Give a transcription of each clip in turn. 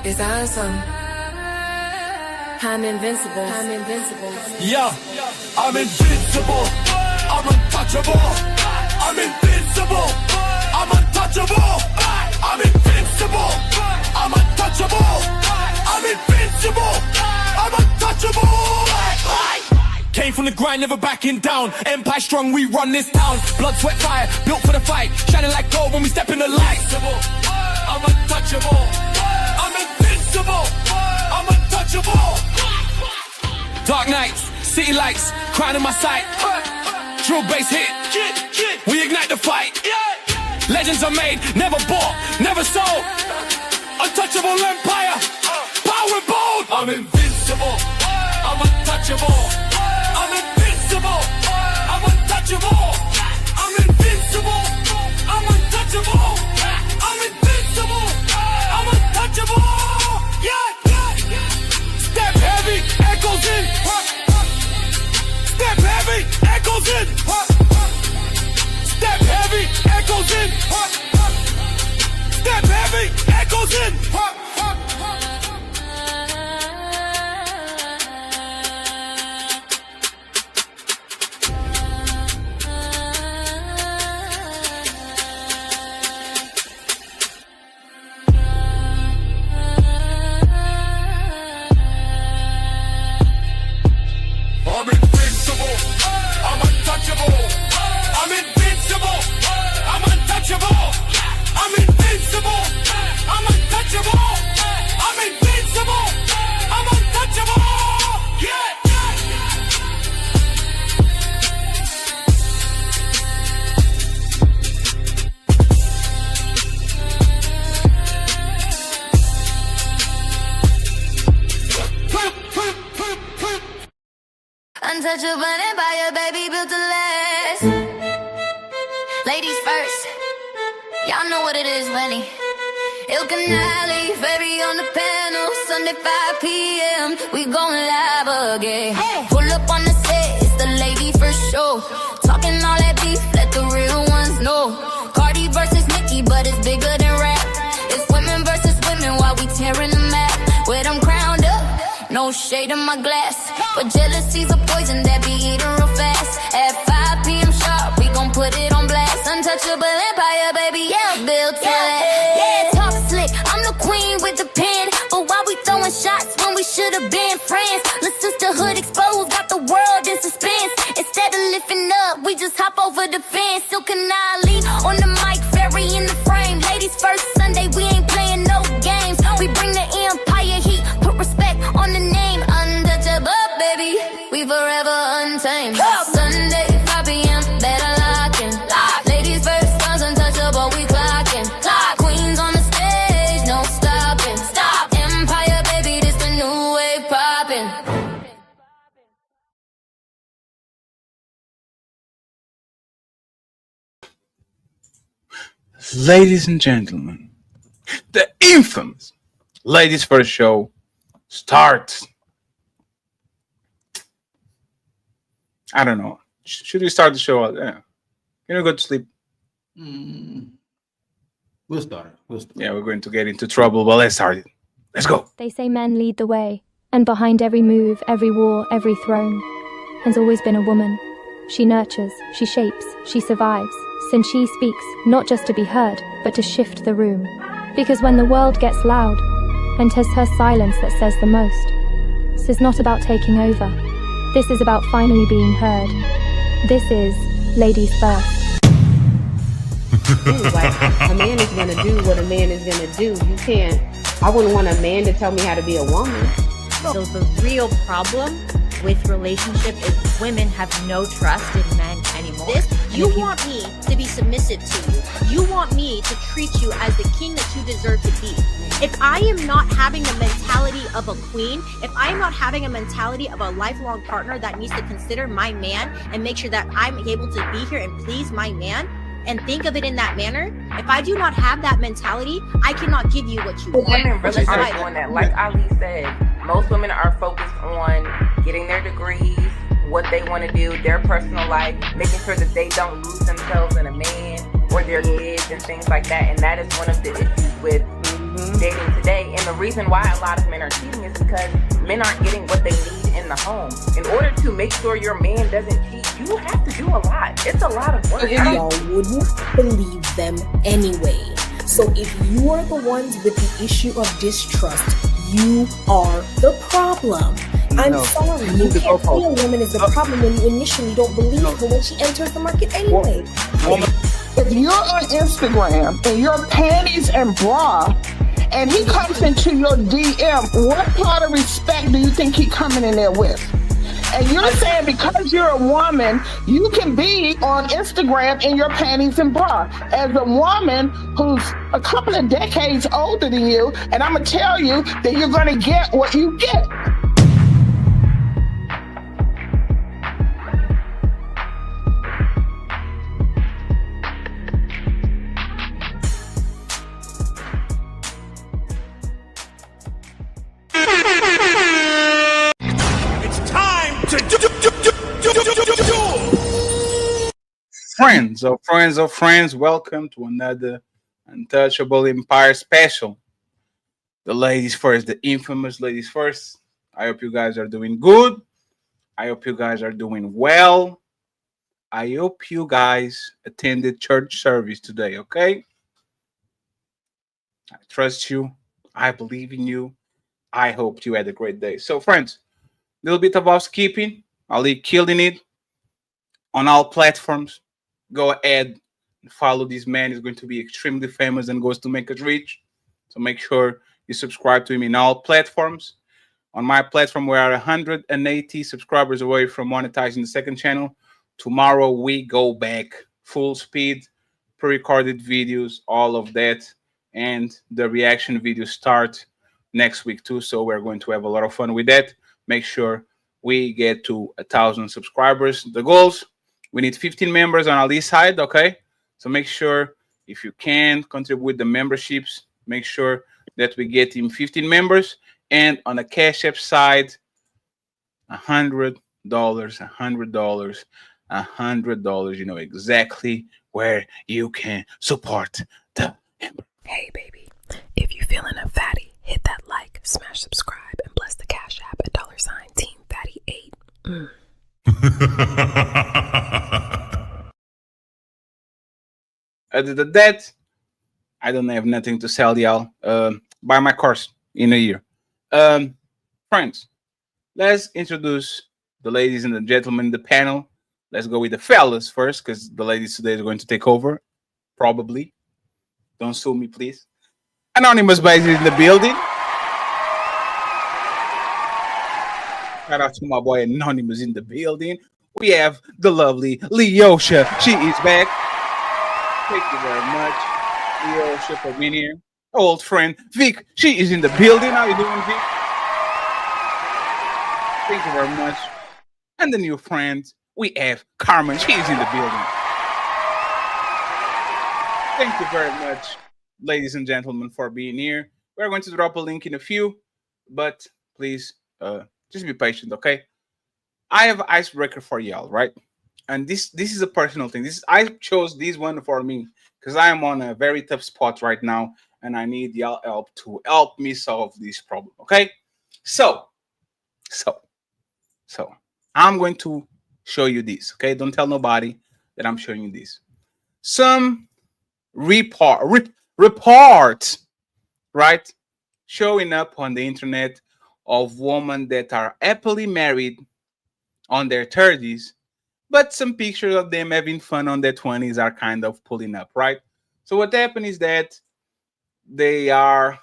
It's awesome. I'm invincible. I'm invincible. Yeah, I'm invincible. I'm untouchable. I'm invincible. I'm untouchable. I'm invincible. I'm untouchable. I'm invincible. I'm untouchable. Came from the grind, never backing down. Empire strong, we run this town. Blood, sweat, fire, built for the fight. Shining like gold when we step in the light. I'm untouchable. I'm invincible. I'm untouchable. Dark nights, city lights, crown in my sight. Drill bass hit, we ignite the fight. Legends are made, never bought, never sold. Untouchable empire, power and bold. I'm invincible, I'm untouchable. I'm invincible, I'm untouchable. I'm invincible, I'm untouchable. I'm invincible, I'm untouchable. Step heavy, echoes in. Step heavy, echoes in. Step heavy, echoes in. Step heavy, echoes in. I'm invincible, I'm untouchable. I'm invincible, I'm untouchable. I'm invincible, I'm untouchable. I'm invincible, I'm untouchable. Untouchable empire, baby, built to last. Ladies first, y'all know what it is, Lenny. Ilkan Ali, Ferry on the panel, Sunday 5 p.m. We gon' live again. Hey. Pull up on the set, it's the lady for sure. Talking all that beef, let the real ones know. Cardi versus Nicki, but it's bigger than rap. It's women versus women while we tearing the map. With them crowned up, no shade in my glass. But jealousy's a poison that be eating real fast. At 5 p.m. sharp, we gon' put it on blast. Untouchable empire, baby, yeah, built to last. Yeah, talk slick, I'm the queen with the pen. But why we throwing shots when we should've been friends? The sisterhood exposed, got the world in suspense. Instead of lifting up, we just hop over the fence. Ilkan Ali on the mic, Ferry in the frame. Ladies first Sunday, we ain't playing no games. We bring the empire heat, put respect on the name. Untouchable, baby, we forever untamed. Sunday, 5 p.m., better lock in. Ladies first, guns untouchable, we clocking. Queens on the stage, no stopping. Empire, baby, this the new wave popping. Ladies and gentlemen, the infamous Ladies First show starts. I don't know. Should we start the show? Yeah. Can we go to sleep? We'll start. Yeah, we're going to get into trouble, but let's start it. Let's go. They say men lead the way, and behind every move, every war, every throne, has always been a woman. She nurtures, she shapes, she survives, since she speaks, not just to be heard, but to shift the room. Because when the world gets loud, and 'tis her silence that says the most, this is not about taking over. This is about finally being heard. This is Ladies First. Like, a man is gonna do what a man is gonna do. You can't. I wouldn't want a man to tell me how to be a woman. So the real problem with relationship is women have no trust in men anymore. You want me to be submissive to you. You want me to treat you as the king that you deserve to be. If I am not having the mentality of a queen, if I am not having a mentality of a lifelong partner that needs to consider my man and make sure that I'm able to be here and please my man, and think of it in that manner, if I do not have that mentality, I cannot give you what you want. Women really Which is are why- doing that. Like Ali said, most women are focused on getting their degrees, what they want to do, their personal life, making sure that they don't lose themselves in a man or their kids and things like that. And that is one of the issues with dating today. And the reason why a lot of men are cheating is because men aren't getting what they need in the home. In order to make sure your man doesn't cheat, you have to do a lot. It's a lot of work. Y'all wouldn't believe them anyway. So if you are the ones with the issue of distrust, you are the problem. I'm sorry, you can't say a woman is the problem when you initially don't believe her when she enters the market anyway. If you're on Instagram and your panties and bra, and he comes into your DM, what part of respect do you think he coming in there with? And you're saying because you're a woman, you can be on Instagram in your panties and bra. As a woman who's a couple of decades older than you, and I'm going to tell you that you're going to get what you get. Friends of friends, welcome to another Untouchable Empire special. The ladies first, the infamous ladies first. I hope you guys are doing good. I hope you guys are doing well. I hope you guys attended church service today, okay? I trust you. I believe in you. I hope you had a great day. So, friends, a little bit of housekeeping. Ali killing it on all platforms. Go ahead and follow this man. He's going to be extremely famous and goes to make us rich. So make sure you subscribe to him in all platforms. On my platform, we are 180 subscribers away from monetizing the second channel. Tomorrow, we go back full speed, pre-recorded videos, all of that. And the reaction videos start next week too. So we're going to have a lot of fun with that. Make sure we get to 1,000 subscribers. The goals, we need 15 members on Ali's side, okay? So make sure if you can contribute with the memberships, make sure that we get him 15 members. And on the Cash App side, $100, $100. You know exactly where you can support the member. Hey, baby, if you feeling a fatty, hit that like, smash subscribe, and bless the Cash App at $Team Fatty 8. Other than that, I don't have nothing to sell y'all. Buy my course in a year. Friends, let's introduce the ladies and the gentlemen in the panel. Let's go with the fellas first, because the ladies today are going to take over. Probably. Don't sue me, please. Anonymous Baby in the building. Shout out to my boy Anonymous in the building. We have the lovely LEEOSHA. She is back. Thank you very much, LEEOSHA, for being here. Old friend VICK. She is in the building. How you doing, VICK? Thank you very much. And the new friend, we have CARMEN. She is in the building. Thank you very much, ladies and gentlemen, for being here. We're going to drop a link in a few, but please just be patient, okay? I have an icebreaker for y'all, right? And this is a personal thing. I chose this one for me because I am on a very tough spot right now, and I need y'all help to help me solve this problem, okay? So I'm going to show you this, okay? Don't tell nobody that I'm showing you this. Some reports, right, showing up on the internet of women that are happily married on their 30s, but some pictures of them having fun on their 20s are kind of pulling up, right? So what happened is that they are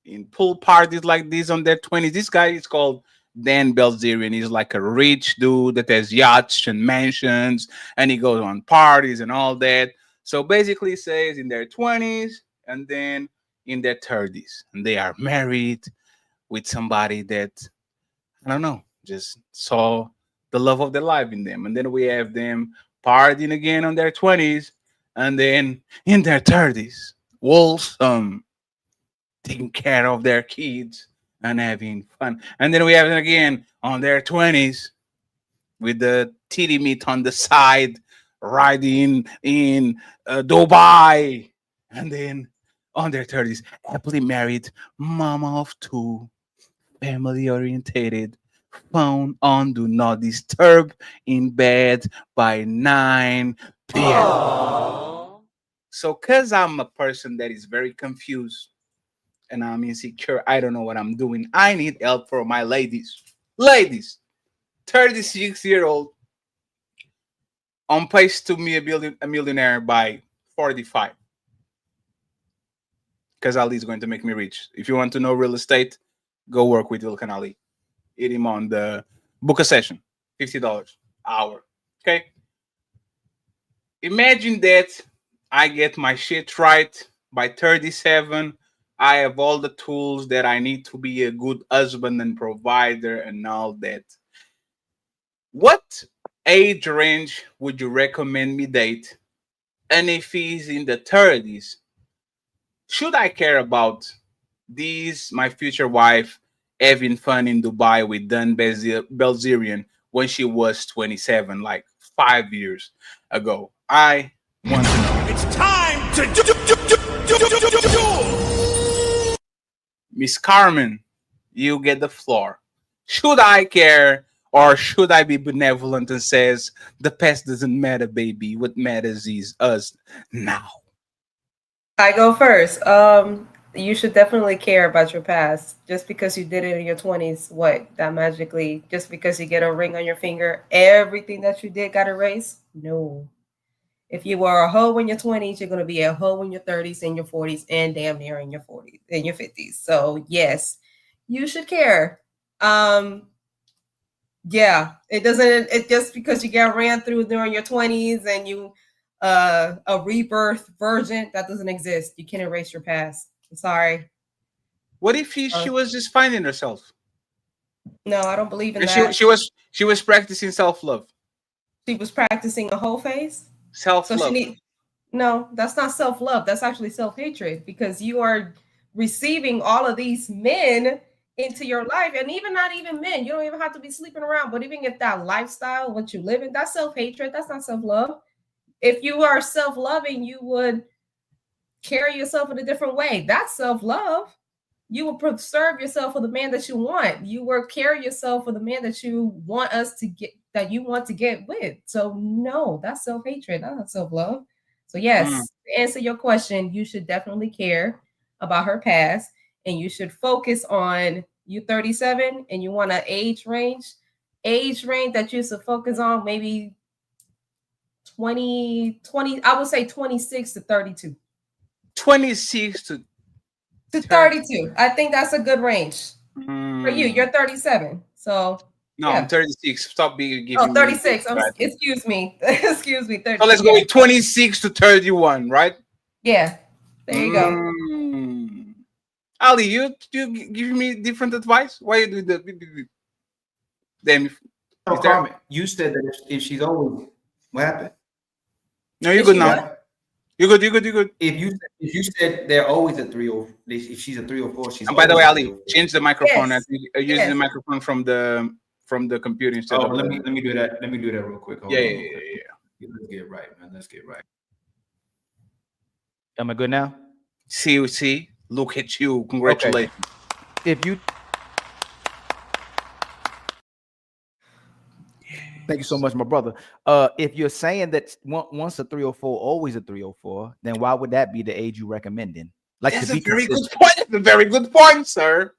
in pool parties like this on their 20s. This guy is called Dan Belzerian. He's like a rich dude that has yachts and mansions, and he goes on parties and all that. So basically, he says in their 20s and then in their 30s, and they are married with somebody that, I don't know, just saw the love of their life in them. And then we have them partying again on their 20s, and then in their 30s, wholesome, taking care of their kids and having fun. And then we have them again on their 20s with the titty meat on the side, riding in Dubai. And then on their 30s, happily married, mama of two, family orientated, phone on do not disturb, in bed by 9 p.m. So, because I'm a person that is very confused and I'm insecure, I don't know what I'm doing. I need help for my ladies. Ladies, 36-year-old on pace to be a millionaire by 45. Because Ali is going to make me rich. If you want to know real estate, go work with Ilkan Ali. Hit him on the book a session, $50 hour. Okay. Imagine that I get my shit right by 37. I have all the tools that I need to be a good husband and provider and all that. What age range would you recommend me date? And if he's in the 30s, should I care about these, my future wife, having fun in Dubai with Dan Belzerian when she was 27, like 5 years ago? I want to know. It's time to do. Miss Carmen, you get the floor. Should I care or should I be benevolent and says the past doesn't matter, baby? What matters is us now. I go first. You should definitely care about your past. Just because you did it in your 20s, what? That magically, just because you get a ring on your finger, everything that you did got erased? No. If you were a hoe in your 20s, you're going to be a hoe in your 30s, in your 40s, and damn near in your 40s, in your 50s. So yes, you should care. Yeah, it just because you got ran through during your 20s and you a rebirth virgin, that doesn't exist. You can't erase your past. I'm sorry. What if she was just finding herself? No, I don't believe in and that. She was practicing self-love. She was practicing a whole phase? Self-love. So no, that's not self-love. That's actually self-hatred, because you are receiving all of these men into your life, and not even men. You don't even have to be sleeping around, but even if that lifestyle, what you live in, that's self-hatred. That's not self-love. If you are self-loving, you would carry yourself in a different way. That's self-love. You will preserve yourself for the man that you want. You will carry yourself for the man that you want to get with. So no, that's self-hatred. That's not self-love. So yes, to answer your question, you should definitely care about her past, and you should focus on you 37 and you want an age range that you should focus on, maybe 20, I would say 26 to 32. 26 to 32. I think that's a good range for you. You're 37. So no, yeah. I'm 36. Stop giving 36. Excuse me. Excuse me. 30. So let's go with 26 to 31, right? Yeah. There you go. Ali, you give me different advice? Why you do that? Then Carmen, you said that if she's always, what happened? No, you're good now. You're good. If you said they're always a 3 or if she's a 3 or 4, she's. And by the way, Ali, change the microphone. Yes. Using the microphone from the computer instead. Oh, let me do that. Let me do that real quick. Yeah. Let's get right, man. Let's get right. Am I good now? See. Look at you. Congratulations. Okay. If you. Thank you so much, my brother. If you're saying that once a 3 or 4, always a 3 or 4, then why would that be the age you recommending? Like, that's a very good point. That's a very good point, sir.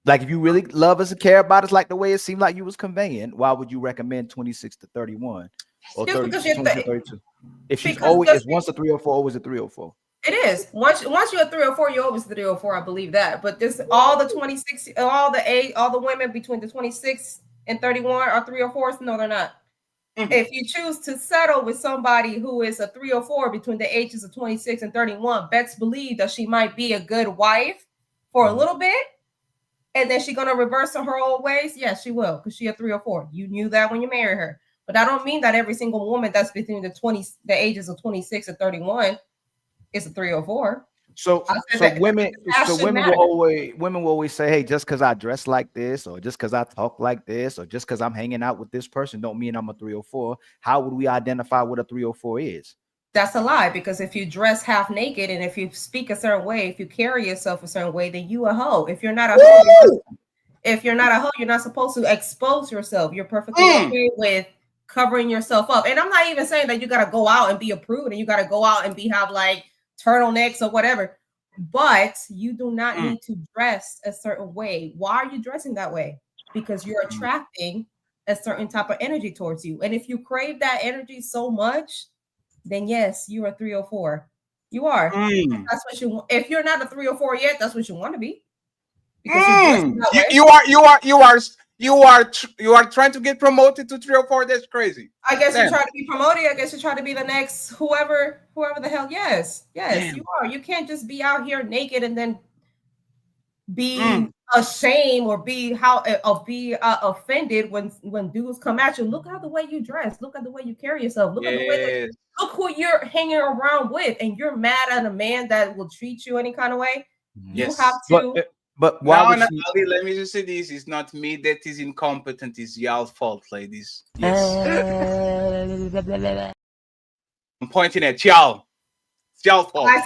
Like, if you really love us and care about us, like the way it seemed like you was conveying, why would you recommend 26 to 31 or 30 to 32? If she's always once a 3 or 4, always a 3 or 4. It is. Once you're a 3 or 4, you're always 3 or 4. I believe that. But this all the 26, all the women between the 26 and 31 are 3 or 4s. No, they're not. If you choose to settle with somebody who is a 3 or 4 between the ages of 26 and 31, bets believe that she might be a good wife for a little bit, and then she's gonna reverse to her old ways. Yes, she will, because she's a 3 or 4. You knew that when you married her. But I don't mean that every single woman that's between the ages of 26 and 31 is a 304. So women will always say, hey, just because I dress like this, or just because I talk like this, or just because I'm hanging out with this person, don't mean I'm a 304. How would we identify what a 304 is? That's a lie, because if you dress half naked and if you speak a certain way, if you carry yourself a certain way, then you a hoe. If you're not a hoe, you're not supposed to expose yourself. You're perfectly okay with covering yourself up. And I'm not even saying that you got to go out and be a prude and you got to go out and have like turtlenecks or whatever, but you do not need to dress a certain way. Why are you dressing that way? Because you're attracting a certain type of energy towards you. And if you crave that energy so much, then yes, you're a 304. You are. That's what you want. If you're not a 304 yet, that's what you want to be. Because you are trying to get promoted to 304. That's crazy. I guess you try to be promoted. I guess you try to be the next whoever the hell. Yes, you are. You can't just be out here naked and then be ashamed or be offended when dudes come at you. Look at the way you dress. Look at the way you carry yourself. Look at the way look who you're hanging around with, and you're mad at a man that will treat you any kind of way. You have to. But why let me just say this: it's not me that is incompetent; it's y'all's fault, ladies. Yes. I'm pointing at y'all. It's y'all's fault. I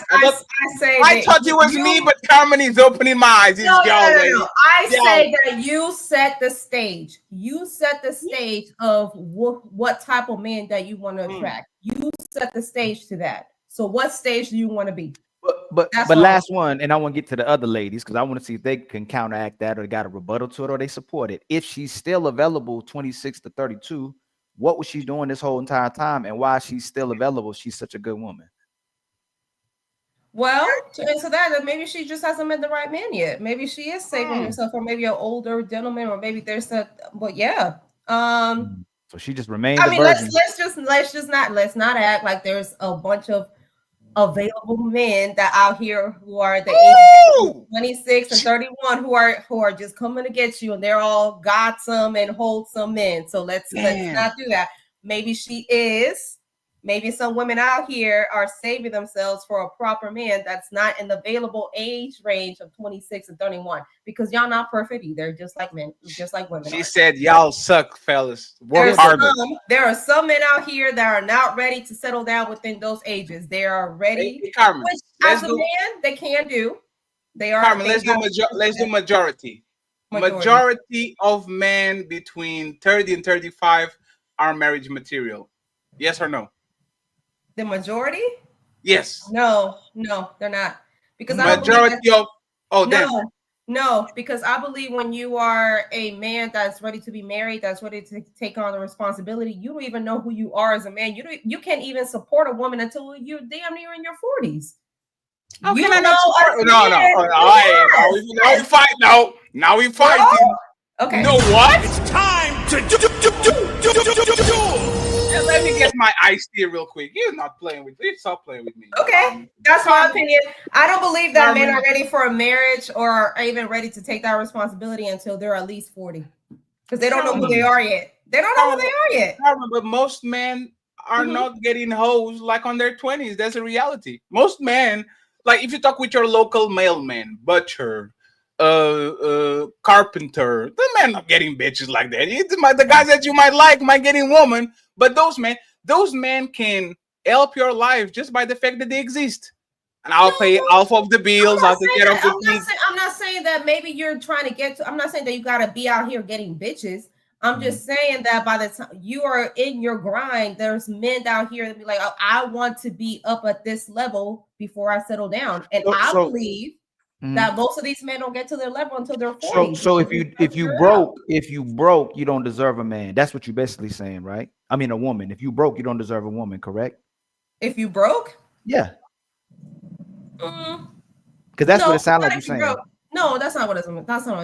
thought it was me, but Carmen is opening my eyes. It's y'all, ladies. I say that you set the stage. You set the stage of what type of man that you want to attract. You set the stage to that. So, what stage do you want to be? But last one, and I want to get to the other ladies because I want to see if they can counteract that or they got a rebuttal to it or they support it. If she's still available 26 to 32, what was she doing this whole entire time, and why she's still available? She's such a good woman. Well, to answer that, maybe she just hasn't met the right man yet. Maybe she is saving herself, or maybe an older gentleman, or maybe there's a. But yeah, so she just remained. I mean, let's not act like there's a bunch of available men that out here who are the ages of 26 and 31 who are just coming to get you, and they're all godsome and wholesome men. So let's not do that. Maybe she is. Maybe some women out here are saving themselves for a proper man that's not in the available age range of 26 and 31, because y'all not perfect either, just like men, just like women. She said y'all suck, fellas. There are some men out here that are not ready to settle down within those ages. They are ready, which as a man they can do. They are. Carmen, let's do majority. Majority of men between 30 and 35 are marriage material. Yes or no? The majority? Yes. No, they're not. Because No, because I believe when you are a man that's ready to be married, that's ready to take on the responsibility, you don't even know who you are as a man. You can't even support a woman until you're damn near in your 40s. How can I not support? Now we fight. Now we fighting. Okay. You know what? It's time to do. Let me get my iced tea real quick. You're not playing with me. Stop playing with me. Okay, that's my opinion. I don't believe that men are ready for a marriage or are even ready to take that responsibility until they're at least 40, because they don't know who they are yet. They don't know who they are yet. But most men are not getting hoes like on their 20s. That's a reality. Most men, like if you talk with your local mailman, butcher, carpenter, the men not getting bitches like that. The guys that you might like might getting woman. But those men can help your life just by the fact that they exist. And I'll pay half of the bills. I'll take care of the kids. I'm not saying that maybe you're trying to get to. I'm not saying that you got to be out here getting bitches. I'm just saying that by the time you are in your grind, there's men down here that be like, oh, I want to be up at this level before I settle down. And I believe that most of these men don't get to their level until they're 40. So if you broke, you don't deserve a man. That's what you're basically saying, right? I mean, a woman. If you broke, you don't deserve a woman, correct? If you broke? Yeah. Because that's what it sounds like you're saying. No, that's not what I'm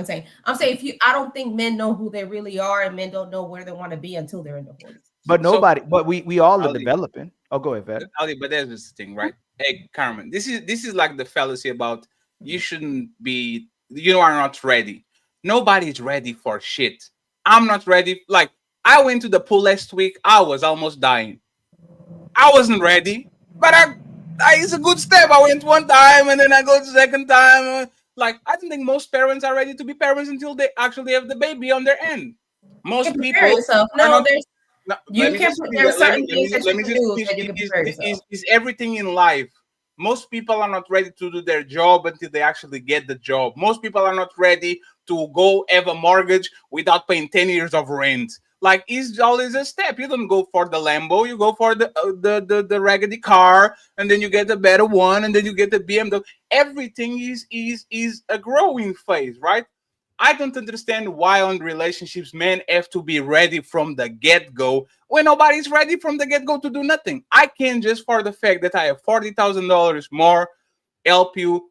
saying. I'm saying I don't think men know who they really are, and men don't know where they want to be until they're in the 40s. But but we all are developing. Oh, go ahead, Fed. But there's this thing, right? Hey, Carmen, this is like the fallacy about you shouldn't be, you are not ready. Nobody's ready for shit. I'm not ready. Like, I went to the pool last week. I was almost dying. I wasn't ready, but it's a good step. I went one time and then I go the second time. Like, I don't think most parents are ready to be parents until they actually have the baby on their end. Most people yourself. are No, not. there's No, you can. There's certain things that you can do that you can prepare yourself. Is everything in life. Most people are not ready to do their job until they actually get the job. Most people are not ready to go have a mortgage without paying 10 years of rent. Like, it's always a step. You don't go for the Lambo, you go for the raggedy car, and then you get a better one, and then you get the BMW. Everything is a growing phase, right? I don't understand why on relationships men have to be ready from the get-go when nobody's ready from the get-go to do nothing. I can, just for the fact that I have $40,000 more, help you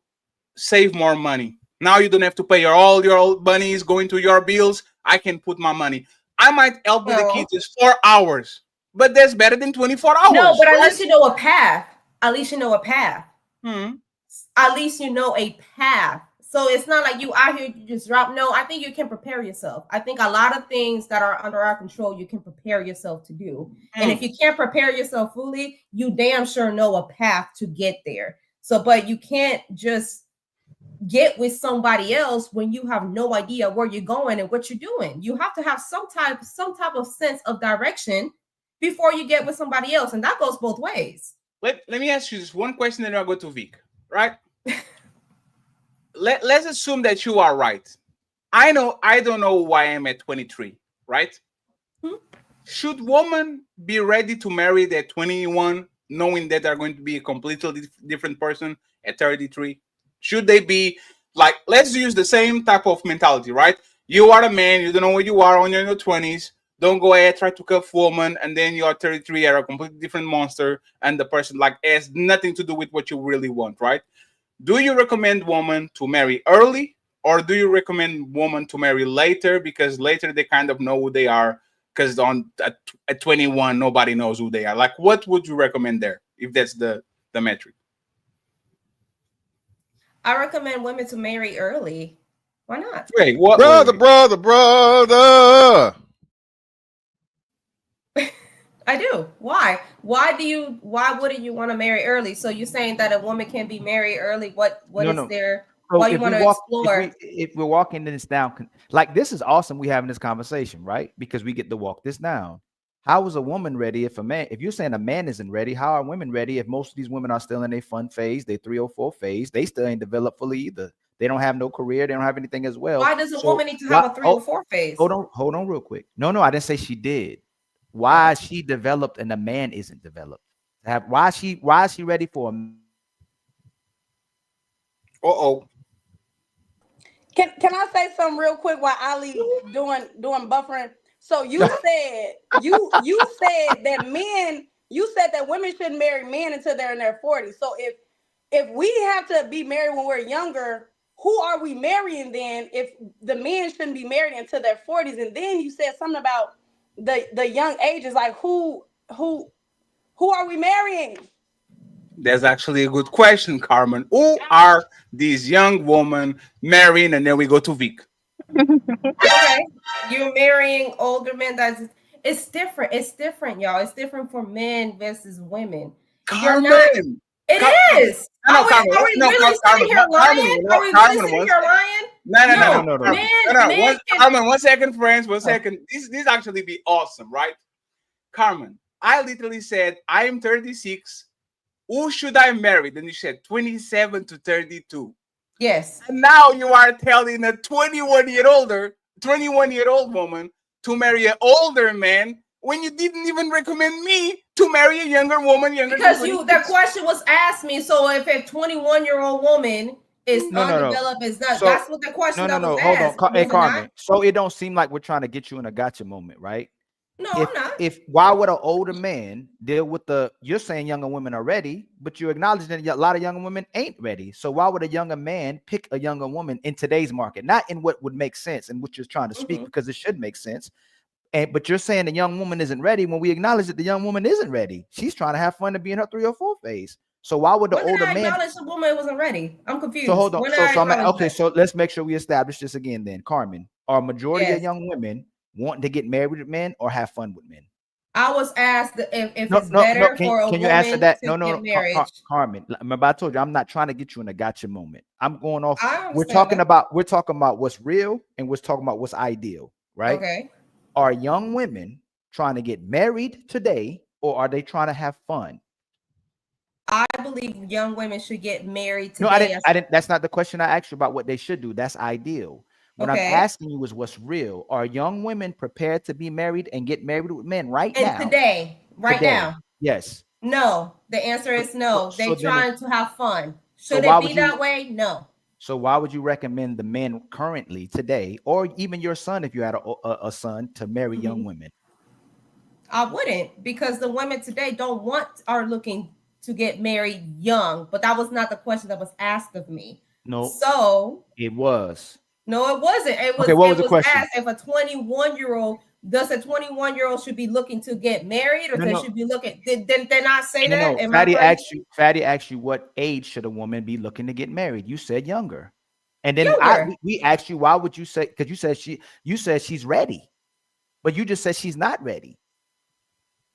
save more money. Now you don't have to pay all your money is going to your bills. I can put my money. I might help with the kids just 4 hours, but that's better than 24 hours. No, but at least you know a path. At least you know a path. At least you know a path. So it's not like you out here, you just drop. No, I think you can prepare yourself. I think a lot of things that are under our control, you can prepare yourself to do. And if you can't prepare yourself fully, you damn sure know a path to get there. So, but you can't just get with somebody else when you have no idea where you're going and what you're doing. You have to have some type of sense of direction before you get with somebody else. And that goes both ways. Let me ask you this one question, and then I'll go to Vic, right? Let's assume that you are right. I don't know why I'm at 23, right? Should women be ready to marry at 21, knowing that they're going to be a completely different person at 33? Should they be like, let's use the same type of mentality, right? You are a man, you don't know where you are when you're in your 20s. Don't go ahead, try to cuff woman, and then you are 33, you're a completely different monster, and the person like has nothing to do with what you really want, right? Do you recommend women to marry early, or do you recommend women to marry later, because later they kind of know who they are, because at 21 nobody knows who they are? Like, what would you recommend there if that's the metric? I recommend women to marry early. Why not? Wait, what? Brother. I do. Why? Why wouldn't you want to marry early? So you're saying that a woman can be married early? What is there? So why you want to explore? If we're walking this down, like, this is awesome. We having this conversation, right? Because we get to walk this down. How is a woman ready if you're saying a man isn't ready? How are women ready if most of these women are still in their fun phase, their 304 phase? They still ain't developed fully either. They don't have no career. They don't have anything as well. Why does a woman need to have a 304 phase? Hold on real quick. No, I didn't say she did. Why is she developed and the man isn't developed? Why is she ready for a Can I say something real quick while Ali doing buffering? So you said that women shouldn't marry men until they're in their 40s. So if we have to be married when we're younger, who are we marrying then? If the men shouldn't be married until their 40s, and then you said something about the young ages, like who are we marrying? That's actually a good question, Carmen. Who are these young women marrying? And then we go to Vic. Okay, you're marrying older men. It's different. It's different, y'all. It's different for men versus women. Carmen. It is. Are we really sitting here lying? Are we really sitting here lying? No. Carmen, 1 second, friends. 1 second. This actually be awesome, right? Carmen, I literally said, I am 36. Who should I marry? Then you said 27 to 32. Yes. And now you are telling a 21-year-old woman to marry an older man when you didn't even recommend me to marry a younger woman. Because that question was asked me. So if a 21-year-old woman is undeveloped, that's what the question was asked. Hold on. Hey, Carmen. So it don't seem like we're trying to get you in a gotcha moment, right? No, I'm not. Why would an older man deal with you're saying younger women are ready, but you're acknowledging that a lot of younger women ain't ready. So why would a younger man pick a younger woman in today's market? Not in what would make sense and what you're trying to speak, because it should make sense. But you're saying the young woman isn't ready when we acknowledge that the young woman isn't ready. She's trying to have fun to be in her 304 phase. So why would the older man acknowledge the woman wasn't ready? I'm confused. So hold on. So let's make sure we establish this again then. Carmen, are majority of young women wanting to get married with men or have fun with men? I was asked if it's better for a can woman you answer that? to get married. Carmen. Remember, I told you I'm not trying to get you in a gotcha moment. I'm going off. I We're talking about what's real and we're talking about what's ideal, right? Okay. Are young women trying to get married today, or are they trying to have fun? I believe young women should get married today. No, I didn't. That's not the question I asked you about what they should do. That's ideal. What I'm asking you is what's real. Are young women prepared to be married and get married with men right now? Today, now. Yes. No. The answer is no. They're trying to have fun. Should so it be that way? No. So why would you recommend the men currently today, or even your son, if you had a son, to marry young women? I wouldn't, because the women today are looking to get married young, but that was not the question that was asked of me. No. So it was. No, it wasn't. It was, okay, what was the question? Asked if a 21-year-old does a 21-year-old should be looking to get married, or they should be looking. Did they not say that? No. Fatty asked you what age should a woman be looking to get married. You said younger, and then we asked you why would you say, because you said she's ready, but you just said she's not ready.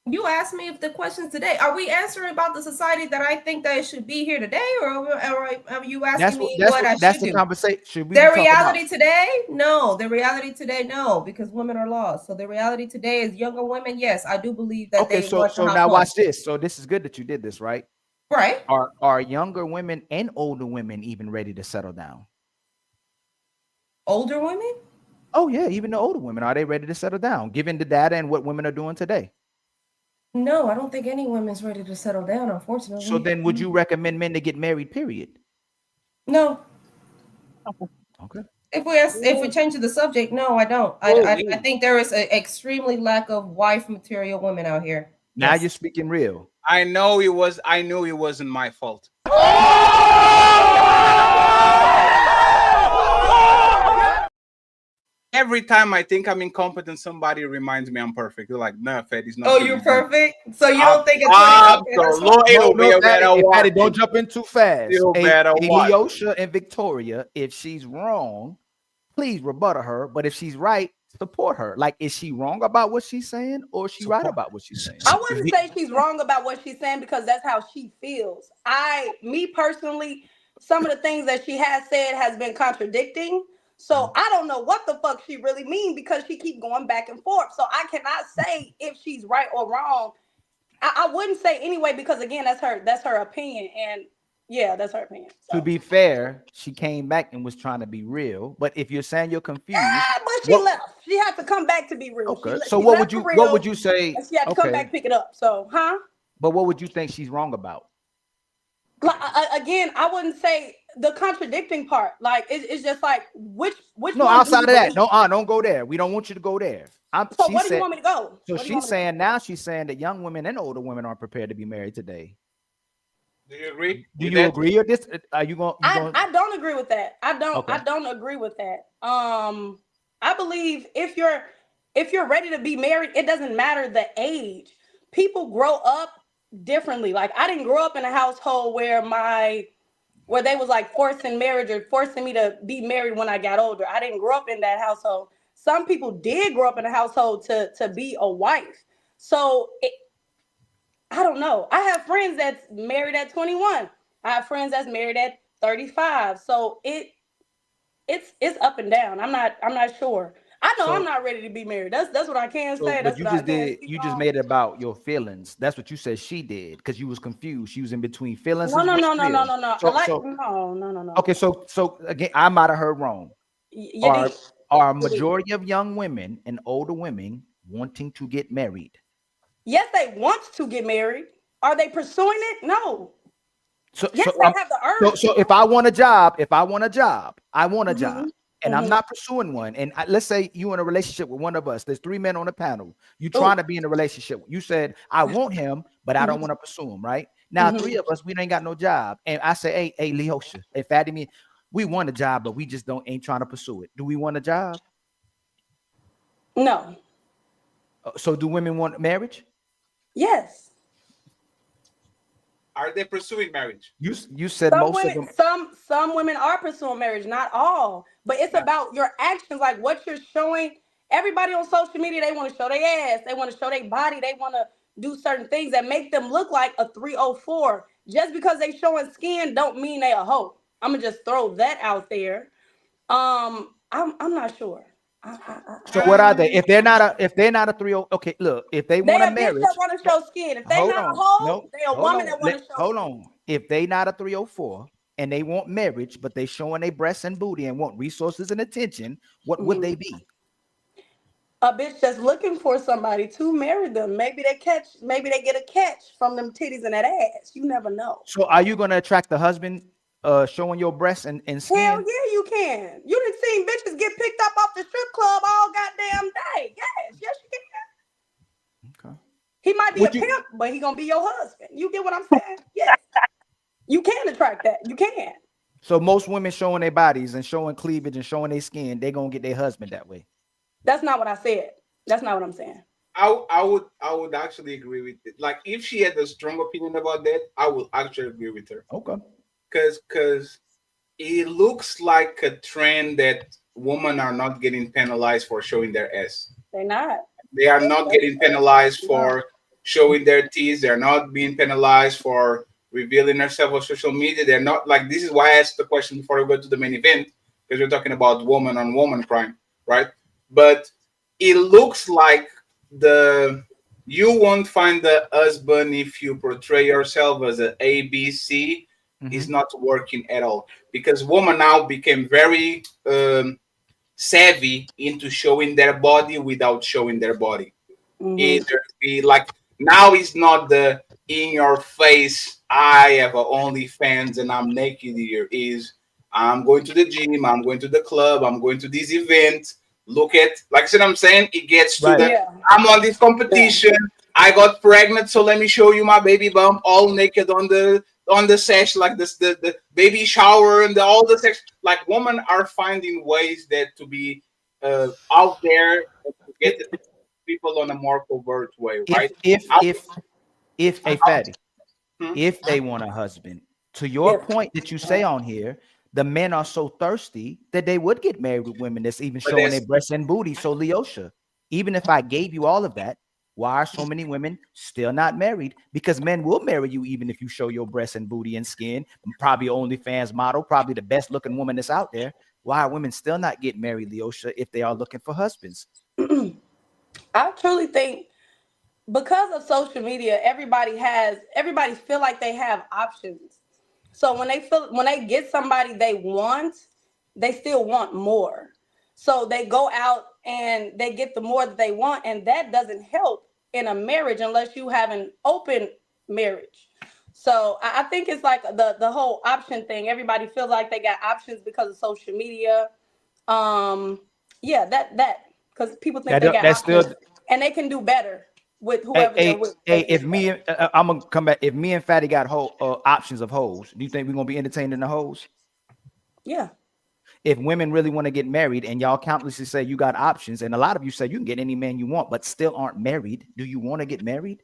You asked me if the questions today, are we answering about the society that I think that it should be here today, or are you asking me what I should do? That's the conversation. The reality today? No. The reality today, no, because women are lost. So the reality today is younger women. Yes, I do believe that. Okay, so now watch this. So this is good that you did this, right? Right. Are younger women and older women even ready to settle down? Older women? Oh yeah, even the older women, are they ready to settle down, given the data and what women are doing today? No, I don't think any woman's ready to settle down, unfortunately. So then would you recommend men to get married, period? No. Okay. If we change the subject, no, I don't. I think there is an extremely lack of wife material women out here. Now you're speaking real. I knew it wasn't my fault. Every time I think I'm incompetent, somebody reminds me I'm perfect. They're like, "No, Fatty's not." Oh, you're perfect. So you don't think it's Fatty, don't jump in too fast. LEEOSHA and Victoria, if she's wrong, please rebuttal her. But if she's right, support her. Like, is she wrong about what she's saying, or is she right about what she's saying? I wouldn't say she's wrong about what she's saying, because that's how she feels. Me personally, some of the things that she has said has been contradicting. So I don't know what the fuck she really means, because she keeps going back and forth. So I cannot say if she's right or wrong. I wouldn't say anyway, because again, that's her opinion, and yeah, that's her opinion. So. To be fair, she came back and was trying to be real. But if you're saying you're confused, but she left. She had to come back to be real. Okay. So what would you say? She had to come back, pick it up. So, But what would you think she's wrong about? Again, I wouldn't say the contradicting part. Like it's just like which no, outside of that, no, don't go there. We don't want you to go there. So where do you want me to go? So she's saying that young women and older women aren't prepared to be married today. Do you agree? Do you agree with this? Are you going? I don't agree with that. I don't agree with that. I believe if you're ready to be married, it doesn't matter the age. People grow up differently. Like, I didn't grow up in a household where they was like forcing marriage or forcing me to be married when I got older. I didn't grow up in that household. Some people did grow up in a household to be a wife. So I don't know. I have friends that's married at 21. I have friends that's married at 35. So it's up and down. I'm not sure. I know I'm not ready to be married. That's what I can say. But you just made it about your feelings. That's what you said she did, because you was confused. She was in between feelings. No. Okay, so again, I might have heard wrong. Are a majority of young women and older women wanting to get married? Yes, they want to get married. Are they pursuing it? No. They have the urge. So if I want a job, and I'm not pursuing one, and let's say you in a relationship with one of us, there's 3 men on the panel, you trying to be in a relationship. You said, I want him, but I don't want to pursue him, right? Now, 3 of us, we ain't got no job. And I say, hey, LEEOSHA, hey, Fatty, me, we want a job, but we just ain't trying to pursue it. Do we want a job? No. So do women want marriage? Yes. Are they pursuing marriage? You said some most women, of them. Some women are pursuing marriage, not all. But it's about your actions, like what you're showing Everybody on social media, they want to show their ass, they want to show their body, they want to do certain things that make them look like a 304. Just because they showing skin don't mean they a hoe. I'm gonna just throw that out there. I'm not sure. So what are they? If they're not a 3-0, okay, look, if they want They a a bitch marriage, that want to show skin. If they hold not a on, hoe, no, they a hold woman on, that want to show hold skin. on. If they not a 304 and they want marriage, but they showing their breasts and booty and want resources and attention, what would they be? A bitch that's looking for somebody to marry them. Maybe they get a catch from them titties and that ass. You never know. So are you gonna attract the husband showing your breasts and skin? Hell yeah, you can. You done seen bitches get picked up off the strip club all goddamn day. Yes, you can. Okay. He might be a pimp, but he gonna be your husband. You get what I'm saying? Yes. You can attract that. You can. So most women showing their bodies and showing cleavage and showing their skin, they gonna get their husband that way. That's not what I said. That's not what I'm saying. I would actually agree with it. Like if she had a strong opinion about that, I would actually agree with her. Okay. Because it looks like a trend that women are not getting penalized for showing their ass. They're not. They are not getting penalized for showing their teeth. They're not being penalized for revealing themselves on social media. They're not like, this is why I asked the question before we go to the main event, because we're talking about woman on woman crime, right? But it looks like you won't find the husband if you portray yourself as an ABC. Is not working at all, because women now became very savvy into showing their body without showing their body. Either be like, now it's not the in your face, I have a OnlyFans and I'm naked here. Is I'm going to the gym, I'm going to the club, I'm going to this event. Look at, like I said, I'm saying it gets to I'm on this competition. I got pregnant, so let me show you my baby bump all naked on the sesh, like this, the baby shower and all the sex. Like women are finding ways that to be out there to get the people on a more covert way, right? If a fatty, if they want a husband, to your point that you say on here, the men are so thirsty that they would get married with women that's even showing their breasts and booty. So LEEOSHA, even if I gave you all of that, why are so many women still not married? Because men will marry you even if you show your breasts and booty and skin. Probably OnlyFans model, probably the best looking woman that's out there. Why are women still not getting married, LEEOSHA, if they are looking for husbands? I truly think because of social media, everybody feel like they have options. So when they get somebody they want, they still want more. So they go out and they get the more that they want, and that doesn't help in a marriage unless you have an open marriage. So I think it's like the whole option thing. Everybody feels like they got options because of social media. That because people think they got options and they can do better with whoever they're with. I'm gonna come back. If me and Fatty got options of hoes, do you think we're gonna be entertaining the hoes? Yeah. If women really want to get married and y'all countlessly say you got options, and a lot of you say you can get any man you want, but still aren't married, do you want to get married?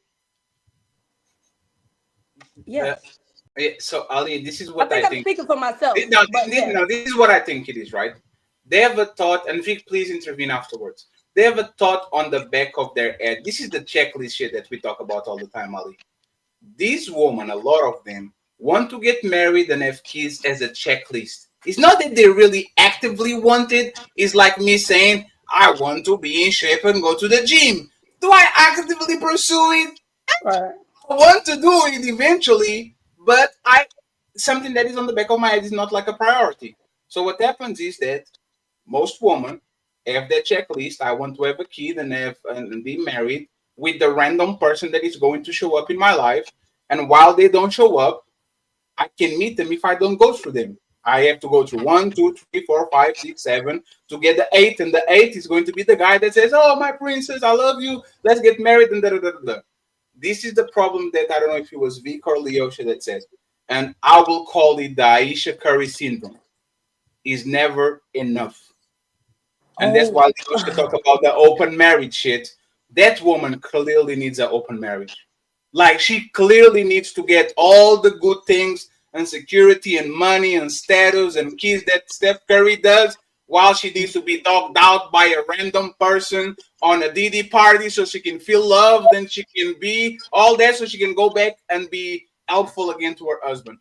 Yeah. So Ali, this is what I think. I'm speaking for myself. This is what I think it is, right? They have a thought, and Vic, please intervene afterwards. They have a thought on the back of their head. This is the checklist shit that we talk about all the time, Ali. These women, a lot of them, want to get married and have kids as a checklist. It's not that they really actively want it. It's like me saying, I want to be in shape and go to the gym. Do I actively pursue it? Right. I want to do it eventually, but something that is on the back of my head is not like a priority. So what happens is that most women have that checklist. I want to have a kid and be married with the random person that is going to show up in my life. And while they don't show up, I can meet them if I don't go through them. I have to go through 1, 2, 3, 4, 5, 6, 7 to get the 8, and the 8 is going to be the guy that says, "Oh, my princess, I love you. Let's get married." And This is the problem that I don't know if it was Vic or LEEOSHA that said, and I will call it the Aisha Curry syndrome. Is never enough, and that's why LEEOSHA talk about the open marriage shit. That woman clearly needs an open marriage. Like she clearly needs to get all the good things and security and money and status and kids that Steph Curry does while she needs to be dogged out by a random person on a DD party so she can feel loved and she can be all that so she can go back and be helpful again to her husband.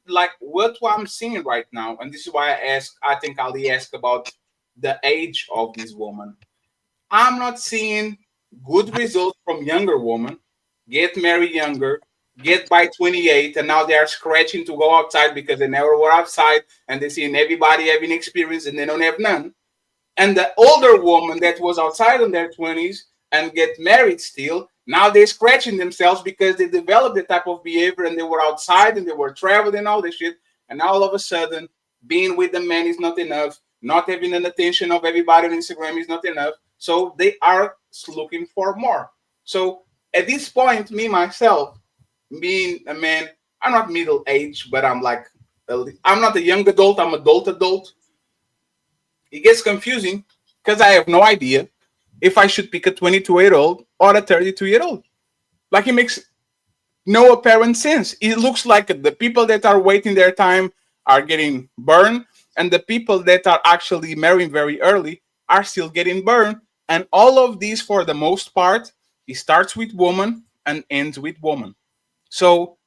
Like what I'm seeing right now, and this is why I think Ali asked about the age of this woman. I'm not seeing good results from younger women, get married younger, get by 28, and now they are scratching to go outside because they never were outside and they seeing everybody having experience and they don't have none. And the older woman that was outside in their 20s and get married still, now they're scratching themselves because they developed the type of behavior and they were outside and they were traveling and all this shit. And now all of a sudden, being with the man is not enough. Not having an attention of everybody on Instagram is not enough. So they are looking for more. So at this point, me, myself, being a man, I'm not middle age, but I'm like, I'm not a young adult, I'm adult. It gets confusing because I have no idea if I should pick a 22-year-old or a 32-year-old. Like it makes no apparent sense. It looks like the people that are waiting their time are getting burned, and the people that are actually marrying very early are still getting burned. And all of these, for the most part, it starts with woman and ends with woman. So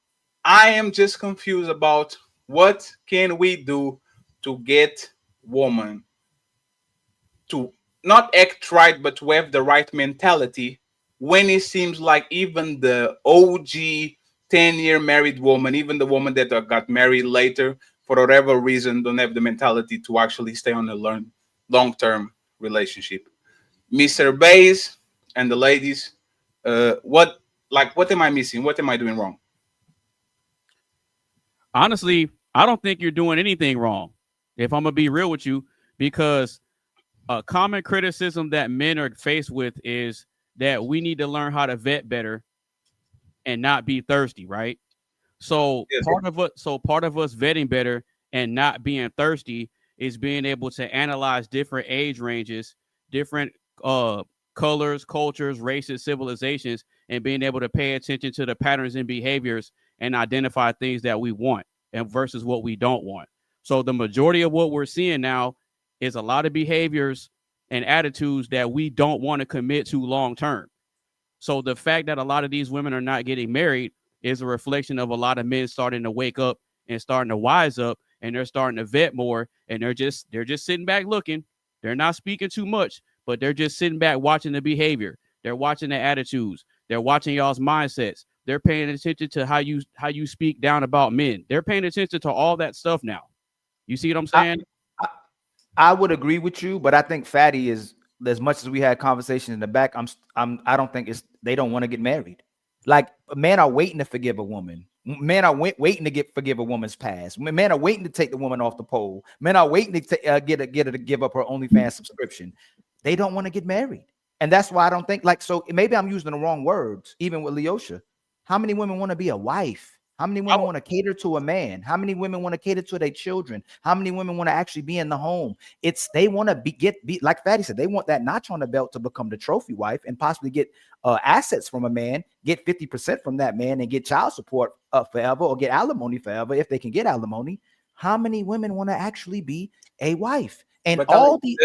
I am just confused about what can we do to get woman to not act right, but to have the right mentality when it seems like even the OG 10-year married woman, even the woman that got married later, for whatever reason, don't have the mentality to actually stay on a long-term relationship. Mr. Bays and the ladies, what am I missing? What am I doing wrong? Honestly, I don't think you're doing anything wrong, if I'm gonna be real with you, because a common criticism that men are faced with is that we need to learn how to vet better and not be thirsty, right? So part of us vetting better and not being thirsty is being able to analyze different age ranges, different colors, cultures, races, civilizations, and being able to pay attention to the patterns and behaviors and identify things that we want and versus what we don't want. So the majority of what we're seeing now is a lot of behaviors and attitudes that we don't want to commit to long term. So the fact that a lot of these women are not getting married is a reflection of a lot of men starting to wake up and starting to wise up, and they're starting to vet more, and they're just sitting back looking. They're not speaking too much, but they're just sitting back watching the behavior. They're watching the attitudes. They're watching y'all's mindsets. They're paying attention to how you speak down about men. They're paying attention to all that stuff now. You see what I'm saying? I would agree with you, but I think Fatty is, as much as we had conversations in the back, I don't think they don't want to get married. Like men are waiting to forgive a woman. Men are waiting to forgive a woman's past. Men are waiting to take the woman off the pole. Men are waiting to get her to give up her OnlyFans subscription. They don't want to get married, and that's why I don't think so. Maybe I'm using the wrong words. Even with LEEOSHA, how many women want to be a wife? How many women want to cater to a man? How many women want to cater to their children? How many women want to actually be in the home? They want to be like Fatty said. They want that notch on the belt to become the trophy wife and possibly get assets from a man, get 50% from that man, and get child support forever, or get alimony forever if they can get alimony. How many women want to actually be a wife? And but all these.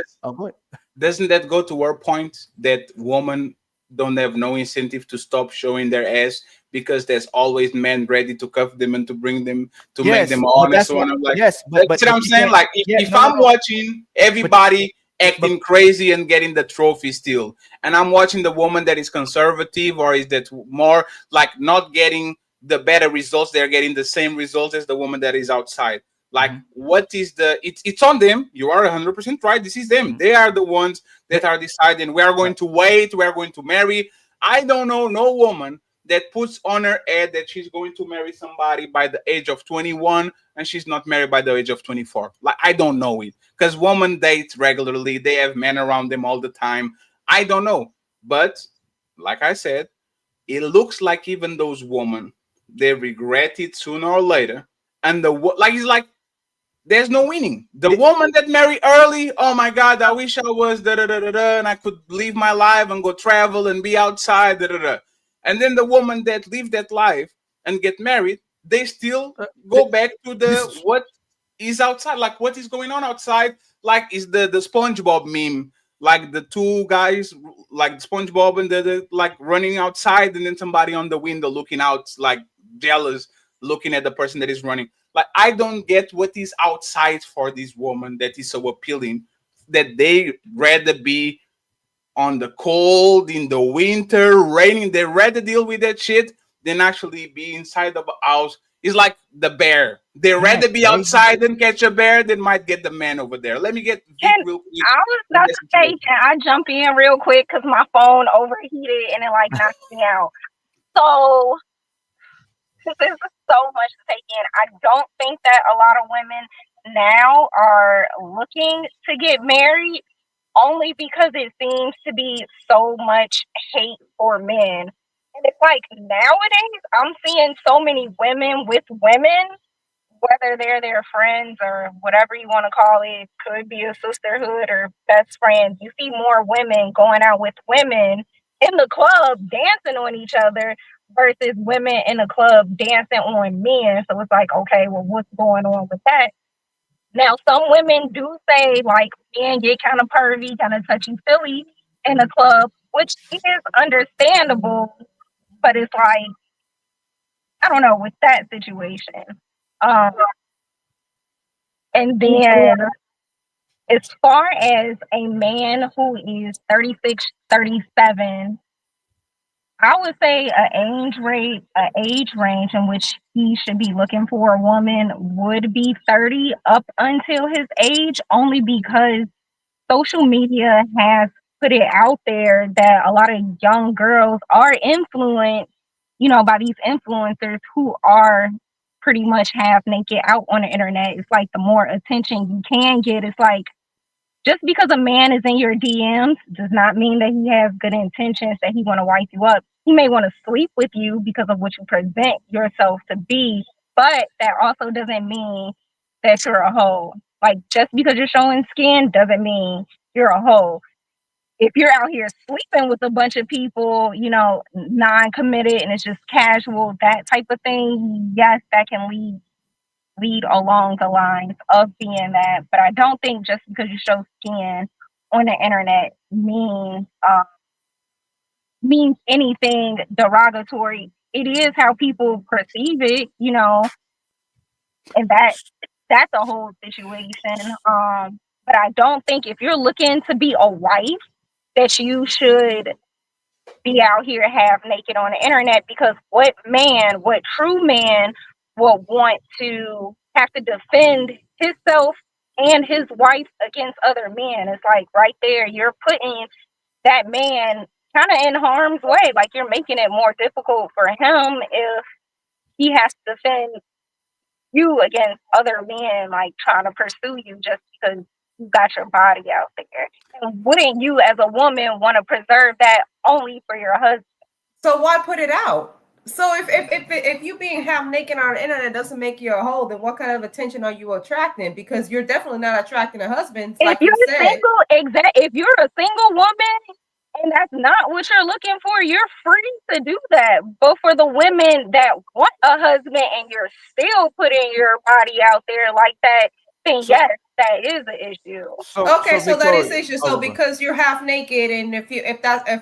Doesn't that go to our point that women don't have no incentive to stop showing their ass because there's always men ready to cuff them and to bring them to make them honest? So I'm like, that's what I'm saying. Like if I'm watching everybody acting crazy and getting the trophy still, and I'm watching the woman that is conservative or is that more like not getting the better results, they're getting the same results as the woman that is outside. Like, what is it's on them. You are 100% right. This is them. They are the ones that are deciding we are going to wait, we are going to marry. I don't know no woman that puts on her head that she's going to marry somebody by the age of 21 and she's not married by the age of 24. Like, I don't know it, because women date regularly. They have men around them all the time. I don't know. But like I said, it looks like even those women, they regret it sooner or later. And it's like, there's no winning. The woman that married early, oh my God, I wish I was and I could live my life and go travel and be outside. And then the woman that live that life and get married, they still go back to what is outside. Like what is going on outside? Like is the SpongeBob meme. Like the two guys, like SpongeBob and the like running outside, and then somebody on the window looking out, like jealous, looking at the person that is running. Like I don't get what is outside for this woman that is so appealing that they rather be on the cold, in the winter, raining. They rather deal with that shit than actually be inside of a house. It's like the bear. They rather be outside and catch a bear than might get the man over there. Let me get Vic real quick. I was about to say, can I jump in real quick because my phone overheated and it like knocked me out. So this is so much to take in. I don't think that a lot of women now are looking to get married only because it seems to be so much hate for men. And it's like nowadays I'm seeing so many women with women, whether they're their friends or whatever you want to call it, could be a sisterhood or best friends. You see more women going out with women in the club dancing on each other versus women in the club dancing on men. So it's like, okay, well, what's going on with that? Now, some women do say like men get kind of pervy, kind of touchy-feely in the club, which is understandable, but it's like, I don't know, with that situation. And then as far as a man who is 36, 37, I would say an age range in which he should be looking for a woman would be 30 up until his age, only because social media has put it out there that a lot of young girls are influenced, by these influencers who are pretty much half naked out on the internet. It's like the more attention you can get, it's like just because a man is in your DMs does not mean that he has good intentions, that he want to wipe you up. He may want to sleep with you because of what you present yourself to be, but that also doesn't mean that you're a hoe. Like just because you're showing skin doesn't mean you're a hoe. If you're out here sleeping with a bunch of people, non-committed and it's just casual, that type of thing, yes, that can lead along the lines of being that. But I don't think just because you show skin on the internet means anything derogatory. It is how people perceive it, and that's a whole situation. But I don't think if you're looking to be a wife that you should be out here half naked on the internet, because what true man will want to have to defend himself and his wife against other men? It's like right there, you're putting that man kind of in harm's way. Like you're making it more difficult for him if he has to defend you against other men, like trying to pursue you just because you got your body out there. And wouldn't you as a woman want to preserve that only for your husband? So why put it out? So if you being half naked on the internet doesn't make you a hoe, then what kind of attention are you attracting? Because you're definitely not attracting a husband. Like if you're a single woman and that's not what you're looking for, you're free to do that. But for the women that want a husband and you're still putting your body out there like that, then yes, that is an issue. So that is an issue. So because you're half naked, and if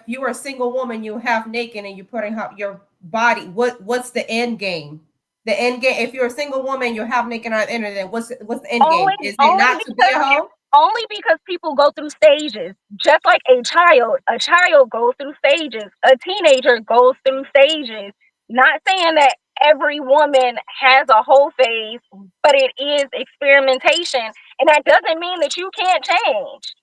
you are a single woman, you're half naked and you're putting out your body, what's the end game? The end game, if you're a single woman, you're half naked on the internet, what's the end game? Is it not to be a hoe? Only because people go through stages, just like a child. A child goes through stages. A teenager goes through stages. Not saying that every woman has a whole phase, but it is experimentation. And that doesn't mean that you can't change.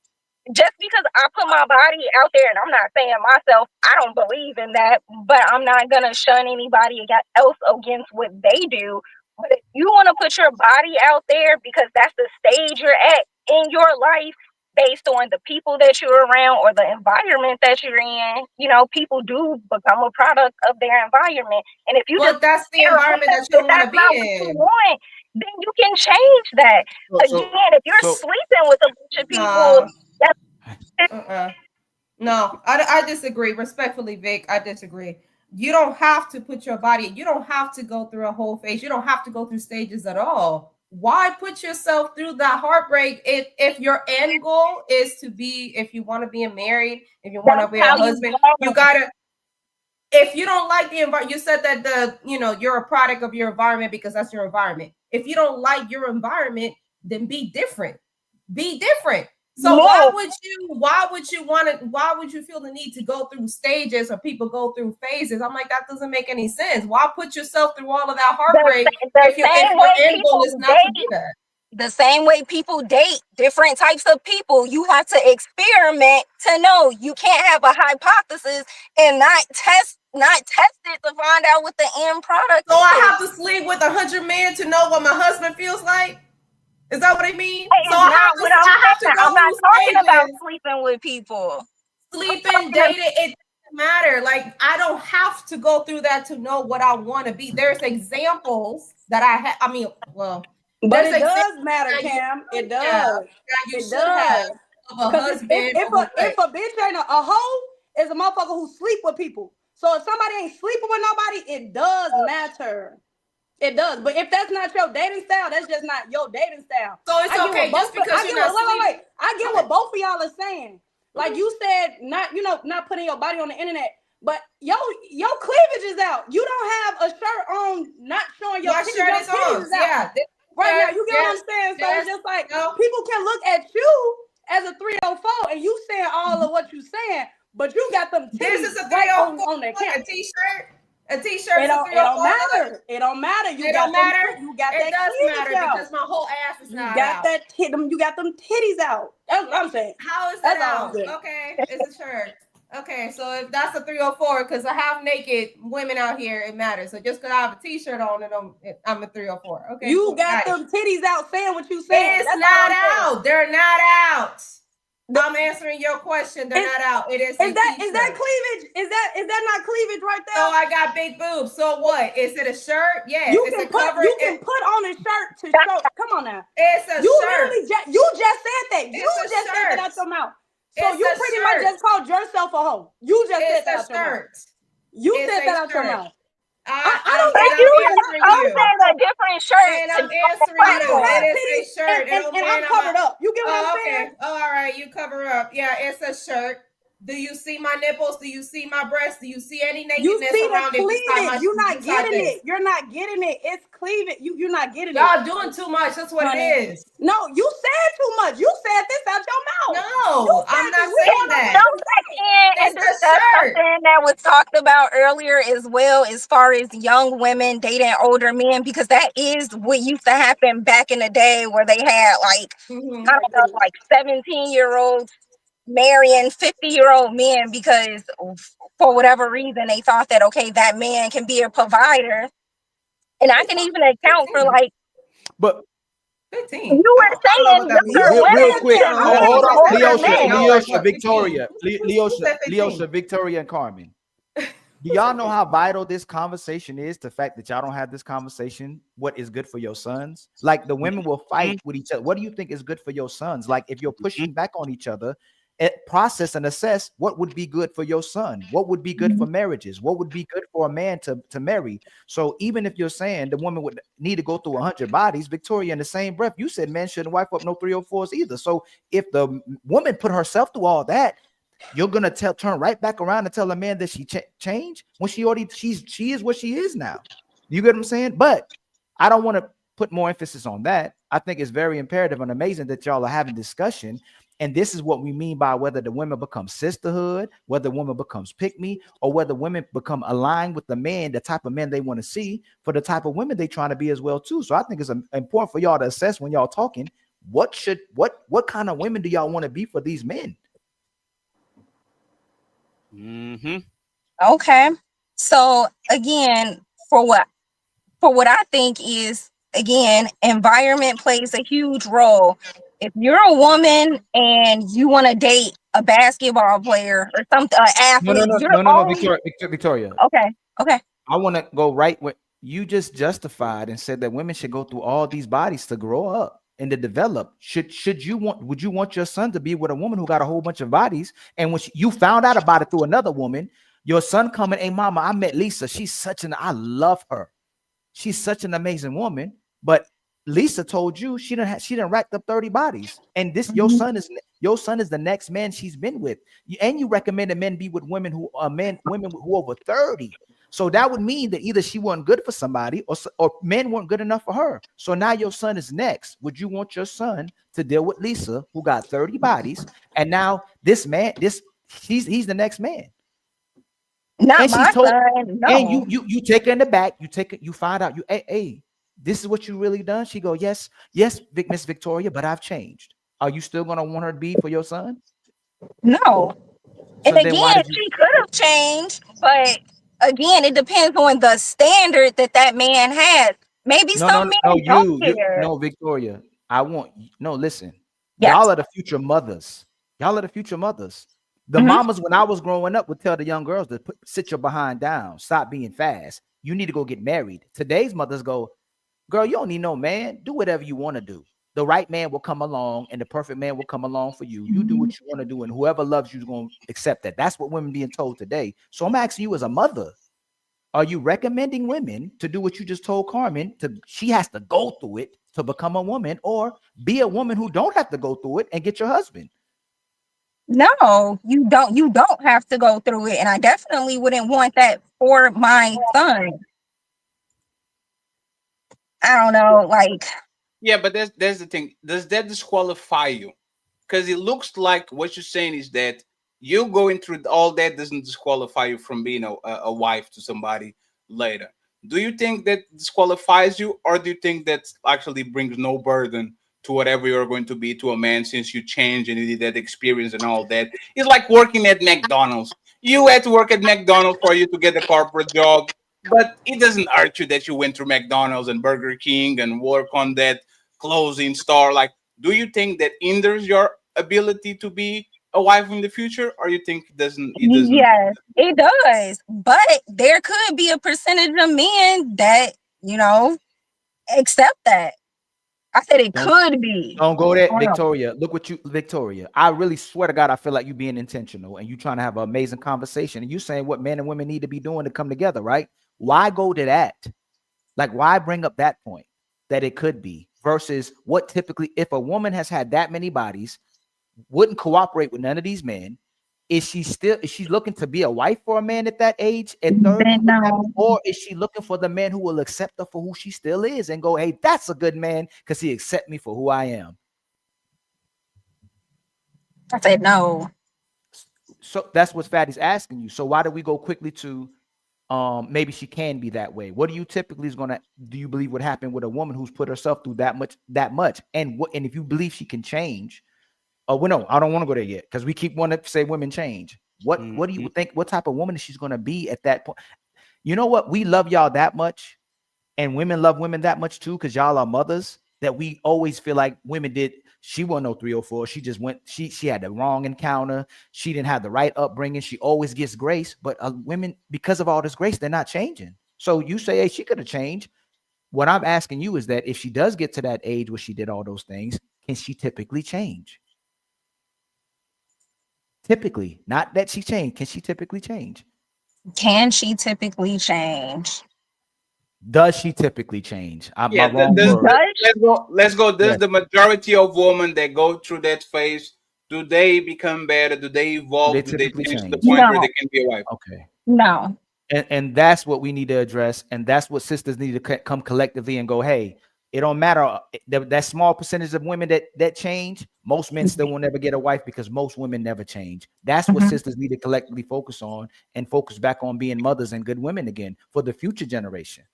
Just because I put my body out there, and I'm not saying myself, I don't believe in that, but I'm not going to shun anybody else against what they do. But if you want to put your body out there because that's the stage you're at in your life, based on the people that you're around or the environment that you're in, people do become a product of their environment. And if you that's the environment that you want to be in, then you can change that. Again, if you're sleeping with a bunch of people, no, I disagree. Respectfully, Vic, I disagree. You don't have to put your body, you don't have to go through a whole phase. You don't have to go through stages at all. why put yourself through that heartbreak if your end goal is to be, if you want to be married, if you want to be a husband, you gotta. If you don't like the environment, you said that you're a product of your environment because that's your environment. If you don't like your environment, then be different. Be different. So why would you feel the need to go through stages, or people go through phases? I'm like, that doesn't make any sense. Why put yourself through all of that heartbreak if your end goal is not to do that? The same way people date different types of people, you have to experiment to know. You can't have a hypothesis and not test it to find out what the end product is. So I have to sleep with 100 men to know what my husband feels like? Is that what I mean? So I'm not talking about sleeping with people. Sleeping, dating, it doesn't matter. Like, I don't have to go through that to know what I want to be. There's examples that I have. I mean, well, but it does matter, Cam. It does. It does. Because if a bitch ain't a hoe, is a motherfucker who sleep with people. So if somebody ain't sleeping with nobody, it does matter. It does. But if that's not your dating style, that's just not your dating style. So it's okay just because you're not sleeping. I get what both of y'all are saying. Like you said, not putting your body on the internet, but your cleavage is out. You don't have a shirt on, not showing your shirt is on. Yeah. Right now, you get what I'm saying? So it's just like people can look at you as a 304 and you saying all of what you saying, but you got them titties. This is a 304 on that camera. A t-shirt. A t-shirt. It don't matter. It don't matter. You got that. It does matter because my whole ass is not out. You got them titties out. That's what I'm saying. How is that out? Okay, it's a shirt. Okay, so if that's a 304, because I have naked women out here, it matters. So just because I have a t-shirt on, I'm a 304. Okay, you got them titties out saying what you saying. It's not out. They're not out. I'm answering your question. They're not out. It is. Is that cleavage? Is that not cleavage right there? So I got big boobs. So what? Is it a shirt? Yes. You can put on a shirt to show. Come on now. It's a shirt. You just said that. You just said that out your mouth. So you pretty much just called yourself a hoe. You just said that out your mouth. You said that out your mouth. I don't think you said a different shirt. And I'm answering you. It is a shirt. And I'm covered up. You get what I'm saying? Oh, all right. You cover up. Yeah, it's a shirt. Do you see my nipples? Do you see my breasts? Do you see any nakedness around it? You're not getting it. You're not getting it. It's cleavage. You're not getting it. Y'all doing too much. That's what it is. No, you said too much. You said this out your mouth. No, I'm not saying that. And discuss something that was talked about earlier as well, as far as young women dating older men, because that is what used to happen back in the day, where they had like, I don't know, like 17-year-olds marrying 50-year-old men because for whatever reason they thought that, okay, that man can be a provider. And I can even account for like, but 15. You were saying real quick. Hold on, LEEOSHA, Victoria, LEEOSHA, Victoria, and Carmen. Do y'all know how vital this conversation is? The fact that y'all don't have this conversation, what is good for your sons? Like the women will fight with each other. What do you think is good for your sons? Like if you're pushing back on each other, process and assess what would be good for your son, what would be good for marriages, what would be good for a man to marry. So even if you're saying the woman would need to go through 100 bodies, Victoria, in the same breath, you said men shouldn't wipe up no 304s either. So if the woman put herself through all that, you're gonna turn right back around and tell a man that she changed when she is what she is now. You get what I'm saying? But I don't want to put more emphasis on that. I think it's very imperative and amazing that y'all are having discussion. And this is what we mean by whether the women become sisterhood, whether women becomes pick me, or whether women become aligned with the man, the type of men they want to see for the type of women they trying to be as well too. So I think it's important for y'all to assess when y'all talking, what kind of women do y'all want to be for these men? Okay. So again, for what I think is, again, environment plays a huge role. If you're a woman and you want to date a basketball player or something, an athlete, no, Victoria. Okay. I want to go right where you just justified and said that women should go through all these bodies to grow up and to develop. Would you want your son to be with a woman who got a whole bunch of bodies? And when you found out about it through another woman, your son coming, hey mama, I met Lisa. I love her. She's such an amazing woman, but Lisa told you she done racked up 30 bodies, and this your son is the next man she's been with. And you recommended men be with women who over 30. So that would mean that either she wasn't good for somebody, or men weren't good enough for her. So now your son is next. Would you want your son to deal with Lisa, who got 30 bodies, and now this man, he's the next man? Not and my she's told, son. No. and you take her in the back. You find out. Hey, this is what you really done. She go, yes, Miss Victoria, but I've changed. Are you still gonna want her to be for your son? No. So and again, she could have changed, but again, it depends on the standard that man has. Maybe some men don't care. No, Victoria. Listen. Yes. Y'all are the future mothers. The mamas, when I was growing up, would tell the young girls to sit your behind down, stop being fast. You need to go get married. Today's mothers go, girl, you don't need no man. Do whatever you want to do. The right man will come along, and the perfect man will come along for you. You do what you want to do, and whoever loves you is going to accept that. That's what women being told today. So I'm asking you, as a mother, are you recommending women to do what you just told Carmen? She has to go through it to become a woman, or be a woman who don't have to go through it and get your husband? No, you don't. You don't have to go through it, and I definitely wouldn't want that for my son. I don't know, like. Yeah, but there's the thing. Does that disqualify you? Because it looks like what you're saying is that you going through all that doesn't disqualify you from being a wife to somebody later. Do you think that disqualifies you, or do you think that actually brings no burden to whatever you're going to be to a man, since you changed and you did that experience and all that? It's like working at McDonald's. You had to work at McDonald's for you to get a corporate job, but it doesn't hurt you that you went through McDonald's and Burger King and work on that clothing store. Like, do you think that hinders your ability to be a wife in the future, or you think it doesn't? Yes, it does. But there could be a percentage of men that, accept that. I said it could be. Don't go there, Victoria. Look what Victoria. I really swear to God, I feel like you being intentional and you trying to have an amazing conversation. And you saying what men and women need to be doing to come together, right? Why go to that? Like, why bring up that point that it could be versus what typically, if a woman has had that many bodies, wouldn't cooperate with none of these men, is she looking to be a wife for a man at that age at 30? No. Or is she looking for the man who will accept her for who she still is and go, hey, that's a good man because he accept me for who I am? I said no. So that's what Fatty's asking you. So why do we go quickly to maybe she can be that way? What do you typically do you believe would happen with a woman who's put herself through that much? And if you believe she can change? Oh, well, no, I don't want to go there yet because we keep wanting to say women change. What do you think? What type of woman is she's going to be at that point? You know what? We love y'all that much, and women love women that much too, because y'all are mothers, that we always feel like women did. She wasn't no 304. She just went. She had the wrong encounter. She didn't have the right upbringing. She always gets grace, but women, because of all this grace, they're not changing. So you say, hey, she could have changed. What I'm asking you is that if she does get to that age where she did all those things, can she typically change? Typically, not that she changed. Can she typically change? Can she typically change? Does she typically change? Let's go. Does the majority of women that go through that phase, do they become better? Do they evolve? Do they change to the point where they can be a wife? Okay. No. And that's what we need to address. And that's what sisters need to come collectively and go, hey, it don't matter that small percentage of women that change. Most men still will never get a wife because most women never change. That's what sisters need to collectively focus on and focus back on being mothers and good women again for the future generation.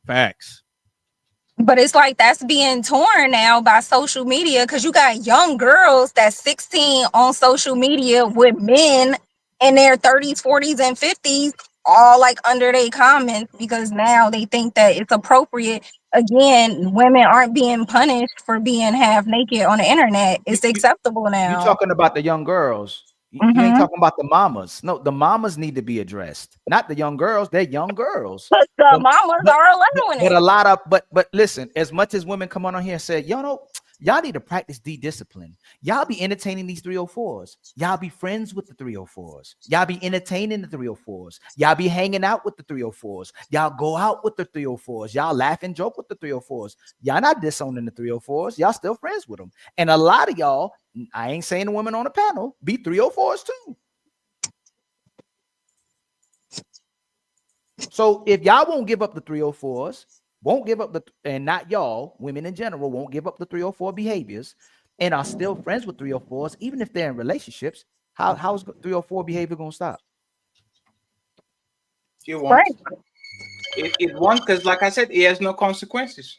Facts. But it's like that's being torn now by social media because you got young girls that's 16 on social media with men in their 30s, 40s, and 50s, all like under their comments because now they think that it's appropriate. Again, women aren't being punished for being half naked on the internet. It's acceptable now. You're talking about the young girls. You ain't talking about the mamas. No, the mamas need to be addressed. Not the young girls. They're young girls. But the mamas are allowing it. But listen, as much as women come on here and say, y'all Y'all need to practice discipline. Y'all be entertaining these 304s. Y'all be friends with the 304s. Y'all be entertaining the 304s. Y'all be hanging out with the 304s. Y'all go out with the 304s. Y'all laugh and joke with the 304s. Y'all not disowning the 304s. Y'all still friends with them. And a lot of y'all, I ain't saying the women on the panel, be 304s too. So if y'all won't give up the 304s, won't give up the, and not y'all, women in general, won't give up the 304 behaviors and are still friends with 304s, even if they're in relationships, how's 304 behavior going to stop? It won't. It won't, because like I said, it has no consequences.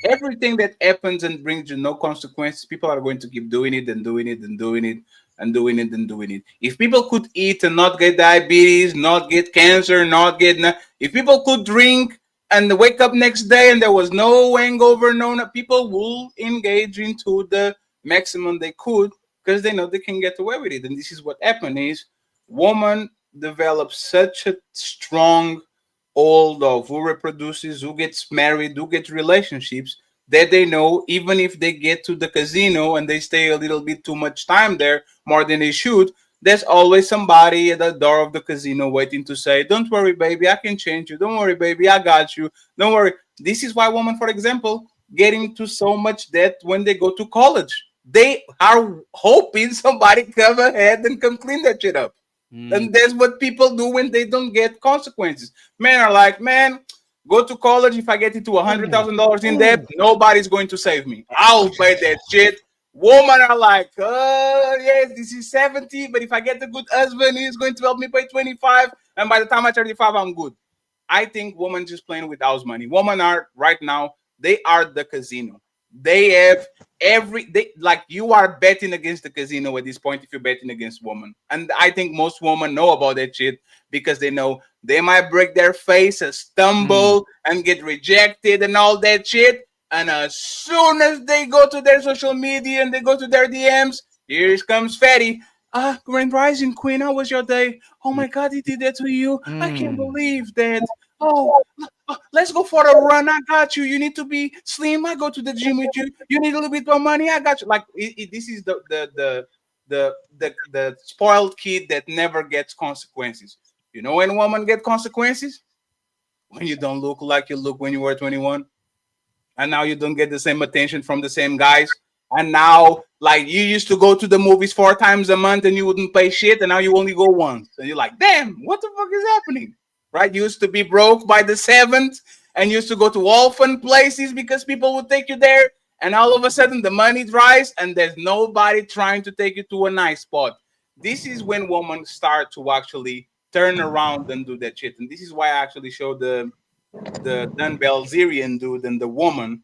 Everything that happens and brings you no consequences, people are going to keep doing it and doing it and doing it and doing it and doing it. If people could eat and not get diabetes, not get cancer, not get, if people could drink and wake up next day and there was no hangover, people will engage into the maximum they could because they know they can get away with it. And this is what happened is woman develops such a strong hold of who reproduces, who gets married, who gets relationships, that they know even if they get to the casino and they stay a little bit too much time there, more than they should, there's always somebody at the door of the casino waiting to say, don't worry, baby, I can change you. Don't worry, baby, I got you. Don't worry. This is why women, for example, get into so much debt when they go to college. They are hoping somebody come ahead and come clean that shit up. And that's what people do when they don't get consequences. Men are like, man, go to college. If I get into $100,000 in debt, nobody's going to save me. I'll pay that shit. Women are like, oh, yes, this is 70, but if I get a good husband, he's going to help me pay 25, and by the time I'm 35, I'm good. I think women just playing with house money. Women are right now, they are the casino. They have like you are betting against the casino at this point if you're betting against women. And I think most women know about that shit because they know they might break their face, stumble, and get rejected and all that shit. And as soon as they go to their social media and they go to their DMs, here comes Fatty. Grand Rising Queen, how was your day? Oh my God, he did that to you. I can't believe that. Oh, let's go for a run. I got you. You need to be slim. I go to the gym with you. You need a little bit more money. I got you. Like this is the spoiled kid that never gets consequences. You know when women get consequences? When you don't look like you look when you were 21. And now you don't get the same attention from the same guys. And now, like, you used to go to the movies 4 times a month and you wouldn't pay shit, and now you only go once. And you're like, damn, what the fuck is happening? Right? You used to be broke by the 7th and used to go to all fun places because people would take you there. And all of a sudden, the money dries and there's nobody trying to take you to a nice spot. This is when women start to actually turn around and do that shit. And this is why I actually showed the Dan Belzerian dude and the woman.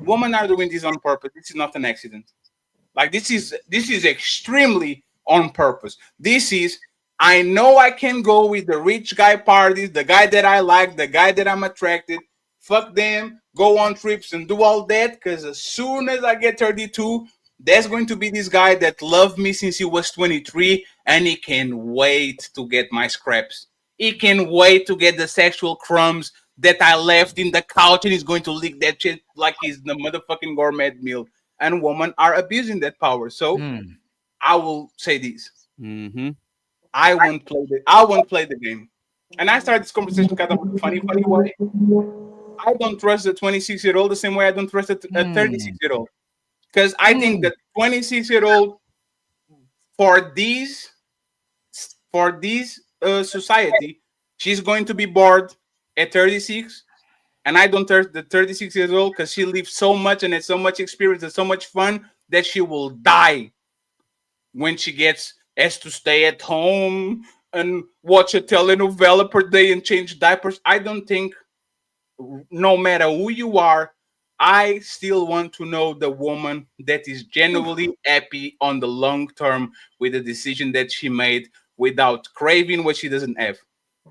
Women are doing this on purpose. This is not an accident. Like this is extremely on purpose. This is, I know I can go with the rich guy parties, the guy that I like, the guy that I'm attracted. Fuck them, go on trips and do all that, because as soon as I get 32, there's going to be this guy that loved me since he was 23, and he can wait to get my scraps. He can wait to get the sexual crumbs that I left in the couch, and he's going to lick that shit like he's the motherfucking gourmet meal. And women are abusing that power. So I will say this. I won't play the game. And I started this conversation kind of a funny way. I don't trust a 26-year-old the same way I don't trust a 36-year-old. Because I think that 26-year-old for this society, she's going to be bored at 36. And I don't trust the 36 years old because she lives so much and has so much experience and so much fun that she will die when she has to stay at home and watch a telenovela per day and change diapers. I don't think, no matter who you are, I still want to know the woman that is genuinely happy on the long term with the decision that she made without craving what she doesn't have.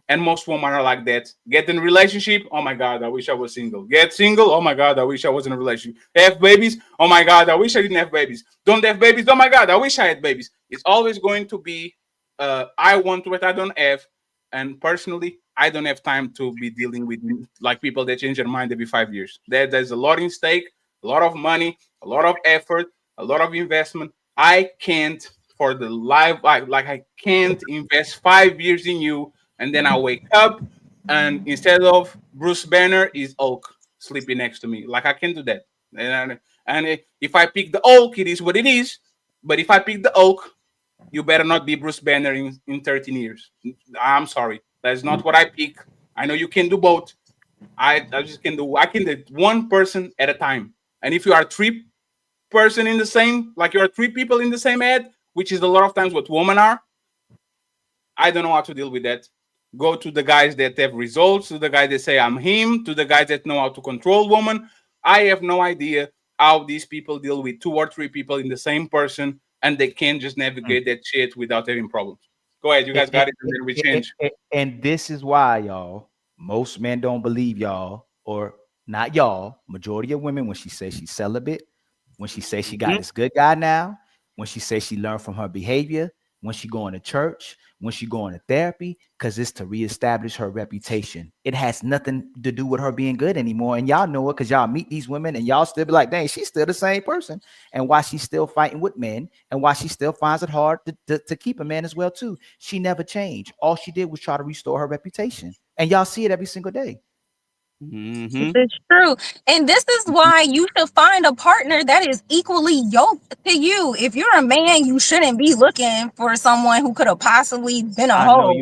And most women are like that. Get in a relationship, oh my God, I wish I was single. Get single, oh my God, I wish I was in a relationship. Have babies, oh my God, I wish I didn't have babies. Don't have babies, oh my God, I wish I had babies. It's always going to be, I want what I don't have. And personally, I don't have time to be dealing with like people that change their mind every 5 years. There's a lot in stake. a lot of money, a lot of effort, a lot of investment. I can't for the life I can't invest 5 years in you and then I wake up and instead of Bruce Banner is Oak sleeping next to me. Like I can't do that. And if I pick the Oak, it is what it is. But if I pick the Oak, you better not be Bruce Banner in 13 years. I'm sorry. That's not what I pick. I know you can do both. I can do one person at a time. And if you are three person in the same, like you are three people in the same head, which is a lot of times what women are, I don't know how to deal with that. Go to the guys that have results, to the guys that say I'm him, to the guys that know how to control women. I have no idea how these people deal with 2 or 3 people in the same person, and they can just navigate that shit without having problems. Go ahead, you guys got it, and then we change. And this is why, y'all, most men don't believe y'all, or not y'all, majority of women, when she says she's celibate, when she says she got this good guy now, when she says she learned from her behavior, when she going to church, when she going to therapy, because it's to reestablish her reputation. It has nothing to do with her being good anymore. And y'all know it because y'all meet these women and y'all still be like, dang, she's still the same person. And why she's still fighting with men and why she still finds it hard to keep a man as well too. She never changed. All she did was try to restore her reputation. And y'all see it every single day. It's true. And this is why you should find a partner that is equally yoked to you. If you're a man, you shouldn't be looking for someone who could have possibly been a hoe.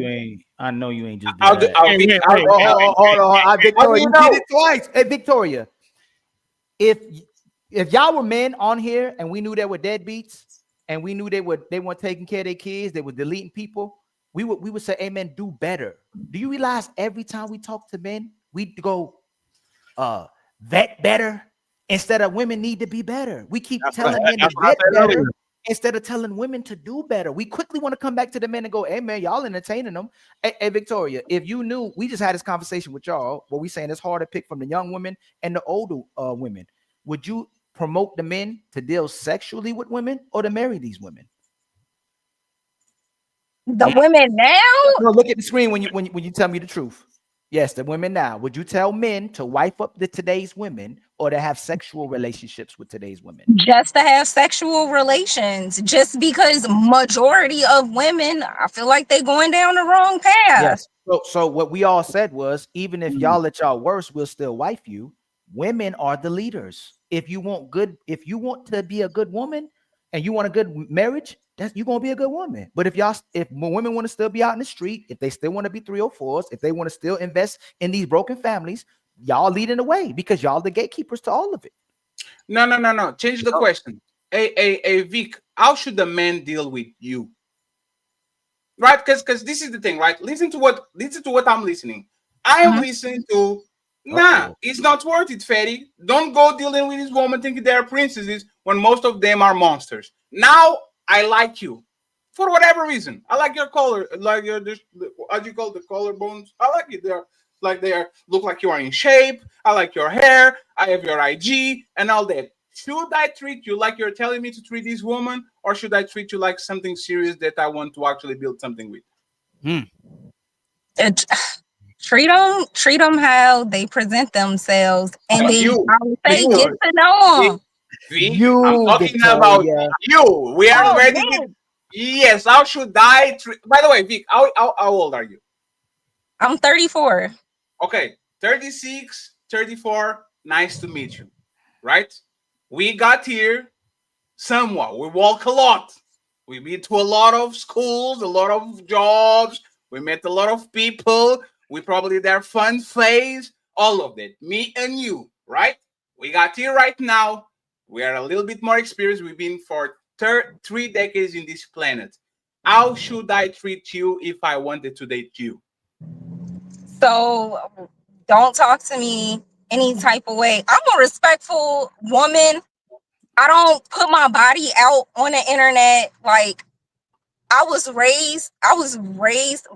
I know you ain't just do that. Hold on. Victoria, you did it twice. Hey, Victoria, if y'all were men on here and we knew they were deadbeats and we knew they weren't taking care of their kids, they were deleting people, we would say, hey, men, do better. Do you realize every time we talk to men, we go vet better instead of women need to be better? We keep telling men to vet better instead of telling women to do better. We quickly want to come back to the men and go, hey man, y'all entertaining them. Hey Victoria, if you knew, we just had this conversation with y'all where we saying it's hard to pick from the young women and the older women. Would you promote the men to deal sexually with women or to marry these women? The women now? No, look at the screen when you tell me the truth. Yes, the women now. Would you tell men to wife up today's women or to have sexual relationships with today's women? Just to have sexual relations. Just because majority of women, I feel like they're going down the wrong path. Yes. So what we all said was, even if y'all let y'all worse, we'll still wife you. Women are the leaders. If you want to be a good woman and you want a good marriage, you're gonna be a good woman. But if women want to still be out in the street, if they still want to be 304s, if they want to still invest in these broken families, y'all leading the way because y'all the gatekeepers to all of it. No. Change the question. Hey, Vic, how should the man deal with you? Right? Because this is the thing, right? Listen to what I'm listening. I am listening to. Nah, it's not worth it, Fatty. Don't go dealing with this woman thinking they're princesses when most of them are monsters. Now I like you for whatever reason. I like your color, like your how do you call the collarbones? I like it. They look like you are in shape. I like your hair. I have your IG and all that. Should I treat you like you're telling me to treat this woman, or should I treat you like something serious that I want to actually build something with? Treat them how they present themselves, and then I would say get to know them. I'm talking about you. We are ready. Yes. How should I treat? By the way, Vic, how old are you? I'm 34. Okay, 36, 34. Nice to meet you. Right? We got here somewhat. We walk a lot. We been to a lot of schools, a lot of jobs. We met a lot of people. We probably their fun phase, all of that. Me and you, right? We got here right now. We are a little bit more experienced. We've been for 3 decades in this planet. How should I treat you if I wanted to date you? So don't talk to me any type of way. I'm a respectful woman. I don't put my body out on the internet. Like I was raised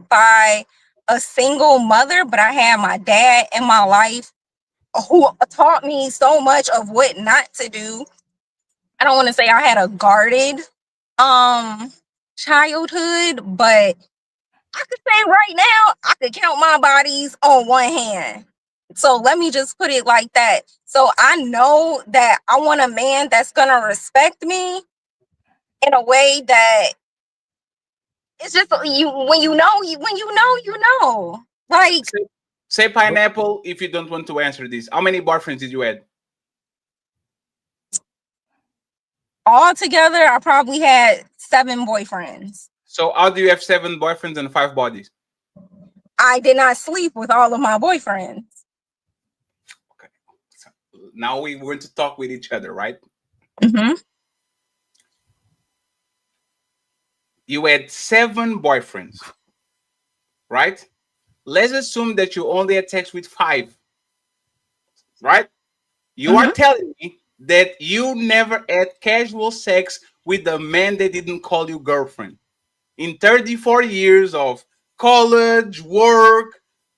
by a single mother, but I had my dad in my life who taught me so much of what not to do. I don't want to say I had a guarded childhood, but I could say right now I could count my bodies on one hand. So let me just put it like that. So I know that I want a man that's gonna respect me in a way that it's just you when you know you know. Like say pineapple if you don't want to answer this. How many boyfriends did you had? all together, I probably had 7 boyfriends. So how do you have 7 boyfriends and 5 bodies? I did not sleep with all of my boyfriends. Okay. So now we're going to talk with each other, right? Mm-hmm. You had 7 boyfriends, right? Let's assume that you only had sex with 5, right? You are telling me that you never had casual sex with a man that didn't call you girlfriend. In 34 years of college, work,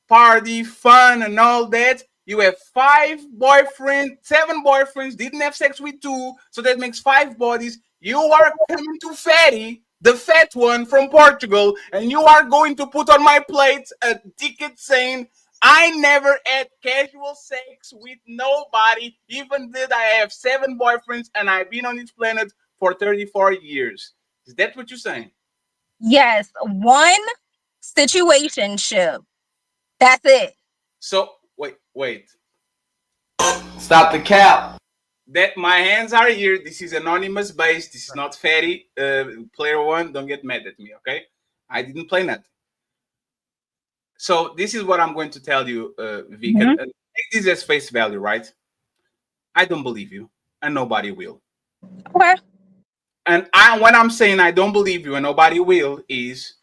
party, fun, and all that, you have 5 boyfriends, 7 boyfriends, didn't have sex with 2, so that makes 5 bodies. You are coming to Fatty, the fat one from Portugal, and you are going to put on my plate a ticket saying, I never had casual sex with nobody, even though I have 7 boyfriends and I've been on this planet for 34 years. Is that what you're saying? Yes, 1 situationship. That's it. So wait. Stop the cap. That my hands are here. This is anonymous based. This is not Fatty. Player 1, don't get mad at me, okay? I didn't play nothing. So this is what I'm going to tell you, Vic. Take this as face value, right? I don't believe you, and nobody will. Okay. And when I'm saying I don't believe you and nobody will is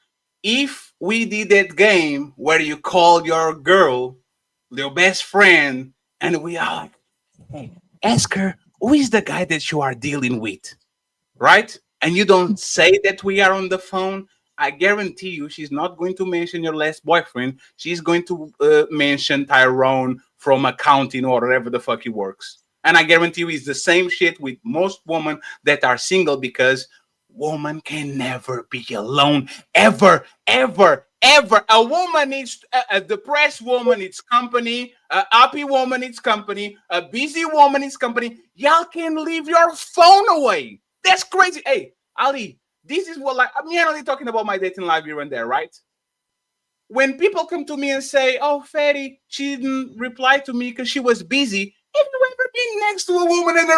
if we did that game where you call your girl, your best friend, and we are like, hey, ask her who is the guy that you are dealing with, right? And you don't say that we are on the phone. I guarantee you she's not going to mention your last boyfriend. She's going to mention Tyrone from accounting or whatever the fuck he works. And I guarantee you it's the same shit with most women that are single because woman can never be alone. Ever. A woman needs, a depressed woman needs company. A happy woman needs company. A busy woman needs company. Y'all can leave your phone away. That's crazy. Hey, Ali, this is what, like, I'm only talking about my dating life here and there, right? When people come to me and say, oh, Fatty, she didn't reply to me because she was busy. Have you ever been next to a woman and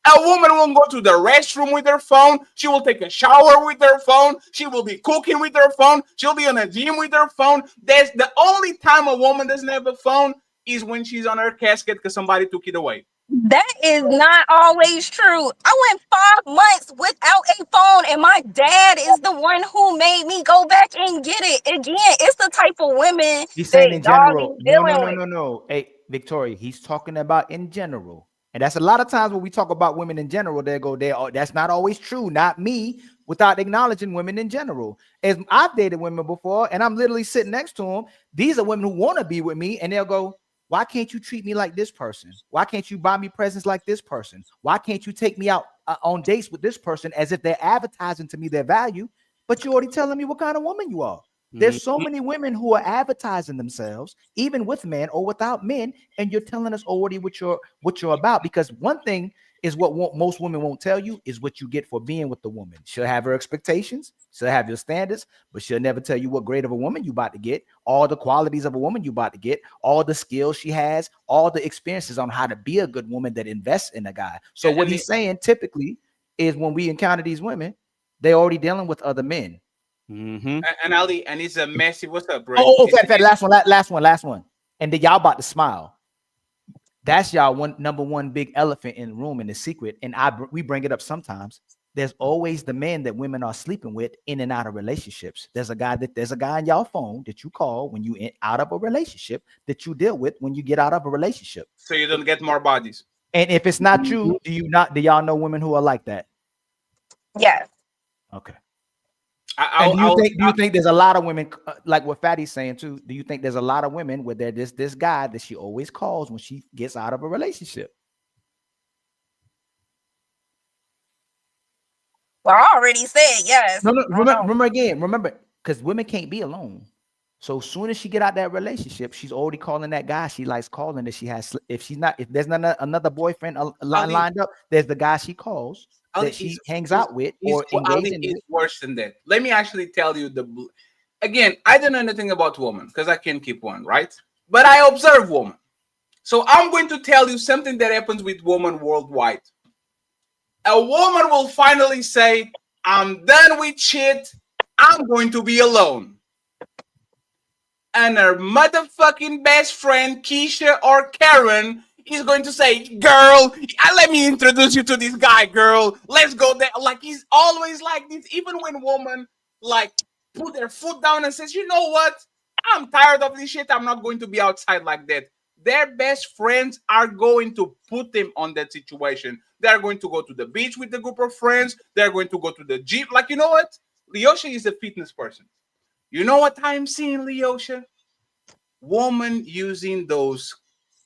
a woman won't go to the restroom with her phone. She will take a shower with her phone. She will be cooking with her phone. She'll be on a gym with her phone. That's the only time a woman doesn't have a phone is when she's on her casket because somebody took it away. That is not always true. I went 5 months without a phone, and my dad is the one who made me go back and get it. Again, it's the type of women he's saying in that y'all general. be dealing with. No. Hey, Victoria, he's talking about in general. And that's a lot of times when we talk about women in general, they go, that's not always true. Not me, without acknowledging women in general. As I've dated women before, and I'm literally sitting next to them. These are women who want to be with me, and they'll go, why can't you treat me like this person? Why can't you buy me presents like this person? Why can't you take me out on dates with this person as if they're advertising to me their value? But you're already telling me what kind of woman you are. There's so many women who are advertising themselves, even with men or without men, and you're telling us already what you're about. Because one thing is what most women won't tell you is what you get for being with the woman. She'll have her expectations, she'll have your standards, but she'll never tell you what grade of a woman you about to get, all the qualities of a woman you about to get, all the skills she has, all the experiences on how to be a good woman that invests in a guy. So what he's saying typically is when we encounter these women, they're already dealing with other men. And Ali, and it's a massive. What's up, bro? Fat, last one. And then y'all about to smile. That's y'all number one big elephant in the room and the secret. And we bring it up sometimes. There's always the men that women are sleeping with in and out of relationships. There's a guy on y'all phone that you call when you out of a relationship that you deal with when you get out of a relationship. So you don't get more bodies. And if it's not you, do y'all know women who are like that? Yes. Okay. Do you think there's a lot of women like what Fatty's saying too? Do you think there's a lot of women where there's this guy that she always calls when she gets out of a relationship? Well, I already said yes. No. Remember, because women can't be alone. So as soon as she get out that relationship, she's already calling that guy she likes calling that she has. If there's not another boyfriend lined up, there's the guy she calls that she hangs out with or engages in. It's worse than that. Let me actually tell you again, I don't know anything about women because I can't keep one, right? But I observe women. So I'm going to tell you something that happens with women worldwide. A woman will finally say, I'm done with shit. I'm going to be alone. And her motherfucking best friend, Keisha or Karen, is going to say, girl, let me introduce you to this guy, girl. Let's go there. Like, he's always like this. Even when women, like, put their foot down and says, you know what? I'm tired of this shit. I'm not going to be outside like that. Their best friends are going to put them on that situation. They're going to go to the beach with the group of friends. They're going to go to the gym. Like, you know what? LEEOSHA is a fitness person. You know what I'm seeing, LEEOSHA? Women using those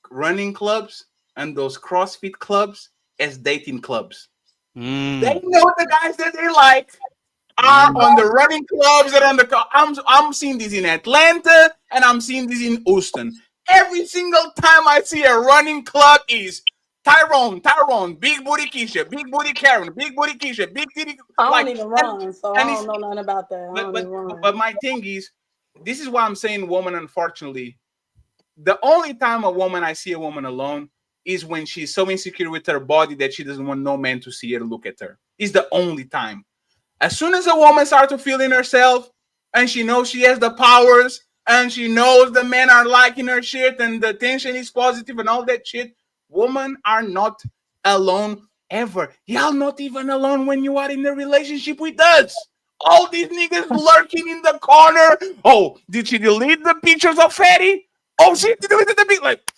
running clubs and those CrossFit clubs as dating clubs. They know the guys that they like are on the running clubs and on the. I'm seeing this in Atlanta and I'm seeing this in Houston. Every single time I see a running club is Tyrone, Big Booty Keisha, Big Booty Karen, Big Booty Keisha, Big Titty. I don't even run, so I don't know nothing about that. But my thing is, this is why I'm saying woman, unfortunately, the only time I see a woman alone is when she's so insecure with her body that she doesn't want no man to see her, look at her. It's the only time. As soon as a woman starts to feel in herself and she knows she has the powers and she knows the men are liking her shit and the attention is positive and all that shit, women are not alone ever. Y'all not even alone when you are in a relationship with us. All these niggas lurking in the corner. Oh, did she delete the pictures of Fatty? Oh, she deleted the picture. Like,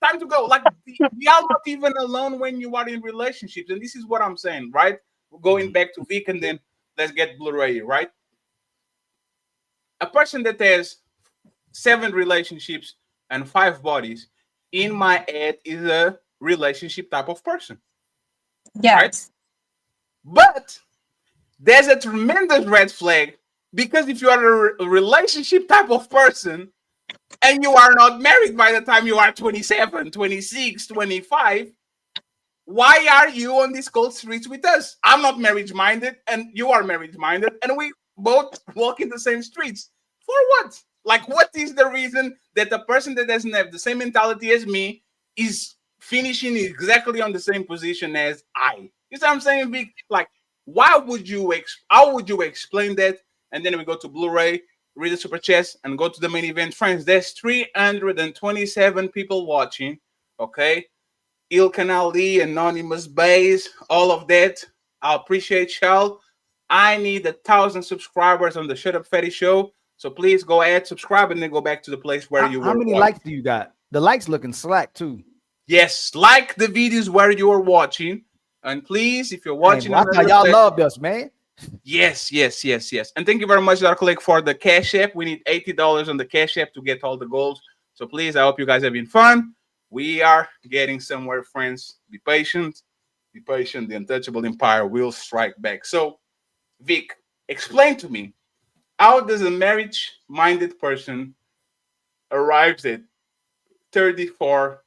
time to go. Like, y'all not even alone when you are in relationships. And this is what I'm saying, right? Going back to Vic and then let's get Blu-ray, right? A person that has 7 relationships and 5 bodies, in my head, is a relationship type of person. Yes. Right? But there's a tremendous red flag because if you are a relationship type of person and you are not married by the time you are 27, 26, 25, why are you on these cold streets with us? I'm not marriage-minded and you are marriage-minded and we both walk in the same streets. For what? Like, what is the reason that the person that doesn't have the same mentality as me is finishing exactly on the same position as I? You see what I'm saying, Vic? Like, how would you explain that? And then we go to Blu-ray, read the super chats, and go to the main event. Friends, there's 327 people watching, okay? Ilkan Ali, Anonymous Bays, all of that. I appreciate y'all. I need 1,000 subscribers on the Shut Up Fatty show. So please go ahead, subscribe, and then go back to the place where you were. How many likes do you got? The likes looking slack too. Yes, like the videos where you are watching. And please, if you're watching, I thought y'all loved us, man. Yes. And thank you very much, Dr. Click, for the Cash App. We need $80 on the Cash App to get all the goals. So please, I hope you guys have been fun. We are getting somewhere, friends. Be patient. Be patient. The untouchable empire will strike back. So, Vic, explain to me, how does a marriage-minded person arrives at 34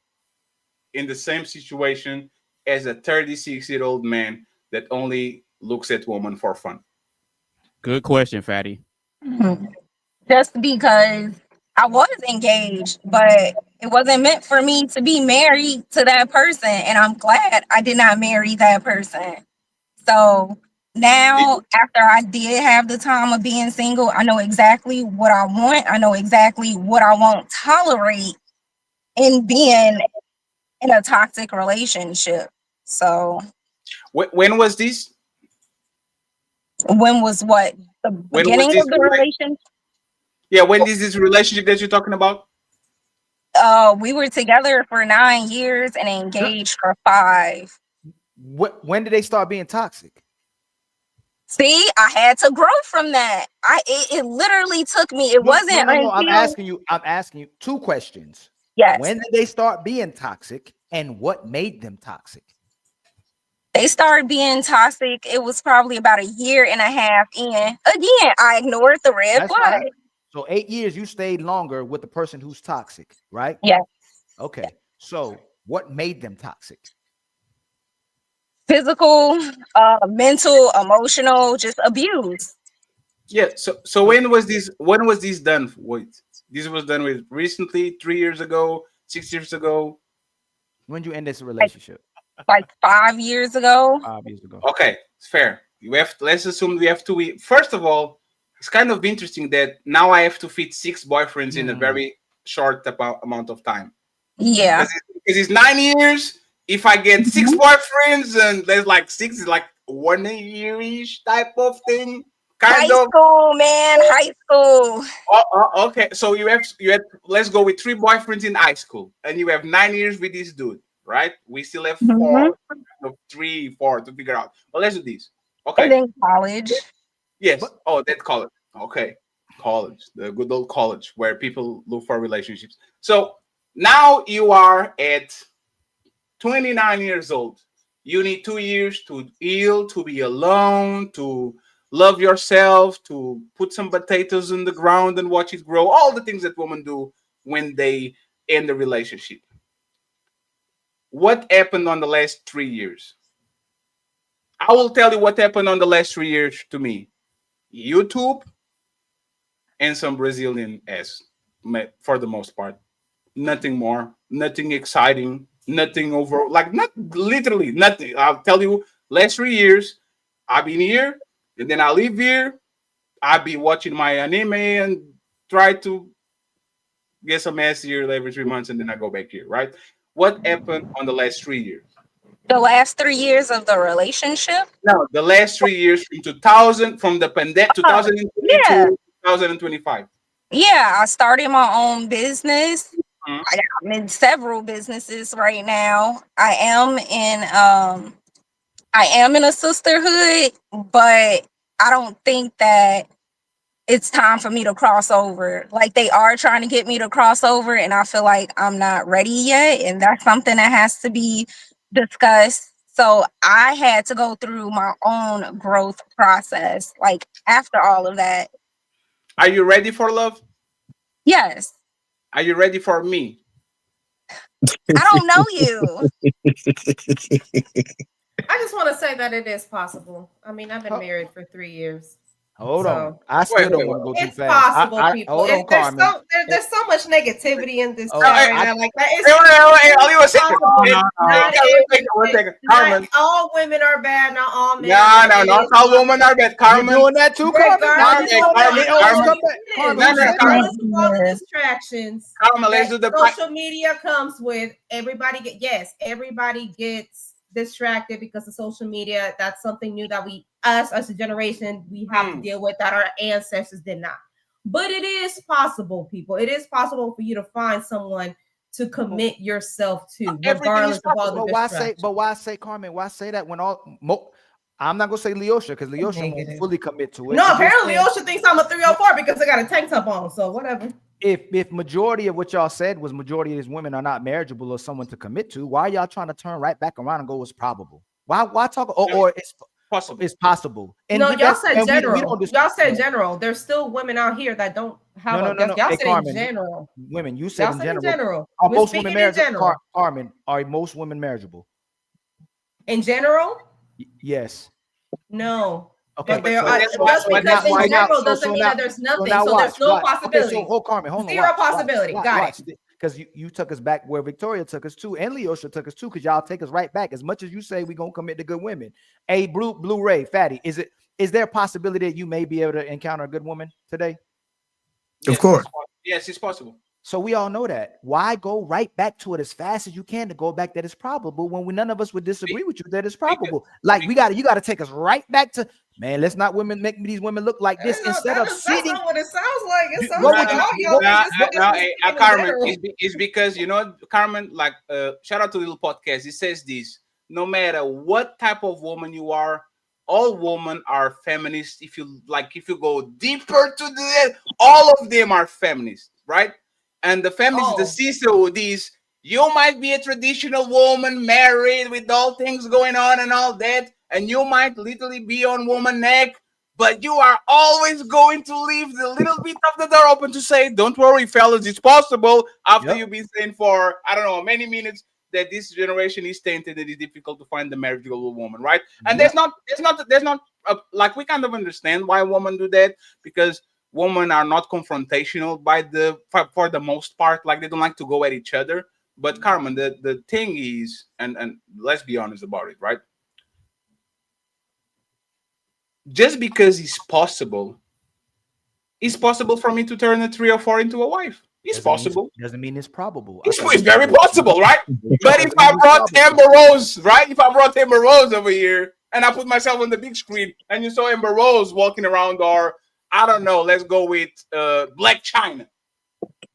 in the same situation as a 36-year-old man that only looks at women for fun? Good question, Fatty. Just because I was engaged, but it wasn't meant for me to be married to that person. And I'm glad I did not marry that person. So now, after I did have the time of being single, I know exactly what I want. I know exactly what I won't tolerate in being in a toxic relationship. So when was this? When was what? The beginning of the relationship? Yeah, when is this relationship that you're talking about? We were together for 9 years and engaged for 5. When did they start being toxic? See, I had to grow from that. It literally took me. It wasn't. No, I'm asking you 2 questions. Yes. When did they start being toxic, and what made them toxic? They started being toxic. It was probably about 1.5 years in. Again, I ignored the red flag. So 8 years you stayed longer with the person who's toxic, right? Yes. Okay. So what made them toxic? Physical, mental, emotional, just abuse. Yeah. So when was this? When was this done? Wait, this was done with recently, 3 years ago, 6 years ago. When you end this relationship? Like 5 years ago. 5 years ago. Okay, it's fair. You have. Let's assume we have to. First of all, it's kind of interesting that now I have to fit 6 boyfriends in a very short amount of time. Yeah. Because it's 9 years. If I get 6 boyfriends and there's like 6 is like 1 year-ish type of thing. High school, man. High school. Okay, so you have let's go with 3 boyfriends in high school, and you have 9 years with this dude, right? We still have 3, 4 to figure out. But let's do this. Okay. And then college. Yes. That's college. Okay. College, the good old college where people look for relationships. So now you are at 29 years old. You need 2 years to heal, to be alone, to love yourself, to put some potatoes in the ground and watch it grow. All the things that women do when they end the relationship. What happened on the last 3 years? I will tell you what happened on the last 3 years to me. YouTube and some Brazilian ass, for the most part. Nothing more, nothing exciting, nothing over, like not literally nothing. I'll tell you, last 3 years, I've been here, and then I leave here. I'll be watching my anime and try to get some ass here every 3 months, and then I go back here, right? What happened on the last 3 years? The last 3 years of the relationship? No, the last 3 years from 2000, from the pandemic, 2022 to 2025. Yeah, I started my own business. I'm in several businesses right now. I am in a sisterhood, but I don't think that it's time for me to cross over. Like, they are trying to get me to cross over, and I feel like I'm not ready yet, and that's something that has to be discussed. So I had to go through my own growth process, like, after all of that. Are you ready for love? Yes. Are you ready for me? I don't know you. I just want to say that it is possible. I mean, I've been married for 3 years. Hold on. I still don't want to go too It's fast. possible, people. Hold on, Carmen. There's so much negativity in this Oh, chat right I- now. Like that. I'll leave a second. Carmen. Not all women are bad. Not all men. No, not all women are bad. Carmen. You doing that too, Carmen? Carmen. Distractions. Carmen, let's do the social media comes with. Everybody gets distracted because of social media. That's something new that us as a generation, we have to deal with that our ancestors did not. But it is possible, people. It is possible for you to find someone to commit yourself to, regardless of all the distractions. Why say, Carmen? Why say that when I'm not gonna say LEEOSHA because LEEOSHA won't fully commit to it. No, apparently LEEOSHA thinks I'm a 304 because I got a tank top on. So whatever. If majority of what y'all said was majority of these women are not marriageable or someone to commit to, why are y'all trying to turn right back around and go it's probable? Why talk or it's possible? It's possible. And no, y'all said general. Y'all said general. There's still women out here that don't have no. Y'all said Carmen, in general. Women, you said in general. Are most women marriageable? Carmen, are most women marriageable? In general? Yes. No. Okay, but there are, just because in general doesn't mean that there's nothing. So there's no possibility. Okay, so Carmen, hold on. Zero possibility. Got it. Because you took us back where Victoria took us to, and LEEOSHA took us to, because y'all take us right back. As much as you say we're gonna commit to good women. Hey, Blu-ray, Fatty, is there a possibility that you may be able to encounter a good woman today? Of course. Yes, it's possible. So we all know that. Why go right back to it as fast as you can to go back that it's probable when none of us would disagree with you that it's probable? Like you got to take us right back to, man, let's not make these women look like this instead of sitting. That's not what it sounds like. It sounds like Carmen, it's because Carmen, like shout out to Little Podcast. It says this: no matter what type of woman you are, all women are feminists. If you go deeper to the, all of them are feminists, right? And the feminist, the sisterhood is, you might be a traditional woman, married with all things going on and all that, and you might literally be on woman neck, but you are always going to leave the little bit of the door open to say, don't worry, fellas, it's possible. After you've been saying for, I don't know, many minutes that this generation is tainted, it is difficult to find the marriageable woman, right? And there's not like, we kind of understand why women do that, because women are not confrontational for the most part. Like, they don't like to go at each other. But Carmen, the thing is, and let's be honest about it, right? Just because it's possible for me to turn a 3 or 4 into a wife. It's possible. Doesn't mean it's probable. It's very possible, right? But if I brought Amber Rose, right? If I brought Amber Rose over here and I put myself on the big screen and you saw Amber Rose walking around, or I don't know, let's go with Black China.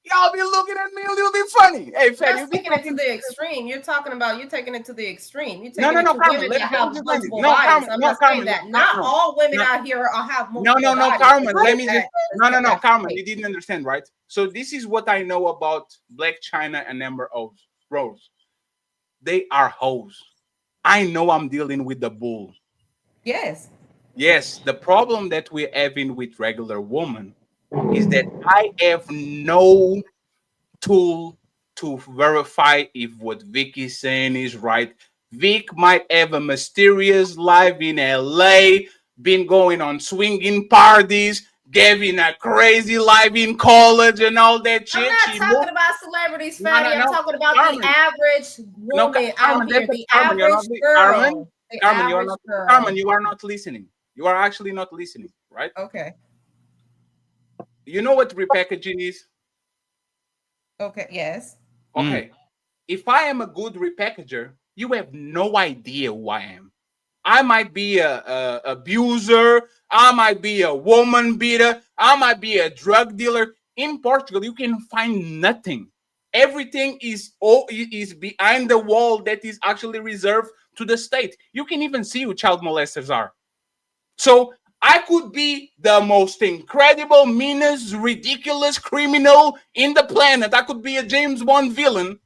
Y'all be looking at me a little bit funny. Hey, Fatty, you're taking it to the extreme. You're taking it to the extreme. You're taking no, it to Carmen, women that have multiple bodies. I'm not saying that. Not all women out here have multiple bodies. No, Carmen. Let me just no, Carmen. You didn't understand, right? So this is what I know about Black China and Amber Rose. They are hoes. I know I'm dealing with the bull. Yes. Yes. The problem that we're having with regular women is that I have no tool to verify if what Vick is saying is right. Vick might have a mysterious life in LA, been going on swinging parties, giving a crazy life in college and all that shit. I'm not talking about celebrities, Fatty. I'm talking about the average woman out here, the average girl. Carmen, you are not listening. You are actually not listening, right? Okay. You know what repackaging is? Okay, yes. Okay. If I am a good repackager, you have no idea who I am. I might be a abuser. I might be a woman beater. I might be a drug dealer. In Portugal, you can find nothing. Everything is behind the wall that is actually reserved to the state. You can even see who child molesters are. So I could be the most incredible, meanest, ridiculous criminal in the planet. I could be a James Bond villain.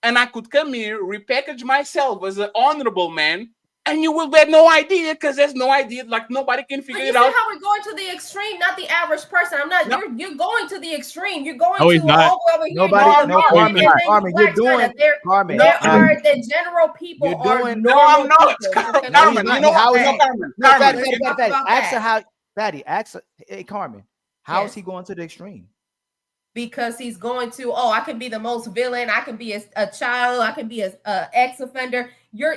And I could come here, repackage myself as an honorable man, and you will get no idea, because there's no idea. Like, nobody can figure it out. You see how we're going to the extreme, not the average person. I'm not. No. You're going to the extreme. You're going to all the way over here. Carmen, you're doing. Carmen, there are the general people. You're doing. No, I'm not. Carmen, you know what? Carmen, ask her how. Fatty, ask her. Hey, Carmen, how is he going to the extreme? Because he's going to, I can be the most villain. I can be a child. I can be a ex-offender.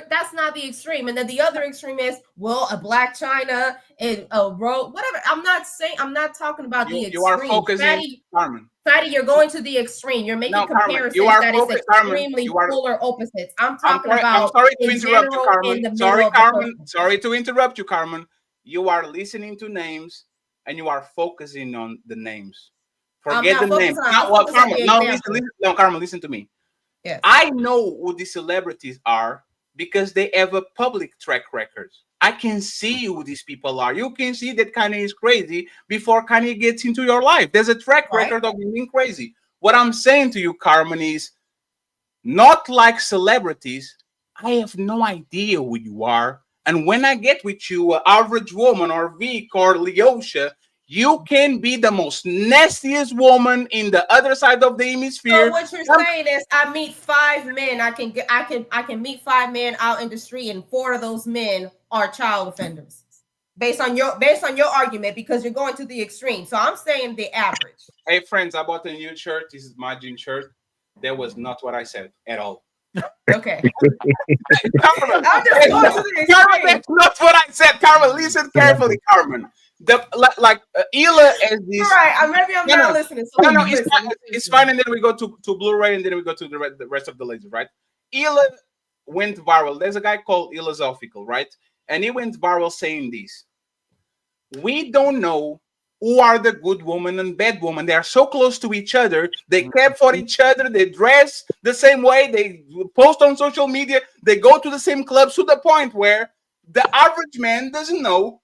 That's not the extreme. And then the other extreme is, well, a Black China and a road, whatever. I'm not talking about the extreme. You are focusing, Carmen. Fatty, you're going to the extreme. You're making comparisons that is extremely polar opposites. I'm talking about. I'm sorry to interrupt you, Carmen. Sorry, Carmen. Sorry to interrupt you, Carmen. You are listening to names and you are focusing on the names. Forget the name. Carmen, listen to me. Yes. I know who the celebrities are because they have a public track record. I can see who these people are. You can see that Kanye is crazy before Kanye gets into your life. There's a track record of being crazy. What I'm saying to you, Carmen, is not like celebrities. I have no idea who you are. And when I get with you, an average woman or Vick or LEEOSHA, you can be the most nastiest woman in the other side of the hemisphere. So what you're saying is, I meet 5 men. I can meet 5 men out in the street, and 4 of those men are child offenders. Based on your argument, because you're going to the extreme. So I'm saying the average. Hey friends, I bought a new shirt. This is my jean shirt. That was not what I said at all. Okay. I'm just going to the Carmen, that's not what I said. Carmen, listen carefully, Carmen. Ila as this. All right, maybe I'm not listening. So no, it's fine. And then we go to Blu-ray, and then we go to the rest of the ladies, right? Ila went viral. There's a guy called Ilazophical, right? And he went viral saying this: we don't know who are the good woman and bad woman. They are so close to each other. They care for each other. They dress the same way. They post on social media. They go to the same clubs, to the point where the average man doesn't know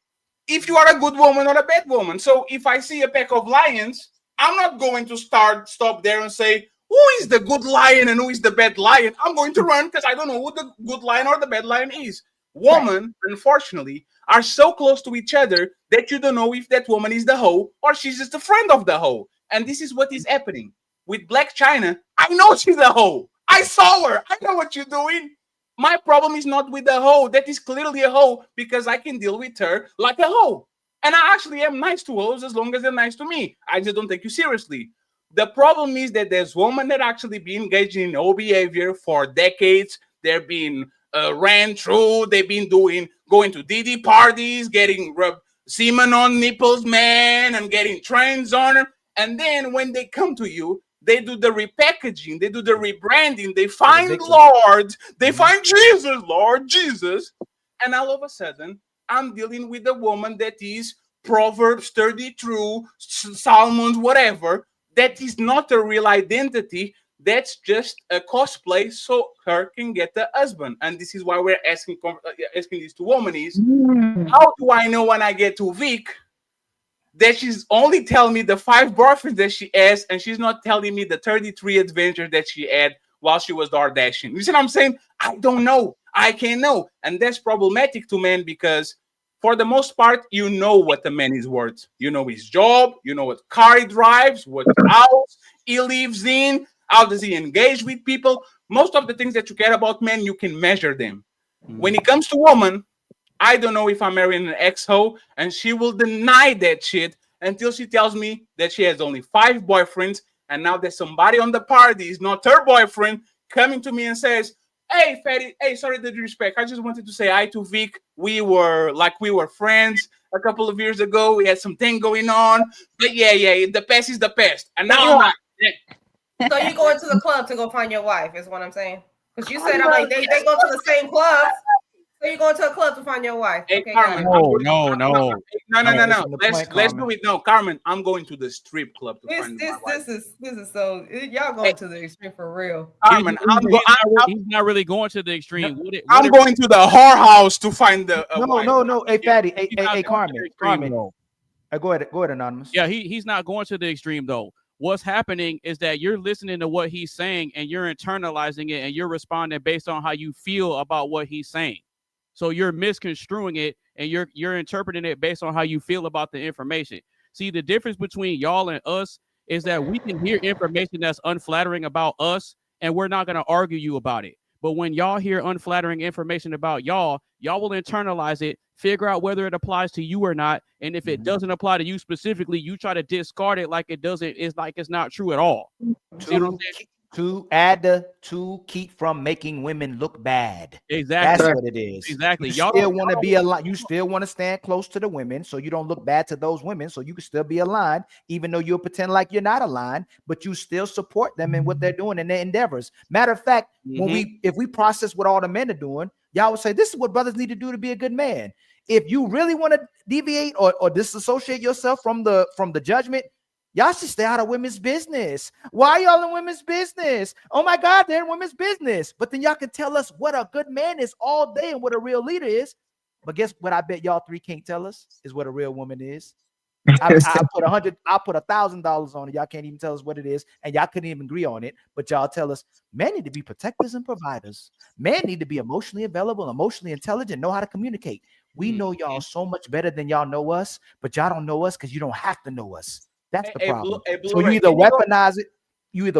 if you are a good woman or a bad woman. So if I see a pack of lions, I'm not going to stop there and say, who is the good lion and who is the bad lion? I'm going to run because I don't know who the good lion or the bad lion is. Women, unfortunately, are so close to each other that you don't know if that woman is the hoe or she's just a friend of the hoe. And this is what is happening with Black China. I know she's a hoe. I saw her. I know what you're doing. My problem is not with the hoe. That is clearly a hoe because I can deal with her like a hoe. And I actually am nice to hoes as long as they're nice to me. I just don't take you seriously. The problem is that there's women that actually be engaging in old behavior for decades. They're being ran through. They've been going to DD parties, getting semen on nipples, man, and getting trains on her. And then when they come to you, they do the repackaging, they do the rebranding, they find Lord, they find Jesus, Lord Jesus. And all of a sudden, I'm dealing with a woman that is Proverbs 32, Psalms, whatever. That is not a real identity. That's just a cosplay so her can get the husband. And this is why we're asking these two women is, how do I know when I get to Vic that she's only telling me the 5 boyfriends that she has, and she's not telling me the 33 adventures that she had while she was DoorDashing? You see what I'm saying? I don't know. I can't know. And that's problematic to men because for the most part, you know what the man is worth. You know his job. You know what car he drives, what house he lives in, how does he engage with people. Most of the things that you care about men, you can measure them. When it comes to women, I don't know if I'm marrying an ex-hoe, and she will deny that shit until she tells me that she has only 5 boyfriends, and now there's somebody on the party, is not her boyfriend, coming to me and says, hey, Fatty, hey, sorry to disrespect. I just wanted to say hi to Vic. We were friends a couple of years ago. We had some thing going on. But yeah, the past is the past. And now I'm not. Yeah. So you going to the club to go find your wife is what I'm saying? Because you said I'm like, they go to the same clubs. So you're going to a club to find your wife. Hey, Okay, Carmen. No. Let's do it. No, Carmen, I'm going to the strip club to find my wife. This is so y'all going to the extreme for real. Carmen, he's not really going to the extreme. I'm going to the whorehouse to find the wife. No. Hey, Fatty. Hey, Carmen. Go ahead, Anonymous. Yeah, he's not going to the extreme though. What's happening is that you're listening to what he's saying and you're internalizing it and you're responding based on how you feel about what he's saying. So you're misconstruing it and you're interpreting it based on how you feel about the information. See, the difference between y'all and us is that we can hear information that's unflattering about us and we're not going to argue you about it. But when y'all hear unflattering information about y'all will internalize it, figure out whether it applies to you or not. And if it doesn't apply to you specifically, you try to discard it like it doesn't. It's like it's not true at all. See what I'm saying? To keep from making women look bad. Exactly. That's what it is. Exactly. You still want to be aligned. You still want to stand close to the women so you don't look bad to those women. So you can still be aligned, even though you'll pretend like you're not aligned, but you still support them in what they're doing in their endeavors. Matter of fact, if we process what all the men are doing, y'all would say this is what brothers need to do to be a good man. If you really want to deviate or disassociate yourself from the judgment, y'all should stay out of women's business. Why are y'all in women's business? Oh my God, they're in women's business. But then y'all can tell us what a good man is all day and what a real leader is. But guess what? I bet y'all 3 can't tell us is what a real woman is. I put $1,000 on it. Y'all can't even tell us what it is, and y'all couldn't even agree on it. But y'all tell us men need to be protectors and providers. Men need to be emotionally available, emotionally intelligent, know how to communicate. We know y'all so much better than y'all know us, but y'all don't know us because you don't have to know us. That's the problem. So you either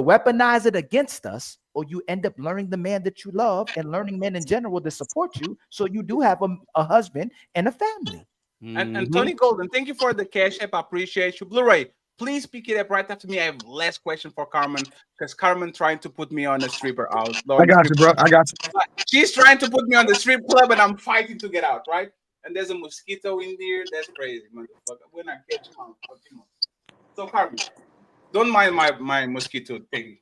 weaponize it against us, or you end up learning the man that you love and learning men in general to support you. So you do have a husband and a family. And Tony Golden, thank you for the cash app. I appreciate you. Blu-ray, please pick it up right after me. I have last question for Carmen because Carmen trying to put me on a stripper house. I got you, bro. I got you. She's trying to put me on the strip club, and I'm fighting to get out, right? And there's a mosquito in there. That's crazy, motherfucker. When I catch him, I'll fuck him up. So Carmen, don't mind my mosquito thing.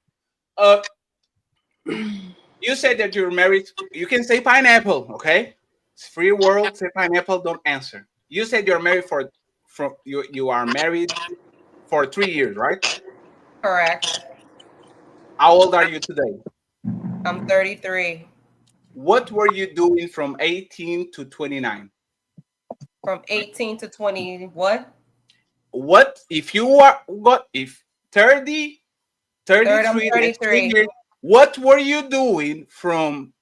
You said that you're married. You can say pineapple, okay? It's free world. Say pineapple. Don't answer. You said you're married you are married for 3 years, right? Correct. How old are you today? I'm 33. What were you doing from 18 to 29? From 18 to 20, what? What if you are if 30, 33, 33 years, what were you doing from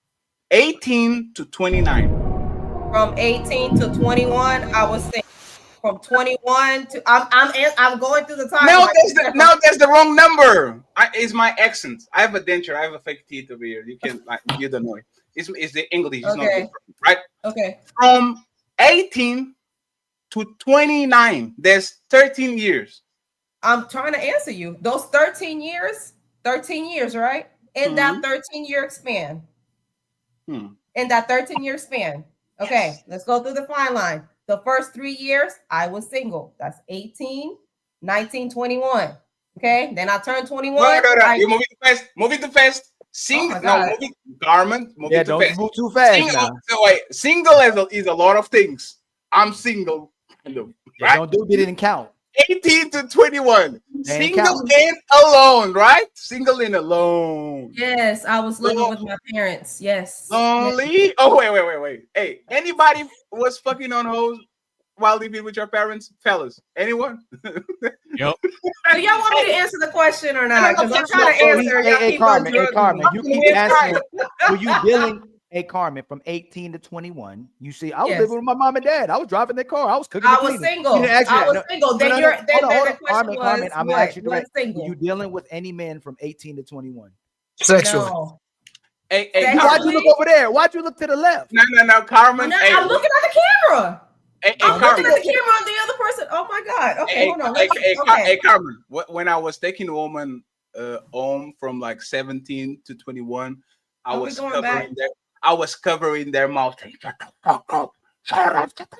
18 to 29? From 18 to 21, I was single. From 21 to I'm going through the time. No, that's the wrong number. It's my accent. I have a denture. I have a fake teeth over here. You can you don't know it. It's the English. It's not different, right? Okay. From 18 to 29, there's 13 years. I'm trying to answer you. Those 13 years, right? In that 13-year span. In that 13-year span. Okay, let's go through the fine line. The first 3 years, I was single. That's 18, 19, 21. Okay, then I turned 21. No. You're moving too fast. Moving too fast. Carmen. Moving too fast. Move too fast. Single, so wait, single is a lot of things. I'm single. Right? It didn't count. 18 to 21. Single and alone, right? Single and alone. Yes, I was living with my parents. Yes. Lonely. Oh, wait. Hey, anybody was fucking on hoes while living with your parents? Fellas, anyone? Yep. Do y'all want me to answer the question or not? Because I'm trying to answer. Hey, Carmen, you keep asking. Were you dealing? Hey, Carmen, from 18 to 21, you see, I was living with my mom and dad. I was driving their car. I was cooking. I was single. Then the question was, Carmen, I'm actually direct. Were you dealing with any men from 18 to 21? Sexually. No. Hey, why'd you look over there? Why'd you look to the left? No, Carmen. I'm looking at the camera. I'm Carmen. looking at the camera on the other person. Oh my God. Okay, hold on. Hey, Carmen. When I was taking a woman home from like 17 to 21, I was covering their mouth.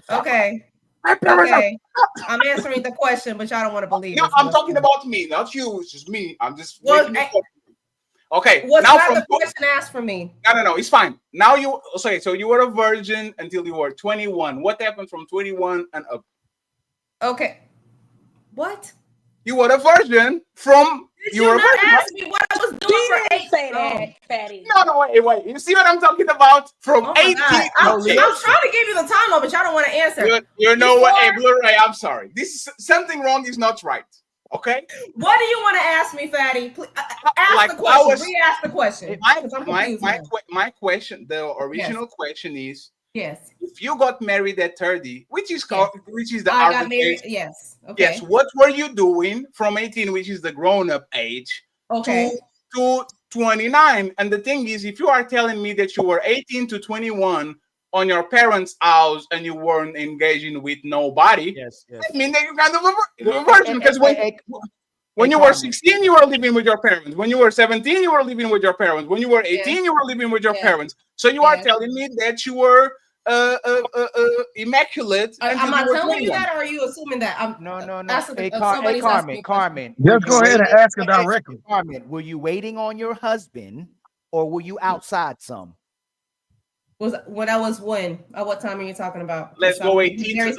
Okay. I'm answering the question, but y'all don't want to believe it. No, I'm talking about me, not you. It's just me. I'm just okay. What's now not the question asked for me? No, it's fine. Now so you were a virgin until you were 21. What happened from 21 and up? Okay. What? You were a virgin from you were not ask me what I was doing for 8 say that, fatty. No, wait. You see what I'm talking about? From 18. I'm trying to give you the time, but y'all don't want to answer. You know what? Hey, Blu-ray, I'm sorry. This is something wrong is not right. Okay. What do you want to ask me, fatty? Please, ask the question. Re-ask the question. My question, the original question is, yes, if you got married at 30, which is the I got married. Yes. Okay. Yes. What were you doing from 18, which is the grown-up age, to 29? And the thing is, if you are telling me that you were 18 to 21 on your parents' house and you weren't engaging with nobody, I mean that you kind of a virgin, because when you were 16, you were living with your parents. When you were 17, you were living with your parents. When you were 18, you were living with your parents. So you are telling me that you were immaculate. Am I telling you that, or are you assuming that? No. Hey, Carmen. Just go ahead and ask her directly. Carmen, were you waiting on your husband, or were you outside some? When I was when? At what time are you talking about? Let's go 18.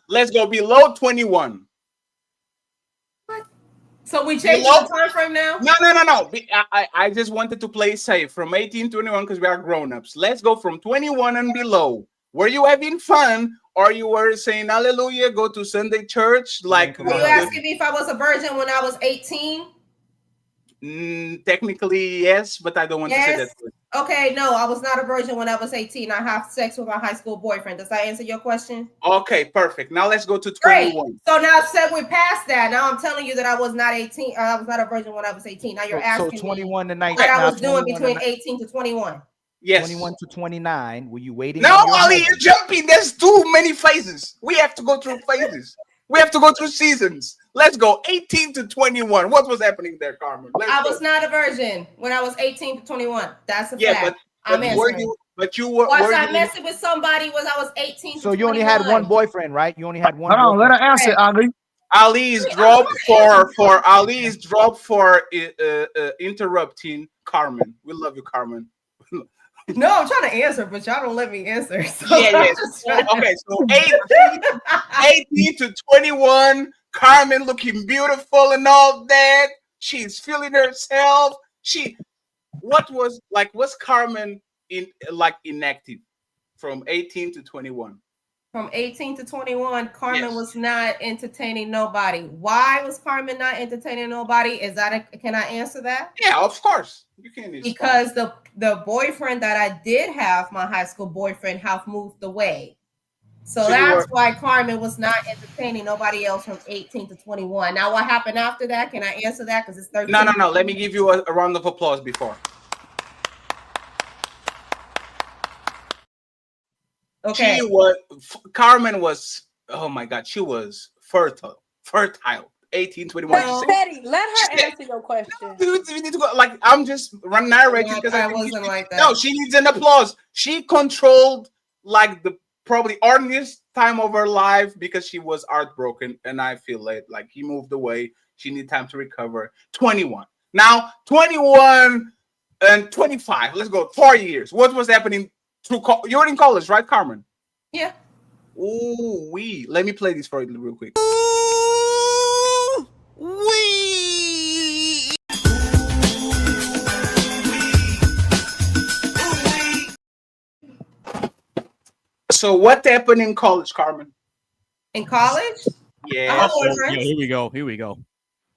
Let's go below 21. What? So we changed the time frame now? No. I just wanted to play safe from 18 to 21 because we are grown-ups. Let's go from 21 and below. Were you having fun, or you were saying hallelujah, go to Sunday church? Like, were you asking me if I was a virgin when I was 18? Technically, yes, but I don't want to say that. Okay, no, I was not a virgin when I was 18. I have sex with my high school boyfriend. Does that answer your question? Okay, perfect. Now let's go to 21. Great. So now we're past that. Now I'm telling you that I was not 18. I was not a virgin when I was 18. Now you're asking 21 to 19. What I was doing between 18 to 21. Yes. 21 to 29. Were you waiting? No, Ali, you're jumping. There's too many phases. We have to go through phases. We have to go through seasons. Let's go 18 to 21. What was happening there, Carmen? I was not a virgin when I was 18 to 21. That's a fact. But you were. Was I messing with somebody when I was 18 to 21? So you only had one boyfriend, right? You only had one. Hold on, let her answer, Ali. Ali's dropped for interrupting Carmen. We love you, Carmen. No, I'm trying to answer, but y'all don't let me answer. So Okay, so 18 to 21, Carmen looking beautiful and all that. She's feeling herself. Was Carmen inactive from 18 to 21? From 18 to 21, Carmen was not entertaining nobody. Why was Carmen not entertaining nobody? Can I answer that? Yeah, of course. You can. Because the the boyfriend that I did have, my high school boyfriend, have moved away. So So you that's were- why Carmen was not entertaining nobody else from 18 to 21. Now, what happened after that? Can I answer that? Because it's 13. No. Let me give you a round of applause before. Okay. Carmen was, oh my God, she was fertile. 18, 21. But Fatty, let her answer your question. Dude, we need to go. Like, I'm just narrating because I wasn't like that. No, she needs an applause. She controlled like the probably earliest time of her life because she was heartbroken, and I feel like he moved away. She needs time to recover. 21. Now, 21 and 25. Let's go 4 years. What was happening through? You're in college, right, Carmen? Yeah. Ooh, let me play this for you real quick. So what happened in college, Carmen? In college? Yeah. I had boyfriends. Here we go.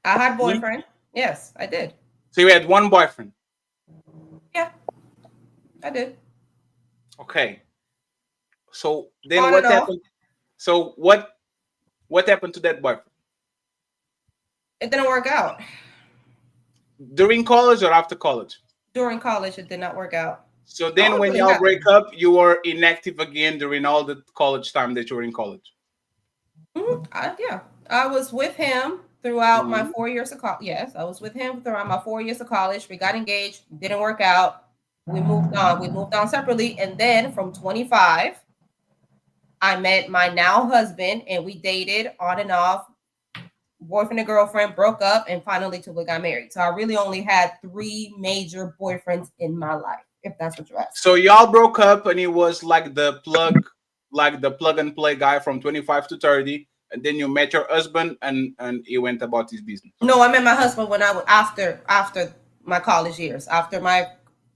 I had boyfriend. Yes, I did. So you had one boyfriend? Yeah, I did. Okay. So then On what and off. happened? So what happened to that boyfriend? It didn't work out. During college or after college? During college, it did not work out. So then Oh, when really y'all happened. break up, you were inactive again during all the college time that you were in college? Yeah, I was with him throughout my Mhm. 4 years of college. Yes, I was with him throughout my 4 years of college. We got engaged, didn't work out. We moved on. We moved on separately. And then from 25, I met my now husband and we dated on and off, boyfriend and girlfriend, broke up, and finally till we got married. So I really only had 3 major boyfriends in my life, if that's what you're asking. So y'all broke up and he was like the plug and play guy from 25 to 30. And then you met your husband and he went about his business. No, I met my husband when I was after my college years, after my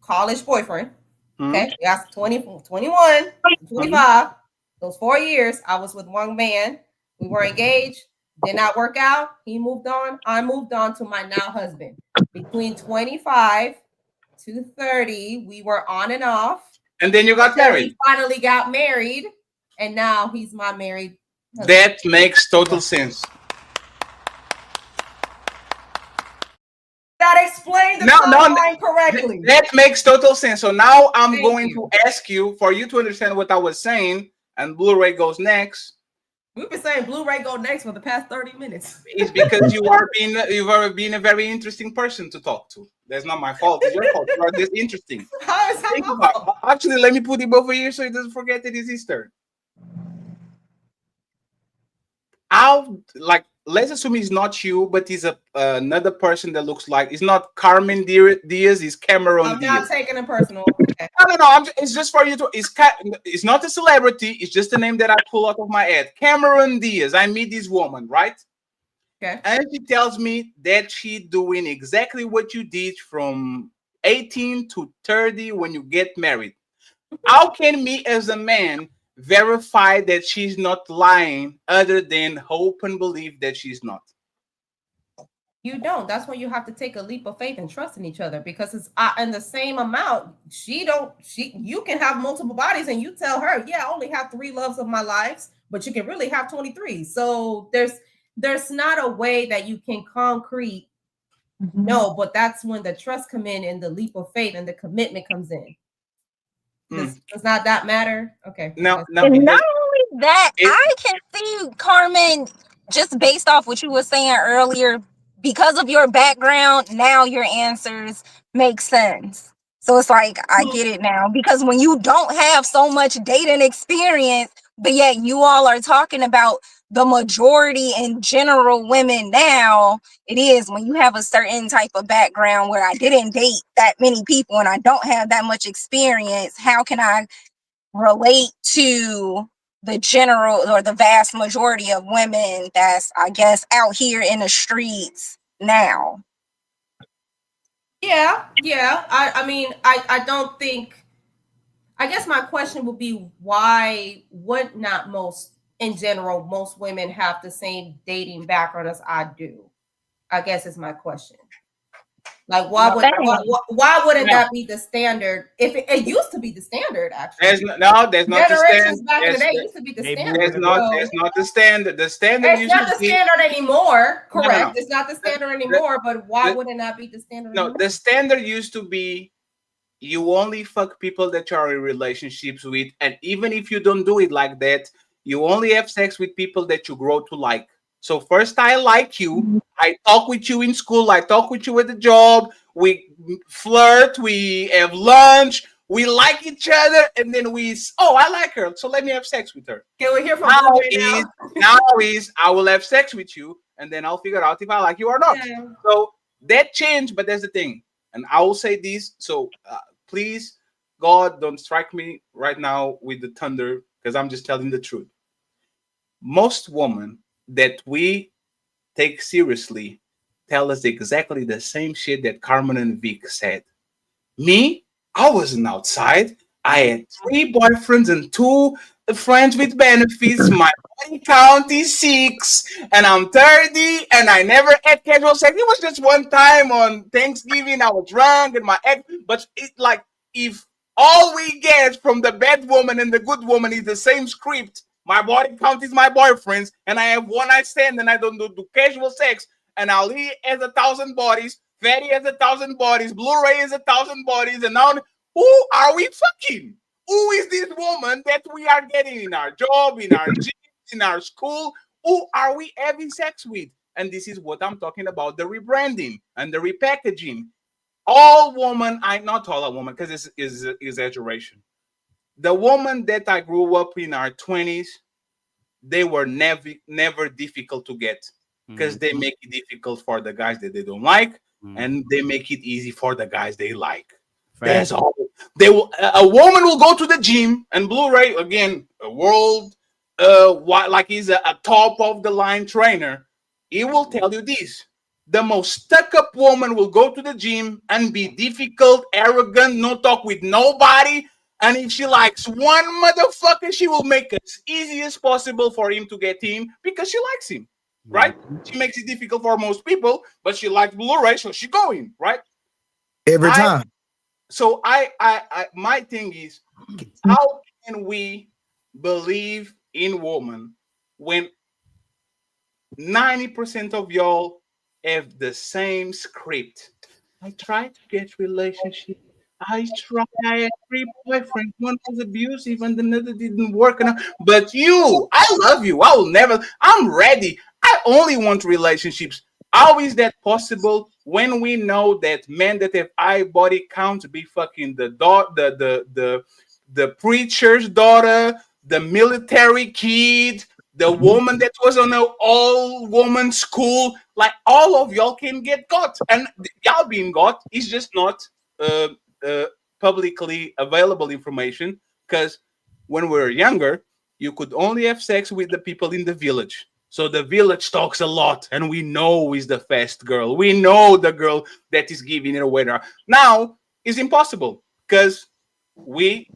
college boyfriend. Okay, that's 20, 21, 25. Those 4 years, I was with one man. We were engaged, did not work out. He moved on. I moved on to my now husband. Between 25 to 30, we were on and off. And then you got married. We finally got married, and now he's my married husband. That makes total sense. That explained the timeline correctly. That makes total sense. So now I'm going to ask you for you to understand what I was saying, and Blu-ray goes next. We've been saying Blu-ray go next for the past 30 minutes. It's because you've been a very interesting person to talk to. That's not my fault. It's your fault. You are this interesting. How is that my fault? Actually, let me put him over here so he doesn't forget that it's his turn. Let's assume he's not you, but he's another person that looks like it's not Carmen Diaz, it's Cameron I'm Diaz. not taking it personal. Okay. No. It's just for you to. It's not a celebrity. It's just a name that I pull out of my head. Cameron Diaz. I meet this woman, right? Okay. And she tells me that she doing exactly what you did from 18 to 30 when you get married. How can me as a man verify that she's not lying other than hope and believe that she's not? You don't. That's why you have to take a leap of faith and trust in each other, because it's in the same amount. You can have multiple bodies and you tell her, yeah, I only have 3 loves of my lives, but you can really have 23. So there's not a way that you can concrete. No, but that's when the trust come in and the leap of faith and the commitment comes in. Does not that matter? Okay. No. And not only that, I can see, Carmen, just based off what you were saying earlier, because of your background, now your answers make sense. So it's like, I get it now. Because when you don't have so much dating experience, but yet you all are talking about the majority in general women now, it is when you have a certain type of background where I didn't date that many people and I don't have that much experience, how can I relate to the general or the vast majority of women that's, I guess, out here in the streets now? Yeah. I mean, I don't think, I guess my question would be, why would not most women have the same dating background as I do? I guess is my question. Like, why wouldn't that be the standard? If it used to be the standard, actually. There's not the Generations standard. back in the day used to be the standard. There's not the standard. The standard It's used not to the be standard anymore. Correct. No. It's not the standard anymore. But why wouldn't that be the standard? No, anymore? the standard used to be you only fuck people that you are in relationships with, and even if you don't do it like that, you only have sex with people that you grow to like. So first, I like you. I talk with you in school. I talk with you at the job. We flirt. We have lunch. We like each other, and then I like her, so let me have sex with her. Can we hear from now is I will have sex with you, and then I'll figure out if I like you or not. Yeah. So that changed, but that's the thing. And I will say this. So please, God, don't strike me right now with the thunder, because I'm just telling the truth. Most women that we take seriously tell us exactly the same shit that Carmen and Vick said. Me, I wasn't outside. I had 3 boyfriends and 2 friends with benefits. My body count is 6, and I'm 30, and I never had casual sex. It was just one time on Thanksgiving. I was drunk, and my ex. But it's like if all we get from the bad woman and the good woman is the same script. My body count is my boyfriend's, and I have one night stand, and I don't do casual sex. And Ali has 1,000 bodies, Fatty has 1,000 bodies, Blu-ray has 1,000 bodies, and now who are we fucking? Who is this woman that we are getting in our job, in our gym, in our school? Who are we having sex with? And this is what I'm talking about, the rebranding and the repackaging. All women, not all women, because this is exaggeration. The woman that I grew up in our 20s, they were never difficult to get, because they make it difficult for the guys that they don't like, and they make it easy for the guys they like. That's all. A woman will go to the gym, and Blu-ray, again, a world, like he's a top of the line trainer. He will tell you this: the most stuck up woman will go to the gym and be difficult, arrogant, no talk with nobody. And if she likes one motherfucker, she will make it as easy as possible for him to get in, because she likes him, right? She makes it difficult for most people, but she likes Blu-ray, so she go in, right? Every time. So my thing is, how can we believe in women when 90% of y'all have the same script? I tried to get relationship. I had 3 boyfriends. One was abusive and another didn't work enough. But I love you. I will never. I'm ready. I only want relationships. How is that possible when we know that men that have high body count be fucking the preacher's daughter, the military kid, the woman that was on an all-woman school? Like, all of y'all can get got, and y'all being got is just not publicly available information, because when we were younger, you could only have sex with the people in the village. So the village talks a lot, and we know is the fast girl. We know the girl that is giving it away. Now it's impossible, because we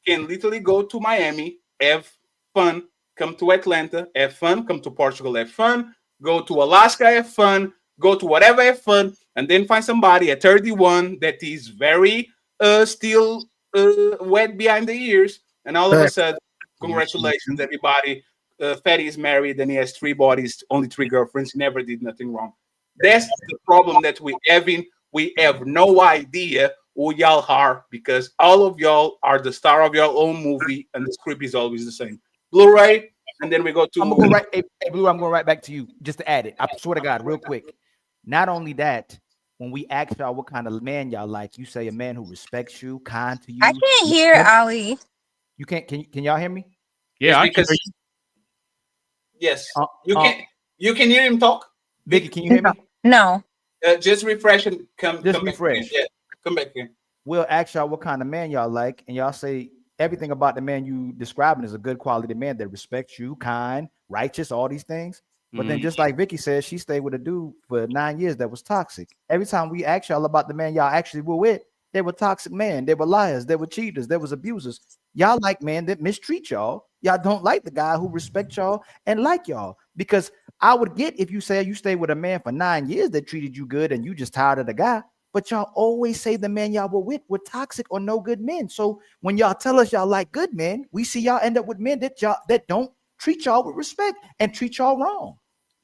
can literally go to Miami, have fun, come to Atlanta, have fun, come to Portugal, have fun, go to Alaska, have fun, go to whatever, have fun, and then find somebody at 31 that is very still wet behind the ears, and all of a sudden, congratulations, everybody. Fatty is married and he has 3 bodies, only 3 girlfriends, never did nothing wrong. That's the problem that we having. We have no idea who y'all are, because all of y'all are the star of your own movie, and the script is always the same. Blu-ray, and then we go to. I'm gonna go right, hey, Blue. I'm going right back to you just to add it. I swear to God, real quick. Not only that, when we ask y'all what kind of man y'all like, you say a man who respects you, kind to you. I can't hear Ali. You can't? Can y'all hear me? Yeah, because yes, you can hear him talk. Vicky, can you hear me? No. Just refresh and come refresh. Back yeah, come back here. We'll ask y'all what kind of man y'all like, and y'all say everything about the man you describing is a good quality man that respects you, kind, righteous, all these things. But then, just like Vicky said, she stayed with a dude for 9 years that was toxic. Every time we ask y'all about the man y'all actually were with, they were toxic men. They were liars. They were cheaters. They was abusers. Y'all like men that mistreat y'all. Y'all don't like the guy who respect y'all and like y'all. Because I would get if you say you stayed with a man for 9 years that treated you good and you just tired of the guy. but y'all always say the men y'all were with were toxic or no good men. So when y'all tell us y'all like good men, we see y'all end up with men that don't treat y'all with respect and treat y'all wrong.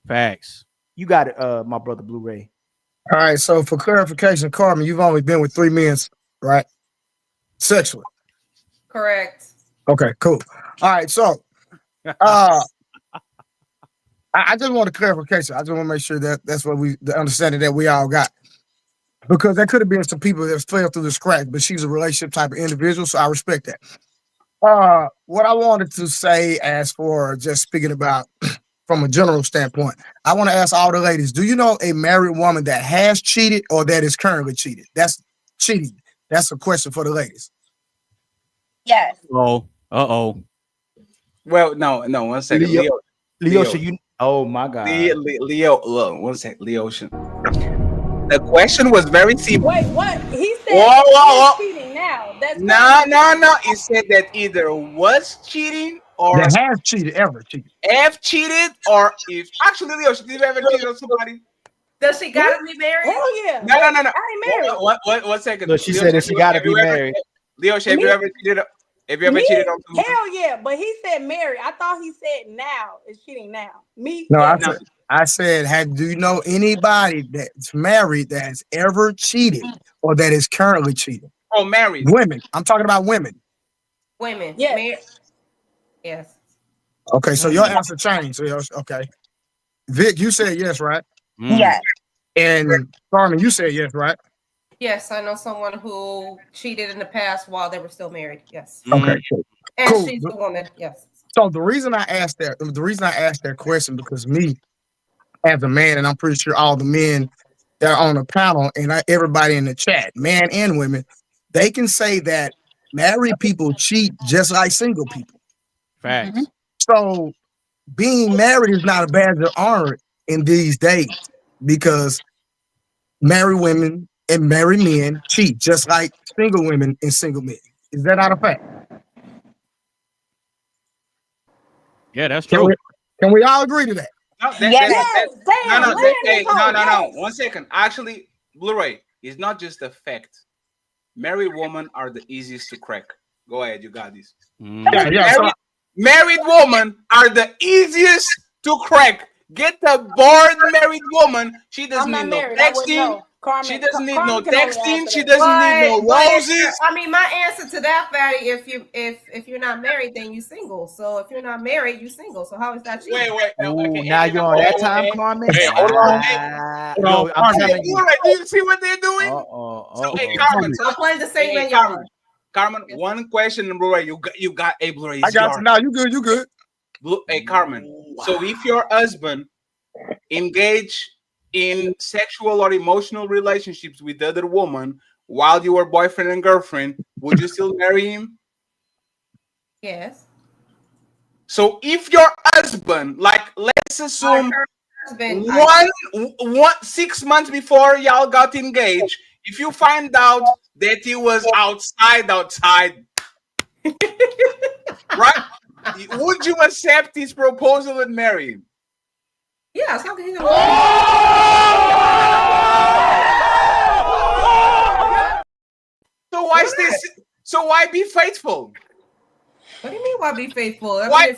Facts. You got it, my brother Blu-ray. All right, so for clarification, Carmen, you've only been with 3 men, right? Sexually. Correct. Okay, cool. All right, so I just want a clarification. I just want to make sure that that's what the understanding that we all got. Because there could have been some people that fell through the cracks, but she's a relationship type of individual, so I respect that. What I wanted to say, as for just speaking about from a general standpoint, I want to ask all the ladies, do you know a married woman that has cheated or that is currently cheated? That's cheating. That's a question for the ladies. Yes. Oh, Well, no, 1 second. LEEOSHA, you. Oh my God. Leo, look, 1 second. LEEOSHA. The question was very simple. Wait, what? He said Whoa. he's cheating now. That's No. He said that either was cheating or that has cheated, ever cheated. Have cheated, or if actually, LEEOSHA, did you ever cheat on somebody? Does she gotta be married? Hell yeah. No. I ain't married. One second. Look, she said that she gotta be married. LEEOSHA, have you ever cheated? Have you ever cheated on somebody? Hell yeah, but he said married. I thought he said now is cheating now. Me? No, yeah. I said, do you know anybody that's married that has ever cheated or that is currently cheating? Oh, married. Women. I'm talking about women. Women. Yes. Yes. Okay, so your answer changed. So okay. Vic, you said yes, right? Yes. And Carmen, you said yes, right? Yes, I know someone who cheated in the past while they were still married. Yes. Okay, cool. And she's the woman. Yes. So the reason I asked that question, because me as a man, and I'm pretty sure all the men that are on the panel and everybody in the chat, man and women, they can say that married people cheat just like single people. Facts. So being married is not a badge of honor in these days, because married women and married men cheat just like single women and single men. Is that not a fact? Yeah, that's true. Can we all agree to that? No. 1 second. Actually, Blu-ray is not just a fact. Married women are the easiest to crack. Go ahead, you got this. Married women are the easiest to crack. Get the bored married woman. She doesn't need no texting. She doesn't need no texting. She doesn't need no roses. I mean, my answer to that, Fatty, if you're not married, then you're single. So if you're not married, you're single. So how is that cheating? Wait. Ooh, now you're on that time, Carmen. I'm telling you. Do you see what they're doing? Hey, Carmen. I'm playing the same way y'all are. Carmen, one question, Blu-ray. You got a Blu-ray. I got you now. You good. Hey, Carmen. So if your husband engaged in sexual or emotional relationships with other woman while you were boyfriend and girlfriend, would you still marry him? Yes. So if your husband, like, let's assume 6 months before y'all got engaged, if you find out that he was outside, right? Would you accept his proposal and marry him? Yeah, it's not gonna So why be faithful? What do you mean? Why be faithful? Why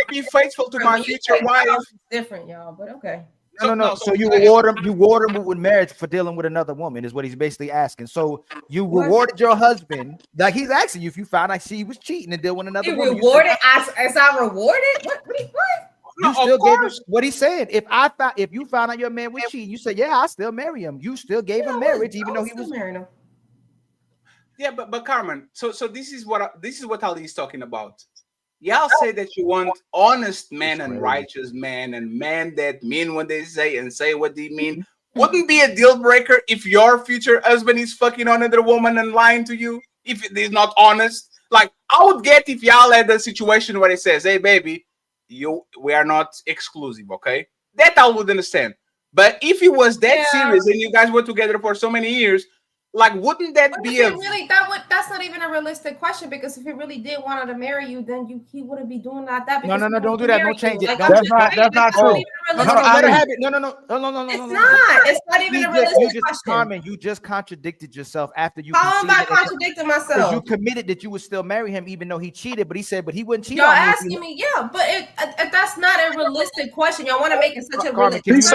be faithful to my future wife? Different, y'all. But okay. No. So you reward him with marriage for dealing with another woman is what he's basically asking. So you rewarded your husband, like he's asking you if you found out she was cheating and dealing with another woman. Rewarded as I rewarded? What? You still gave him what he said. If you found out your man was cheating, you said, "Yeah, I still marry him." You still gave him marriage, even though he was marrying him. Yeah, but Carmen, so this is what Ali is talking about. Y'all say that you want honest men and righteous men and men that mean what they say and say what they mean. Wouldn't be a deal breaker if your future husband is fucking another woman and lying to you if it is not honest? Like, I would get if y'all had a situation where it says, "Hey, baby, we are not exclusive," okay? That I would understand. But if it was that serious and you guys were together for so many years, like, wouldn't that be that's not even a realistic question, because if he really did want to marry you, then he wouldn't be doing that. No, don't do that. Don't change it. That's not true. I mean, It's not even a realistic question. Carmen, you just contradicted yourself after you. How am I contradicting myself? You committed that you would still marry him even though he cheated, but he said, but he wouldn't cheat Y'all on me. asking me, yeah, but that's not a realistic question. Y'all want to make it such a realistic. She's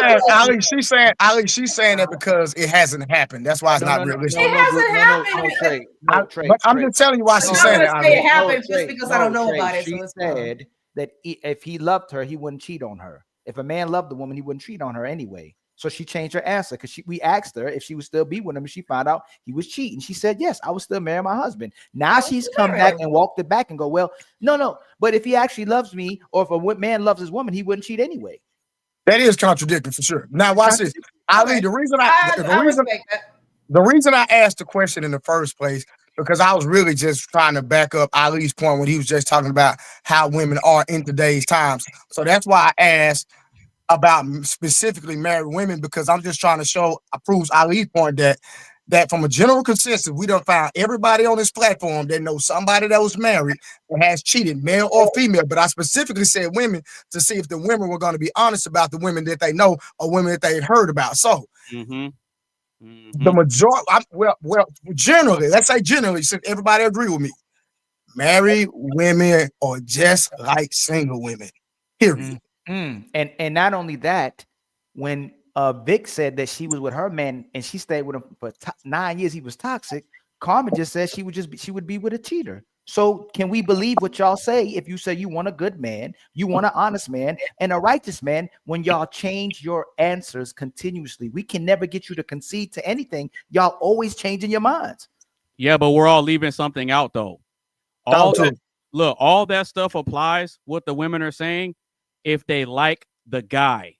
saying, Ali, she's saying that because it hasn't happened. That's why it's not realistic. It hasn't happened. But I'm just telling you why she's saying that. It happened just because I don't know about it. She said that if he loved her, he wouldn't cheat on her. If a man loved the woman, he wouldn't cheat on her anyway. So she changed her answer because we asked her if she would still be with him, and she found out he was cheating. She said, yes, I would still marry my husband. Now she's come back and walked it back and go, well, no. But if he actually loves me, or if a man loves his woman, he wouldn't cheat anyway. That is contradicting for sure. Now watch this. Ali, the reason I asked the question in the first place, because I was really just trying to back up Ali's point when he was just talking about how women are in today's times. So that's why I asked about specifically married women, because I'm just trying to proves Ali's point that from a general consensus, we done found everybody on this platform that knows somebody that was married and has cheated, male or female. But I specifically said women to see if the women were going to be honest about the women that they know or women that they had heard about. So the majority, generally, let's say generally, since everybody agree with me, married women are just like single women. Period. And not only that, when VICK said that she was with her man and she stayed with him for 9 years, he was toxic. Carmen just said she would be with a cheater. So can we believe what y'all say if you say you want a good man, you want an honest man and a righteous man, when y'all change your answers continuously? We can never get you to concede to anything. Y'all always changing your minds. Yeah, but we're all leaving something out though. All that stuff applies. What the women are saying, if they like the guy.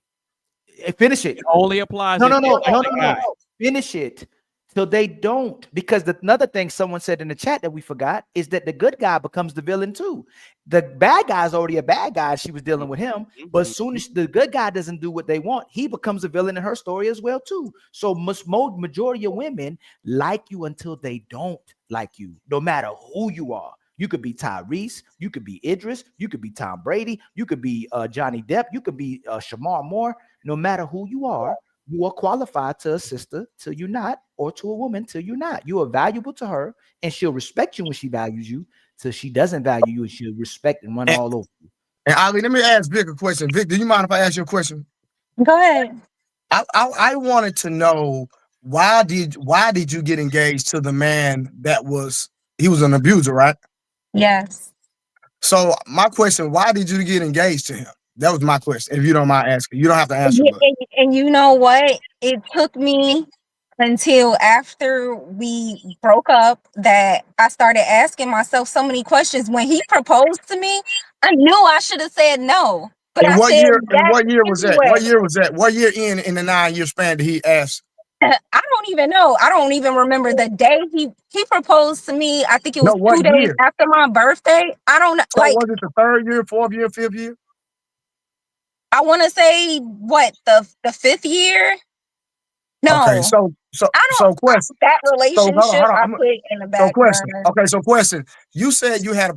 Finish it. It only applies. No. Finish it till they don't. Because another thing someone said in the chat that we forgot is that the good guy becomes the villain too. The bad guy is already a bad guy. She was dealing with him, but as soon as the good guy doesn't do what they want, he becomes a villain in her story as well too. So majority of women like you until they don't like you, no matter who you are. You could be Tyrese, you could be Idris, you could be Tom Brady, you could be Johnny Depp, you could be Shamar Moore. No matter who you are qualified to a sister till you're not, or to a woman till you're not. You are valuable to her, and she'll respect you when she values you. Till she doesn't value you, and she'll respect and run all over you. And Ali, let me ask Vic a question. Vic, do you mind if I ask you a question? Go ahead. I wanted to know why did you get engaged to the man he was an abuser, right? Yes. So my question, why did you get engaged to him? That was my question. If you don't mind asking, you don't have to answer. And you know what? It took me until after we broke up that I started asking myself so many questions. When he proposed to me, I knew I should have said no. But what year was that? What year was that? What year in the 9 year span did he ask? I don't even know. I don't even remember the day he proposed to me. I think it was 2 days after my birthday. I don't know. So was it the 3rd year, 4th year, 5th year? I want to say the 5th year. No. Okay, so question. That relationship I put in the back burner. Okay, so question. You said you had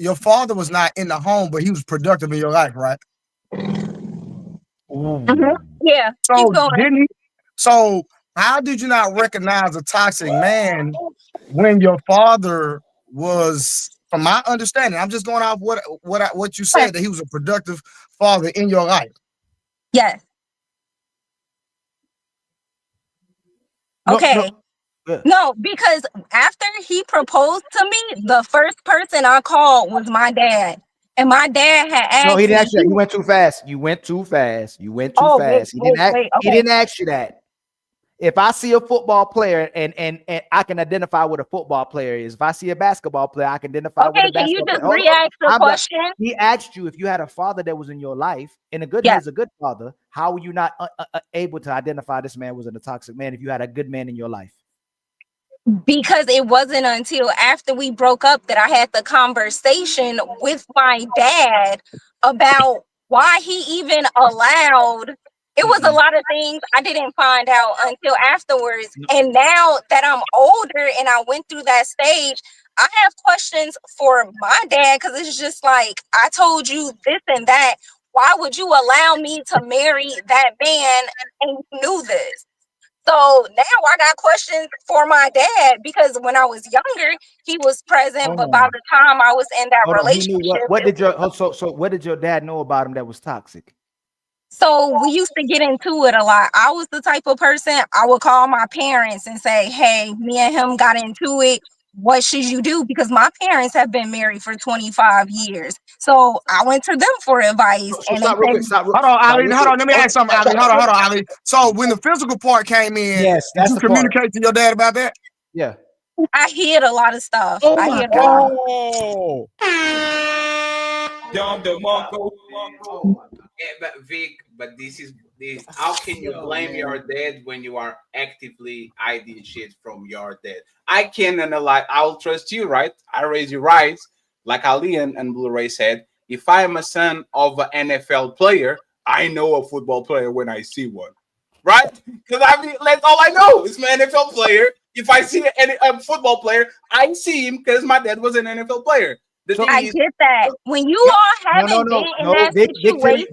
your father was not in the home, but he was productive in your life, right? Yeah. So didn't he? So how did you not recognize a toxic man when your father was? From my understanding, I'm just going off what you said, that he was a productive father in your life. Yes. Okay. No, because after he proposed to me, the first person I called was my dad. And my dad had asked. No, he didn't ask you that. You went too fast. You went too fast. He didn't ask you that. If I see a football player and I can identify what a football player is, if I see a basketball player, I can identify what a basketball player is. Okay, can you just re-ask the question? He asked you if you had a father that was in your life, and he's a good father. How were you not able to identify this man was a toxic man if you had a good man in your life? Because it wasn't until after we broke up that I had the conversation with my dad about why he even allowed. It was a lot of things I didn't find out until afterwards. And now that I'm older and I went through that stage, I have questions for my dad, because it's just like, I told you this and that. why would you allow me to marry that man and you knew this? So now I got questions for my dad because when I was younger, he was present, Hold but by on. the time I was in that Hold on. He knew relationship, what did your so what did your dad know about him that was toxic? so we used to get into it a lot. I was the type of person I would call my parents and say, hey, me and him got into it. What should you do? Because my parents have been married for 25 years. So I went to them for advice. So And stop they real quick. said, Hold on, Ali. Hold on. Let me ask something, Ali. Hold on, Ali. So when the physical part came in, yes, did that's you the part. communicate to your dad about that? Yeah. I hid a lot of stuff. Oh I my hid a lot. Oh. Dom DeMarco. Yeah, but Vic, but this. How can you blame your dad when you are actively hiding shit from your dad? I can analyze. I'll trust you, right? I raise you right, like Ali and Blu-ray said. If I am a son of an NFL player, I know a football player when I see one, right? Because that's all I know is my NFL player. If I see a football player, I see him because my dad was an NFL player. I get that. When you all haven't been in that situation,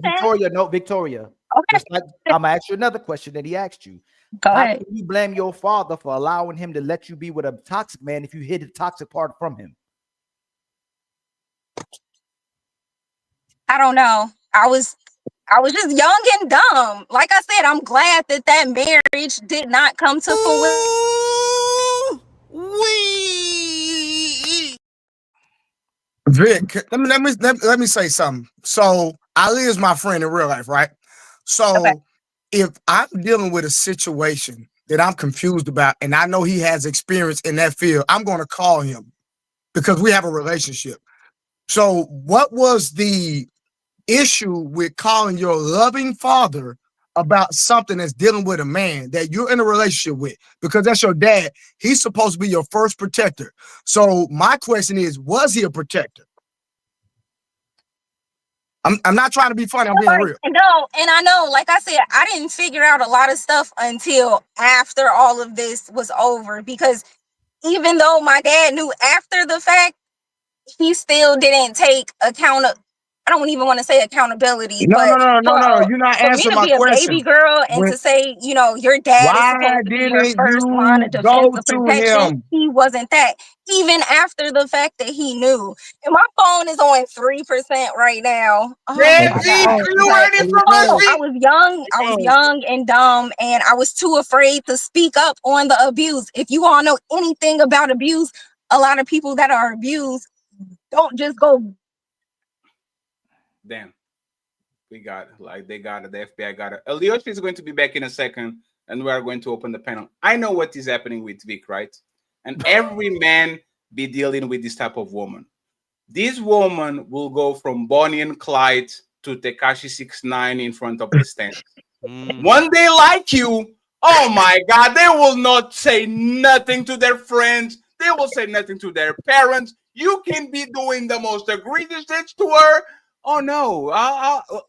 Victoria. okay. Just like, I'm gonna ask you another question that he asked you. Go How ahead. can you blame your father for allowing him to let you be with a toxic man if you hid the toxic part from him? I don't know. I was just young and dumb. Like I said, I'm glad that marriage did not come to fruition. Vic, let me say something. So Ali is my friend in real life, right? So if I'm dealing with a situation that I'm confused about and I know he has experience in that field, I'm going to call him because we have a relationship. So what was the issue with calling your loving father about something that's dealing with a man that you're in a relationship with? Because that's your dad. He's supposed to be your first protector. So my question is, was he a protector? I'm not trying to be funny. I'm being real. No, and I know, like I said, I didn't figure out a lot of stuff until after all of this was over. Because even though my dad knew after the fact, he still didn't take account of. I don't even want to say accountability, No. but You're not for me answering to my be a question. baby girl and to say, your dad is Why supposed to be your didn't first line you of defense go of to protection, him? he wasn't that. Even after the fact that he knew. And my phone is on 3% right now. Oh my God. I was young and dumb, and I was too afraid to speak up on the abuse. If you all know anything about abuse, a lot of people that are abused don't just go. Damn. We got it. Like they got it. The FBI got it. LEEOSHA is going to be back in a second, and we are going to open the panel. I know what is happening with Vic, right? And every man be dealing with this type of woman. This woman will go from Bonnie and Clyde to Tekashi 6ix9ine in front of the stand. When they like you, oh my God, they will not say nothing to their friends. They will say nothing to their parents. You can be doing the most egregious things to her. Oh no,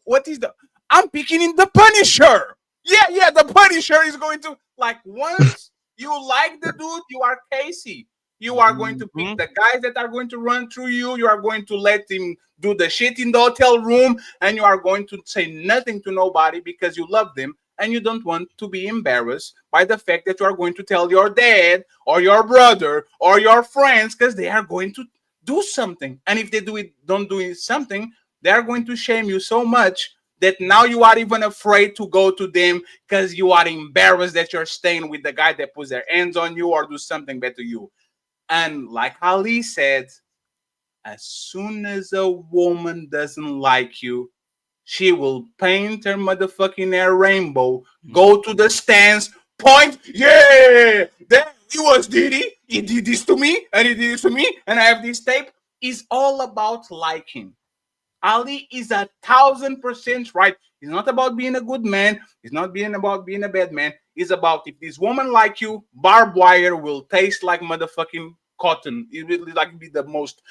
what is the? I'm picking in the Punisher. Yeah, the Punisher is going to, like, once you like the dude, you are Casey. You are going to pick the guys that are going to run through you. You are going to let him do the shit in the hotel room, and you are going to say nothing to nobody because you love them and you don't want to be embarrassed by the fact that you are going to tell your dad or your brother or your friends because they are going to do something. And if they don't do something, they are going to shame you so much that now you are even afraid to go to them because you are embarrassed that you're staying with the guy that puts their hands on you or do something bad to you. And like Ali said, as soon as a woman doesn't like you, she will paint her motherfucking hair rainbow, go to the stands, point, yeah, that he was Diddy. He did this to me, and he did this to me, and I have this tape. It's all about liking. Ali is 1,000% right. It's not about being a good man. It's not about being a bad man. It's about if this woman like you, barbed wire will taste like motherfucking cotton. It will like be the most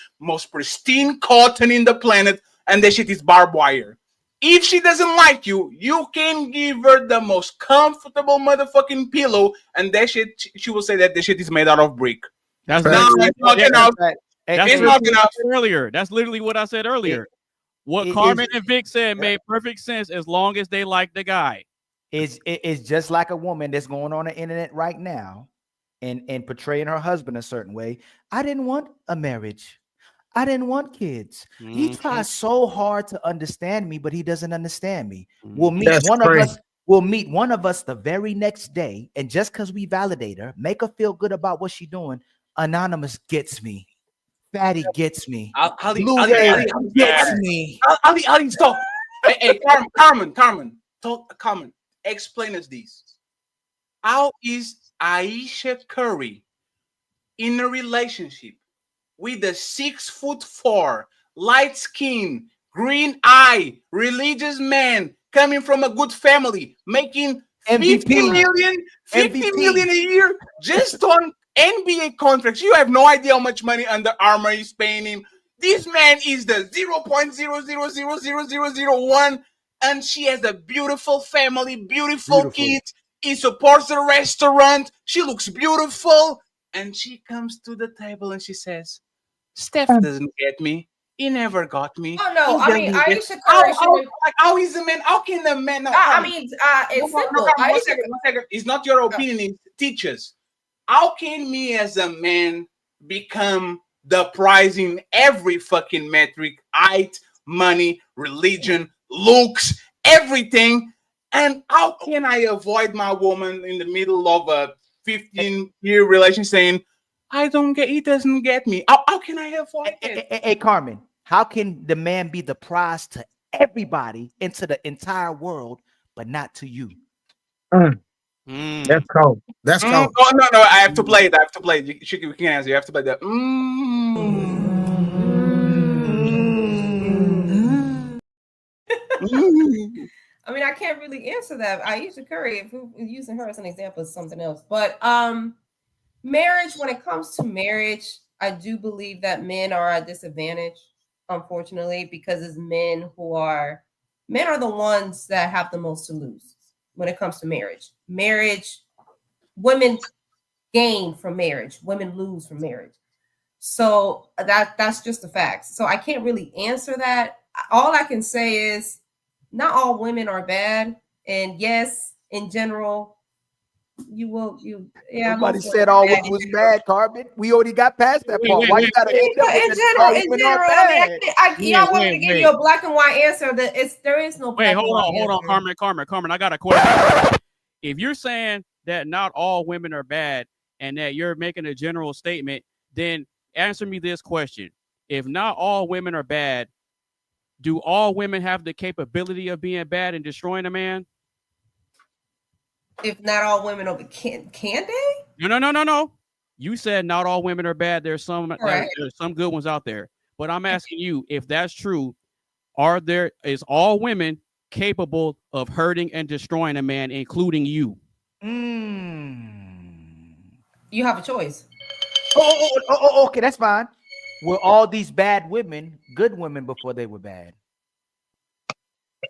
pristine cotton in the planet, and that shit is barbed wire. If she doesn't like you, you can give her the most comfortable motherfucking pillow, and that shit, she will say that the shit is made out of brick. That's not enough. That's It's not enough. earlier. That's literally what I said earlier. What Carmen and Vic said made perfect sense as long as they like the guy. It's just like a woman that's going on the internet right now and portraying her husband a certain way. I didn't want a marriage. I didn't want kids. He tries so hard to understand me, but he doesn't understand me. We'll meet We'll meet one of us the very next day, and just because we validate her, make her feel good about what she's doing, Anonymous gets me. Fatty gets me. Ali gets me. Ali, stop. Hey, Carmen, Carmen, explain us this. How is Aisha Curry in a relationship with a 6'4", light skin, green eye, religious man coming from a good family, making 50 million a year just on NBA contracts? You have no idea how much money Under Armour is paying him. This man is the 0.000001, and she has a beautiful family, beautiful kids. He supports the restaurant. She looks beautiful. And she comes to the table and she says, Steph doesn't get me. He never got me. Oh no, I mean, Aisha Curry. How is the man? How can the man? It's simple. One second. It's not your opinion. It's teachers. How can me as a man become the prize in every fucking metric? Height, money, religion, looks, everything. And how can I avoid my woman in the middle of a 15-year relationship saying, he doesn't get me? How can I avoid it? Hey, Carmen, how can the man be the prize to everybody into the entire world, but not to you? That's cold. That's cold. Oh, no, I have to play it. We can't answer. You have to play that. I mean, I can't really answer that. Aisha Curry, if we're using her as an example, is something else. But marriage, when it comes to marriage, I do believe that men are at disadvantage, unfortunately, because it's men are the ones that have the most to lose when it comes to marriage. Women gain from marriage, women lose from marriage. So that's just the facts. So I can't really answer that. All I can say is not all women are bad. And yes, in general, Nobody said all women was bad, Carmen. We already got past that part. Why you gotta in general, y'all want me to give you a black and white answer that there is no black and white answer. Hold on, Carmen. I got a question. If you're saying that not all women are bad and that you're making a general statement, then answer me this question. If not all women are bad, do all women have the capability of being bad and destroying a man? If not all women are, can they? No. You said not all women are bad. There's some good ones out there. But I'm asking you, if that's true, is all women capable of hurting and destroying a man, including you? You have a choice. Okay, that's fine. Were all these bad women good women before they were bad?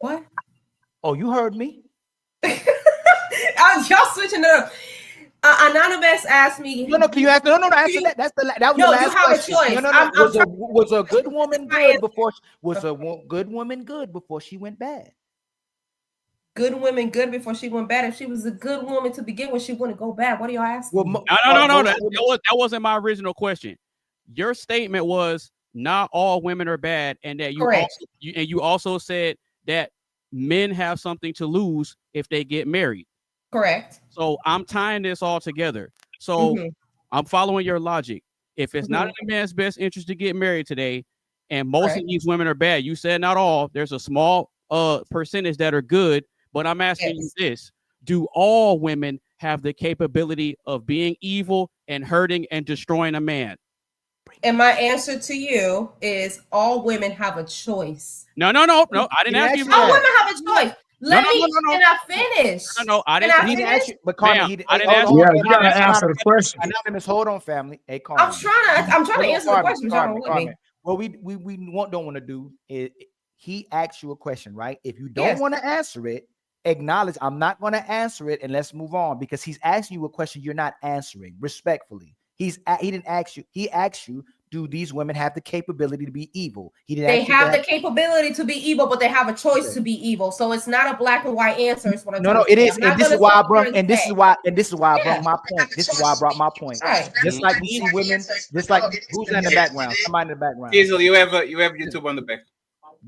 What? Oh, you heard me. Y'all switching it up. Anonymous asked me. No, can you answer? No, answer that. That was the last you have question. A choice. Was a good woman good before? Was a good woman good before she went bad? Good women good before she went bad. If she was a good woman to begin with, she wouldn't go bad. What are y'all asking? No. That wasn't my original question. Your statement was not all women are bad, and that you also said that men have something to lose if they get married. Correct. So I'm tying this all together. So I'm following your logic. If it's not in a man's best interest to get married today, and most of these women are bad, you said not all. There's a small percentage that are good, but I'm asking you this: do all women have the capability of being evil and hurting and destroying a man? And my answer to you is all women have a choice. No. I didn't ask you. All women have a choice. Can I finish? No. I didn't ask you. But Carmen, you gotta answer the question. Anonymous, hold on, family. Hey, Carmen. I'm trying to answer the question. Carmen. What we don't want to do is he asks you a question, right? If you don't want to answer it, acknowledge I'm not going to answer it, and let's move on, because he's asking you a question you're not answering respectfully. He didn't ask you. He asked you do these women have the capability to be evil? He didn't. They ask if have the capability to be evil, but they have a choice Okay. to be evil. So it's not a black and white answer. Is what I'm No, trying no, to it say. is, I'm not and this is gonna why I sit here brought, and and this say- is why, and this is why I brought Yeah. my point. This is why I brought my point. Right. Just like we see women, just like who's in the background? Somebody in the background. Diesel, you have YouTube on the back.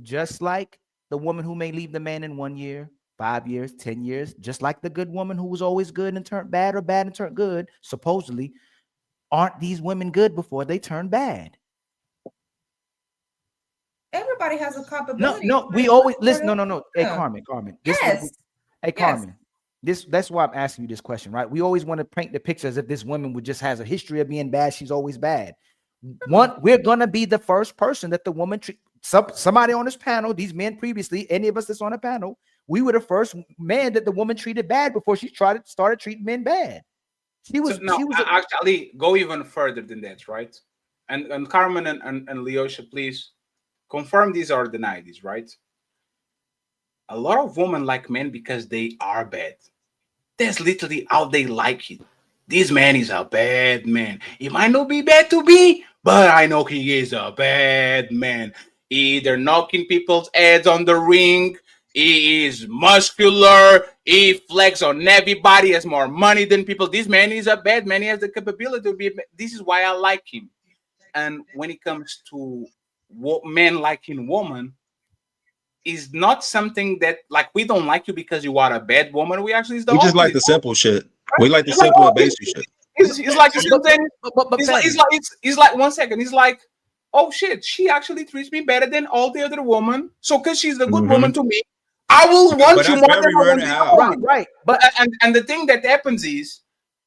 Just like the woman who may leave the man in 1 year, 5 years, 10 years, just like the good woman who was always good and turned bad, or bad and turned good, supposedly, aren't these women good before they turn bad? Everybody has a capability. No, we always listen. No. Hey, Carmen. This Yes. hey, Carmen. That's why I'm asking you this question, right? We always want to paint the picture as if this woman would just has a history of being bad. She's always bad. We're gonna be the first person that the woman somebody on this panel, these men previously, any of us that's on the panel, we were the first man that the woman treated bad before she started treating men bad. She was actually go even further than that, right? And Carmen and LEEOSHA, please confirm these or deny these, right? A lot of women like men because they are bad. That's literally how they like it. This man is a bad man. He might not be bad to me, but I know he is a bad man. Either knocking people's heads on the ring, he is muscular, he flex on everybody, has more money than people. This man is a bad man. He has the capability to be. This is why I like him. And when it comes to men liking women, is not something that like we don't like you because you are a bad woman. We actually We just like the simple shit. We like the simple and basic shit. It's like the same thing. It's like 1 second. It's like, oh shit, she actually treats me better than all the other women. So because she's a good woman to me, I will want you more than I want the other woman. Right. But and the thing that happens is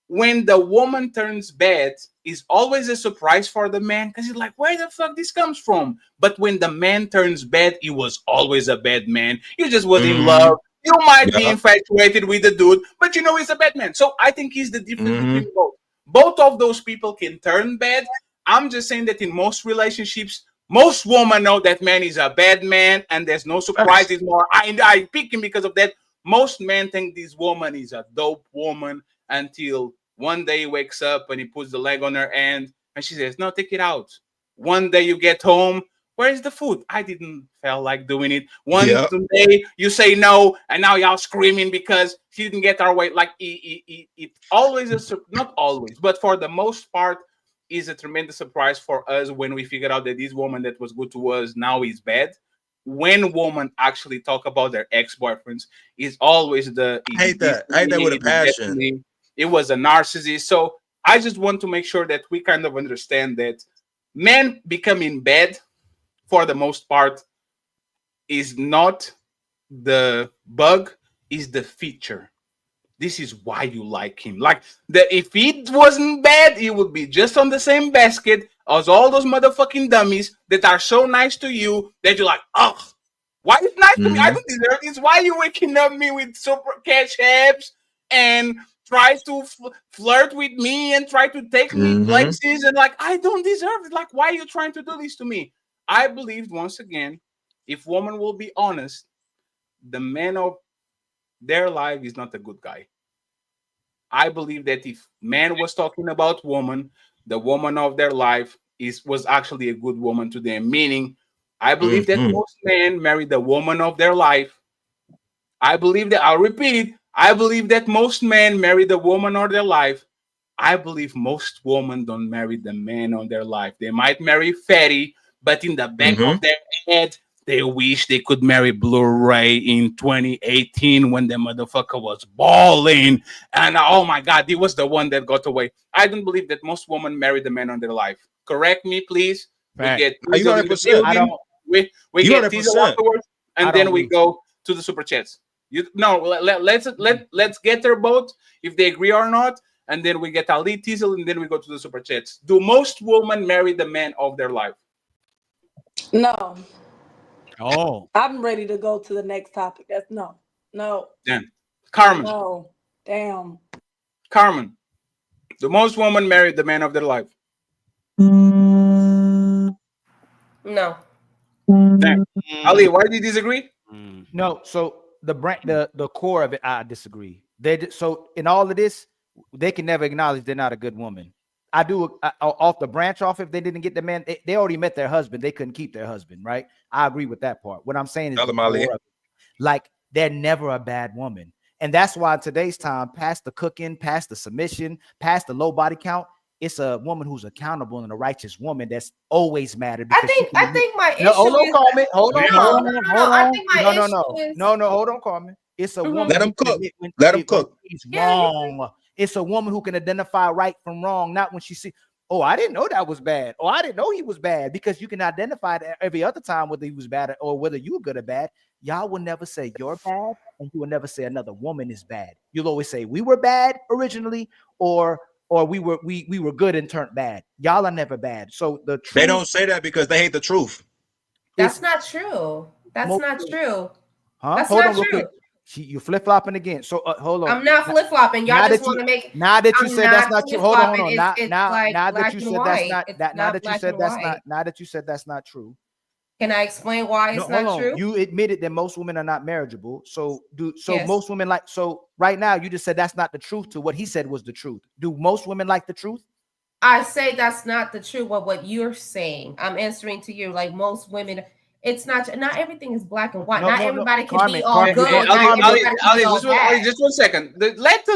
when the woman turns bad, is always a surprise for the man because he's like, where the fuck this comes from? But when the man turns bad, he was always a bad man. You just was in love. You might be infatuated with the dude, but you know he's a bad man. So I think he's the difference between both. Both of those people can turn bad. I'm just saying that in most relationships, most women know that man is a bad man, and there's no surprises more. I pick him because of that. Most men think this woman is a dope woman until one day he wakes up and he puts the leg on her hand and she says, no, take it out. One day you get home, where is the food? I didn't feel like doing it. One day you say no, and now y'all screaming because she didn't get our way. Like it always is, not always, but for the most part, is a tremendous surprise for us when we figure out that this woman that was good to us now is bad. When women actually talk about their ex-boyfriends, is always the I hate that with a passion. It was a narcissist. So I just want to make sure that we kind of understand that men becoming bad, for the most part, is not the bug, is the feature. This is why you like him. Like, if it wasn't bad, it would be just on the same basket as all those motherfucking dummies that are so nice to you that you're like, oh, why is nice to me? I don't deserve this. Why are you waking up me with super cash apps and try to flirt with me and try to take me places and like, I don't deserve it. Like, why are you trying to do this to me? I believe, once again, if woman will be honest, the man of their life is not a good guy. I believe that if man was talking about woman, the woman of their life was actually a good woman to them. Meaning, I believe that most men marry the woman of their life. I believe that, I'll repeat it, I believe that most men marry the woman of their life. I believe most women don't marry the man of their life. They might marry fatty, but in the back of their head, they wish they could marry Blu-ray in 2018 when the motherfucker was balling. And oh my God, he was the one that got away. I don't believe that most women marry the man on their life. Correct me, please. Right. We get You 100%. we get teaser afterwards, and then we go to the super chats. Let's get their vote if they agree or not, and then we get Ali teaser, and then we go to the super chats. Do most women marry the man of their life? No. Oh, I'm ready to go to the next topic. That's no. Damn. Carmen. No. Damn. Carmen. Do most women marry the man of their life? No. Damn. Ali, why do you disagree? No, so the core of it, I disagree. So in all of this, they can never acknowledge they're not a good woman. I do off the branch off. If they didn't get the man, they already met their husband. They couldn't keep their husband, right? I agree with that part. What I'm saying is, like, they're never a bad woman. And that's why in today's time, past the cooking, past the submission, past the low body count, it's a woman who's accountable and a righteous woman that's always mattered. I think my issue hold on, is Carmen. Hold on. I think my issue is No, hold on, Carmen. It's a woman. Let him cook. Let him cook. It's wrong. It's a woman who can identify right from wrong, not when she see, oh, I didn't know that was bad. Oh, I didn't know he was bad, because you can identify that every other time whether he was bad or whether you were good or bad. Y'all will never say you're bad, and you will never say another woman is bad. You'll always say we were bad originally, or we were good and turned bad. Y'all are never bad. So the truth, they don't say that because they hate the truth. That's not true. That's not true. Huh? That's Hold not on real true. quick. You flip flopping again. So hold on. I'm not flip flopping. Y'all just want to make. Now that you I'm said that's not true. Hold on. flip-flopping. Now that black you and said white. that's not It's that. Now that you black said and that's white. not. Now that you said that's not true. Can I explain why it's hold not on. true? You admitted that most women are not marriageable. So Yes. most women like, so right now you just said that's not the truth to what he said was the truth. Do most women like the truth? I say that's not the truth of what you're saying. I'm answering to you like most women. It's not everything is black and white. Not everybody can be all good. Just 1 second. Let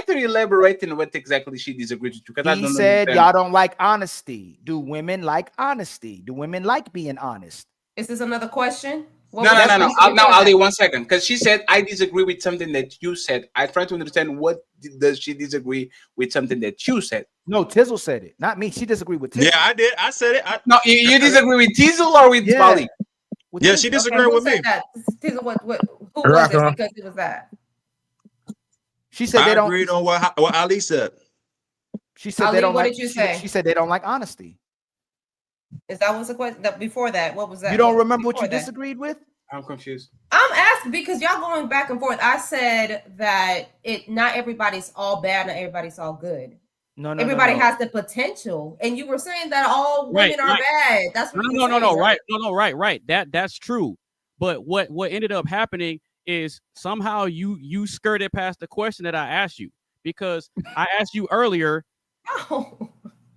her elaborate on what exactly she disagrees with. Because He said y'all don't like honesty. Do women like honesty? Do women like being honest? Is this another question? No. Now, Ali, 1 second. Because she said, I disagree with something that you said. I try to understand what does she disagree with something that you said. No, Tizzle said it, not me. She disagreed with Tizzle. Yeah, I did. I said it. No, you disagree with Tizzle or with Ali? Yeah, she disagreed with me. Who was it? Because it was that. She said I they don't. agreed on what Ali said. She said Ali, they don't what like. did you say? She said they don't like honesty. Is that what's the question? Before that, what was that? You don't remember what you Before that? disagreed with? I'm confused. I'm asking because y'all going back and forth. I said that not everybody's all bad, not everybody's all good. No, everybody has the potential, and you were saying that all women are bad. That's what you were saying, right. That's true. But what ended up happening is somehow you skirted past the question that I asked you, because I asked you earlier.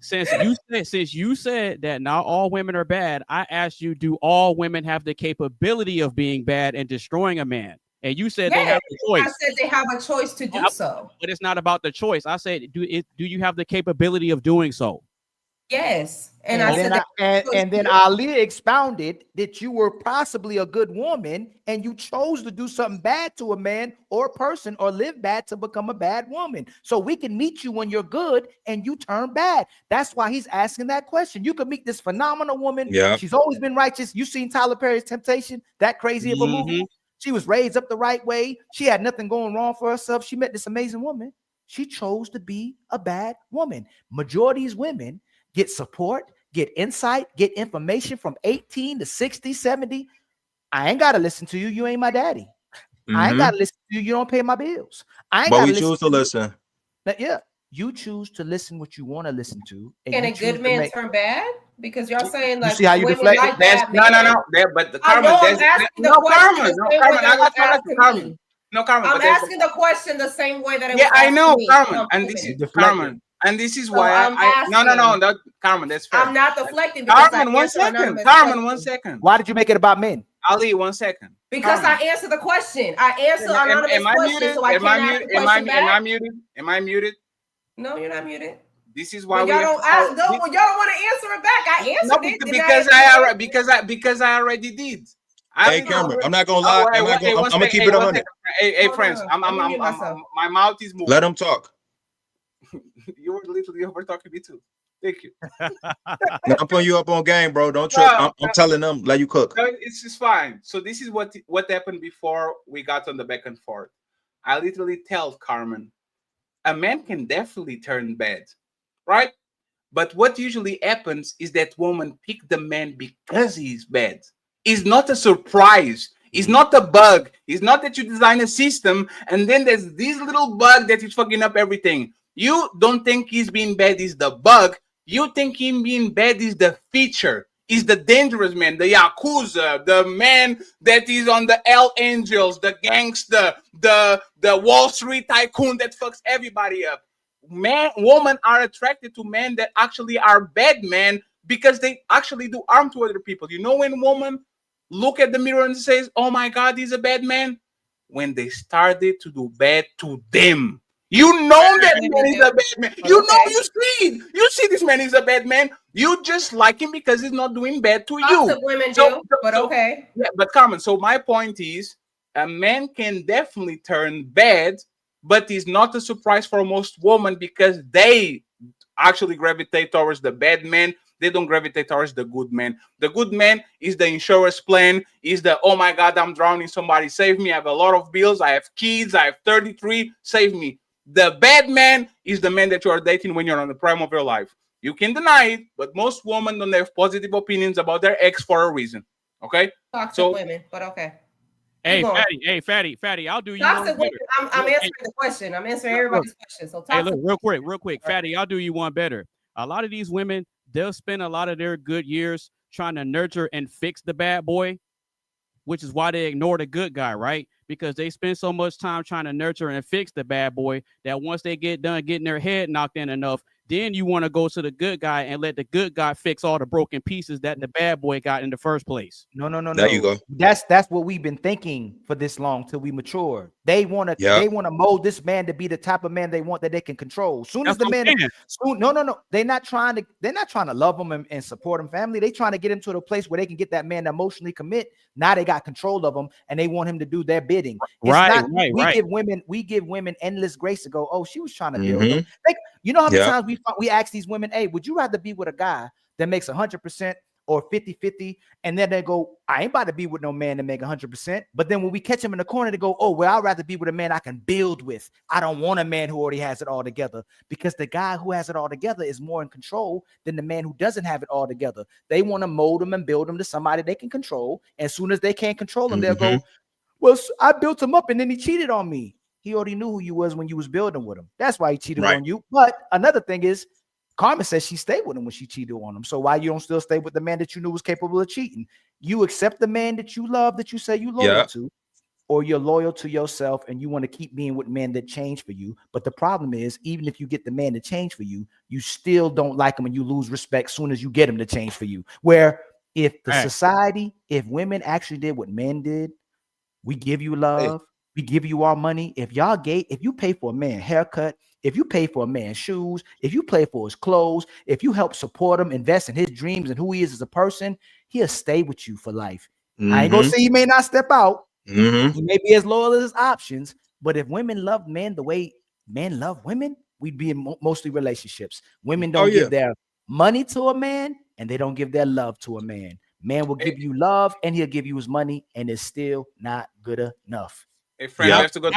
Since you said that not all women are bad, I asked you, do all women have the capability of being bad and destroying a man? And you said they have a choice. I said they have a choice to do so. But it's not about the choice. I said, do you have the capability of doing so? Yes. And then Ali expounded that you were possibly a good woman and you chose to do something bad to a man or a person or live bad to become a bad woman. So we can meet you when you're good and you turn bad. That's why he's asking that question. You could meet this phenomenal woman. Yeah. She's always been righteous. You seen Tyler Perry's Temptation? That crazy of a movie. She was raised up the right way. She had nothing going wrong for herself. She met this amazing woman. She chose to be a bad woman. Majority of women get support, get insight, get information from 18 to 60, 70. I ain't got to listen to you. You ain't my daddy. I ain't got to listen to you. You don't pay my bills. But we choose to listen. Yeah. You choose to listen what you want to listen to. Can a good man turn bad? Because y'all saying like, you see how you deflect? Like but the Carmen, I'm asking the question the same way that it was. Yeah, I know, me. Carmen, and this is Carmen, and this is why no, Carmen, that's fair. I'm not deflecting. Carmen, 1 second. Carmen, 1 second. Why did you make it about men? Ali, 1 second. Because I answered the question. I answered anonymous question, so I can't ask the question back. Am I muted? No, you're not muted. This is why y'all don't want to answer it back. I answered it because I already did. Hey, Cameron, I'm not gonna lie. I'm gonna keep it 100. Hey, friends, my mouth is moving. Let them talk. You were literally over talking me too. Thank you. I'm putting you up on game, bro. Don't trip. I'm telling them, let you cook. No, it's just fine. So this is what happened before we got on the back and forth. I literally tell Carmen, a man can definitely turn bad, right? But what usually happens is that woman pick the man because he's bad. It's not a surprise. It's not a bug. It's not that you design a system and then there's this little bug that is fucking up everything. You don't think he's being bad is the bug. You think him being bad is the feature. Is the dangerous man, the Yakuza, the man that is on the Hell Angels, the gangster, the Wall Street tycoon that fucks everybody up. women are attracted to men that actually are bad men because they actually do harm to other people. You know, when women look at the mirror and says, "Oh my God, he's a bad man," when they started to do bad to them. You know that man is a bad man. You know, you see it. You see this man is a bad man. You just like him because he's not doing bad to you. Lots of women do, but okay. Yeah, but Carmen, so my point is, a man can definitely turn bad, but it's not a surprise for most women because they actually gravitate towards the bad man. They don't gravitate towards the good man. The good man is the insurance plan, is the, oh my God, I'm drowning, somebody save me. I have a lot of bills. I have kids. I have 33, save me. The bad man is the man that you are dating when you're on the prime of your life. You can deny it, but most women don't have positive opinions about their ex for a reason. Okay? Toxic women, but okay. Hey, Fatty, I'll do you toxic one women, better. I'm answering the question. I'm answering everybody's question. So Hey, toxic. look, real quick. Fatty, I'll do you one better. A lot of these women, they'll spend a lot of their good years trying to nurture and fix the bad boy, which is why they ignore the good guy, right? Because they spend so much time trying to nurture and fix the bad boy that once they get done getting their head knocked in enough, then you want to go to the good guy and let the good guy fix all the broken pieces that the bad boy got in the first place. No. There you go. That's what we've been thinking for this long till we mature. They want to mold this man to be the type of man they want that they can control. Soon as the man, they're not trying to love him and support him, family. They trying to get him to the place where they can get that man to emotionally commit. Now they got control of him and they want him to do their bidding. We give women endless grace to go, oh, she was trying to deal with them. Like, you know how many times we ask these women, hey, would you rather be with a guy that makes 100% or 50-50? And then they go, I ain't about to be with no man that make 100%. But then when we catch him in the corner, they go, oh, well, I'd rather be with a man I can build with. I don't want a man who already has it all together, because the guy who has it all together is more in control than the man who doesn't have it all together. They want to mold him and build him to somebody they can control. As soon as they can't control him, they'll go, well, I built him up and then he cheated on me. He already knew who you was when you was building with him. That's why he cheated on you. But another thing is, Carmen says she stayed with him when she cheated on him. So why you don't still stay with the man that you knew was capable of cheating? You accept the man that you love, that you say you loyal to, or you're loyal to yourself and you want to keep being with men that change for you. But the problem is, even if you get the man to change for you, you still don't like him and you lose respect soon as you get him to change for you. Where if the society, if women actually did what men did, we give you love, we give you our money. If you pay for a man haircut, if you pay for a man's shoes, if you pay for his clothes, if you help support him, invest in his dreams and who he is as a person, he'll stay with you for life. I ain't gonna say he may not step out. He may be as loyal as his options, but if women love men the way men love women, we'd be in mostly relationships. Women don't give their money to a man and they don't give their love to a man. Man will give you love and he'll give you his money, and it's still not good enough. Hey, friend, I have to go.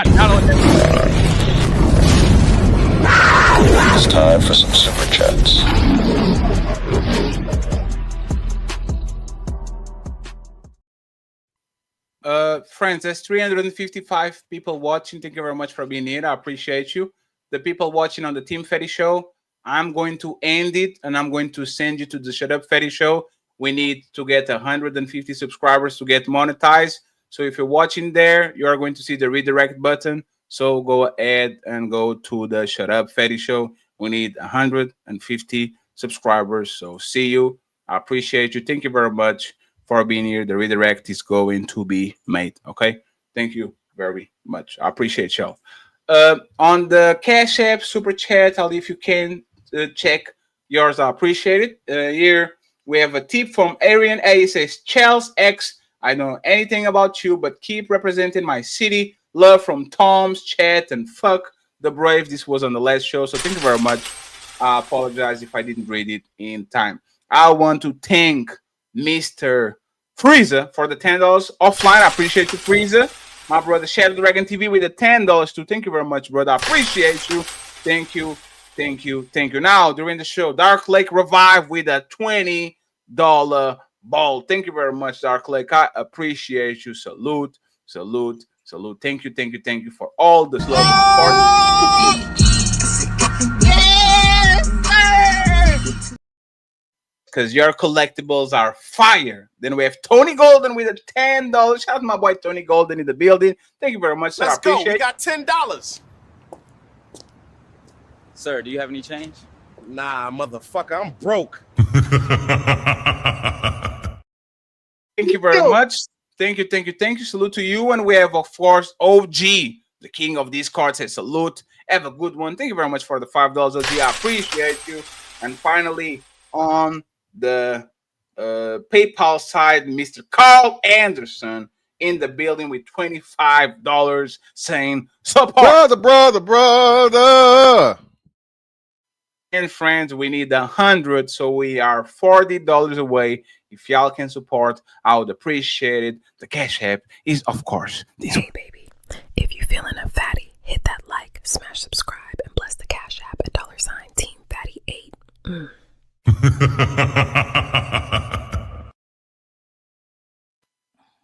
It's time for some super chats. Friends, there's 355 people watching. Thank you very much for being here. I appreciate you. The people watching on the Team Fatty Show, I'm going to end it and I'm going to send you to the Shut Up Fatty Show. We need to get 150 subscribers to get monetized. So if you're watching there, you are going to see the redirect button. So go ahead and go to the Shut Up Fatty Show. We need 150 subscribers. So see you. I appreciate you. Thank you very much for being here. The redirect is going to be made. Okay. Thank you very much. I appreciate y'all. On the Cash App Super Chat, Ali, if you can check yours, I appreciate it. Here we have a tip from Arian A. It says, Charles X, I don't know anything about you, but keep representing my city. Love from Tom's chat and fuck the Brave. This was on the last show, so thank you very much. I apologize if I didn't read it in time. I want to thank Mr. Freezer for the $10 offline. I appreciate you, Freezer. My brother Shadow Dragon TV with the $10 too. Thank you very much, brother. I appreciate you. Thank you. Thank you. Thank you. Now, during the show, Dark Lake Revive with a $20 ball. Thank you very much, Dark Lake. I appreciate you. Salute, salute, salute. Thank you, thank you, thank you for all this love and support. Because your collectibles are fire. Then we have Tony Golden with a $10. Shout out to my boy Tony Golden in the building. Thank you very much, sir. Let's I appreciate go. We got $10. Sir, do you have any change? Nah, motherfucker, I'm broke. Thank you very much. Thank you. Salute to you. And we have, of course, OG, the king of these cards. Says salute. Have a good one. Thank you very much for the $5, OG. I appreciate you. And finally, on the PayPal side, Mr. Carl Anderson in the building with $25 saying support. Brother. And friends, we need 100, so we are $40 away. If y'all can support, I would appreciate it. The Cash App is, of course, this Hey, baby, if you feeling a fatty, hit that like, smash subscribe, and bless the Cash App at $Team Fatty 8.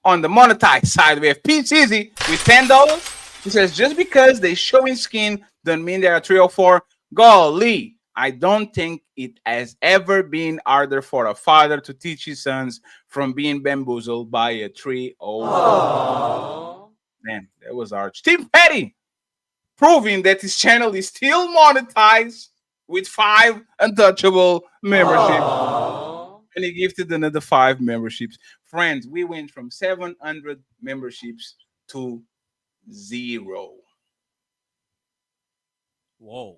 On the monetized side, we have Peach Easy with $10. He says, just because they showing skin doesn't mean they are 3 or 4. Golly, I don't think it has ever been harder for a father to teach his sons from being bamboozled by a 3 or 4. Man, that was arch. Team Petty, proving that his channel is still monetized with 5 untouchable memberships. And he gifted another 5 memberships. Friends, we went from 700 memberships to 0. Whoa.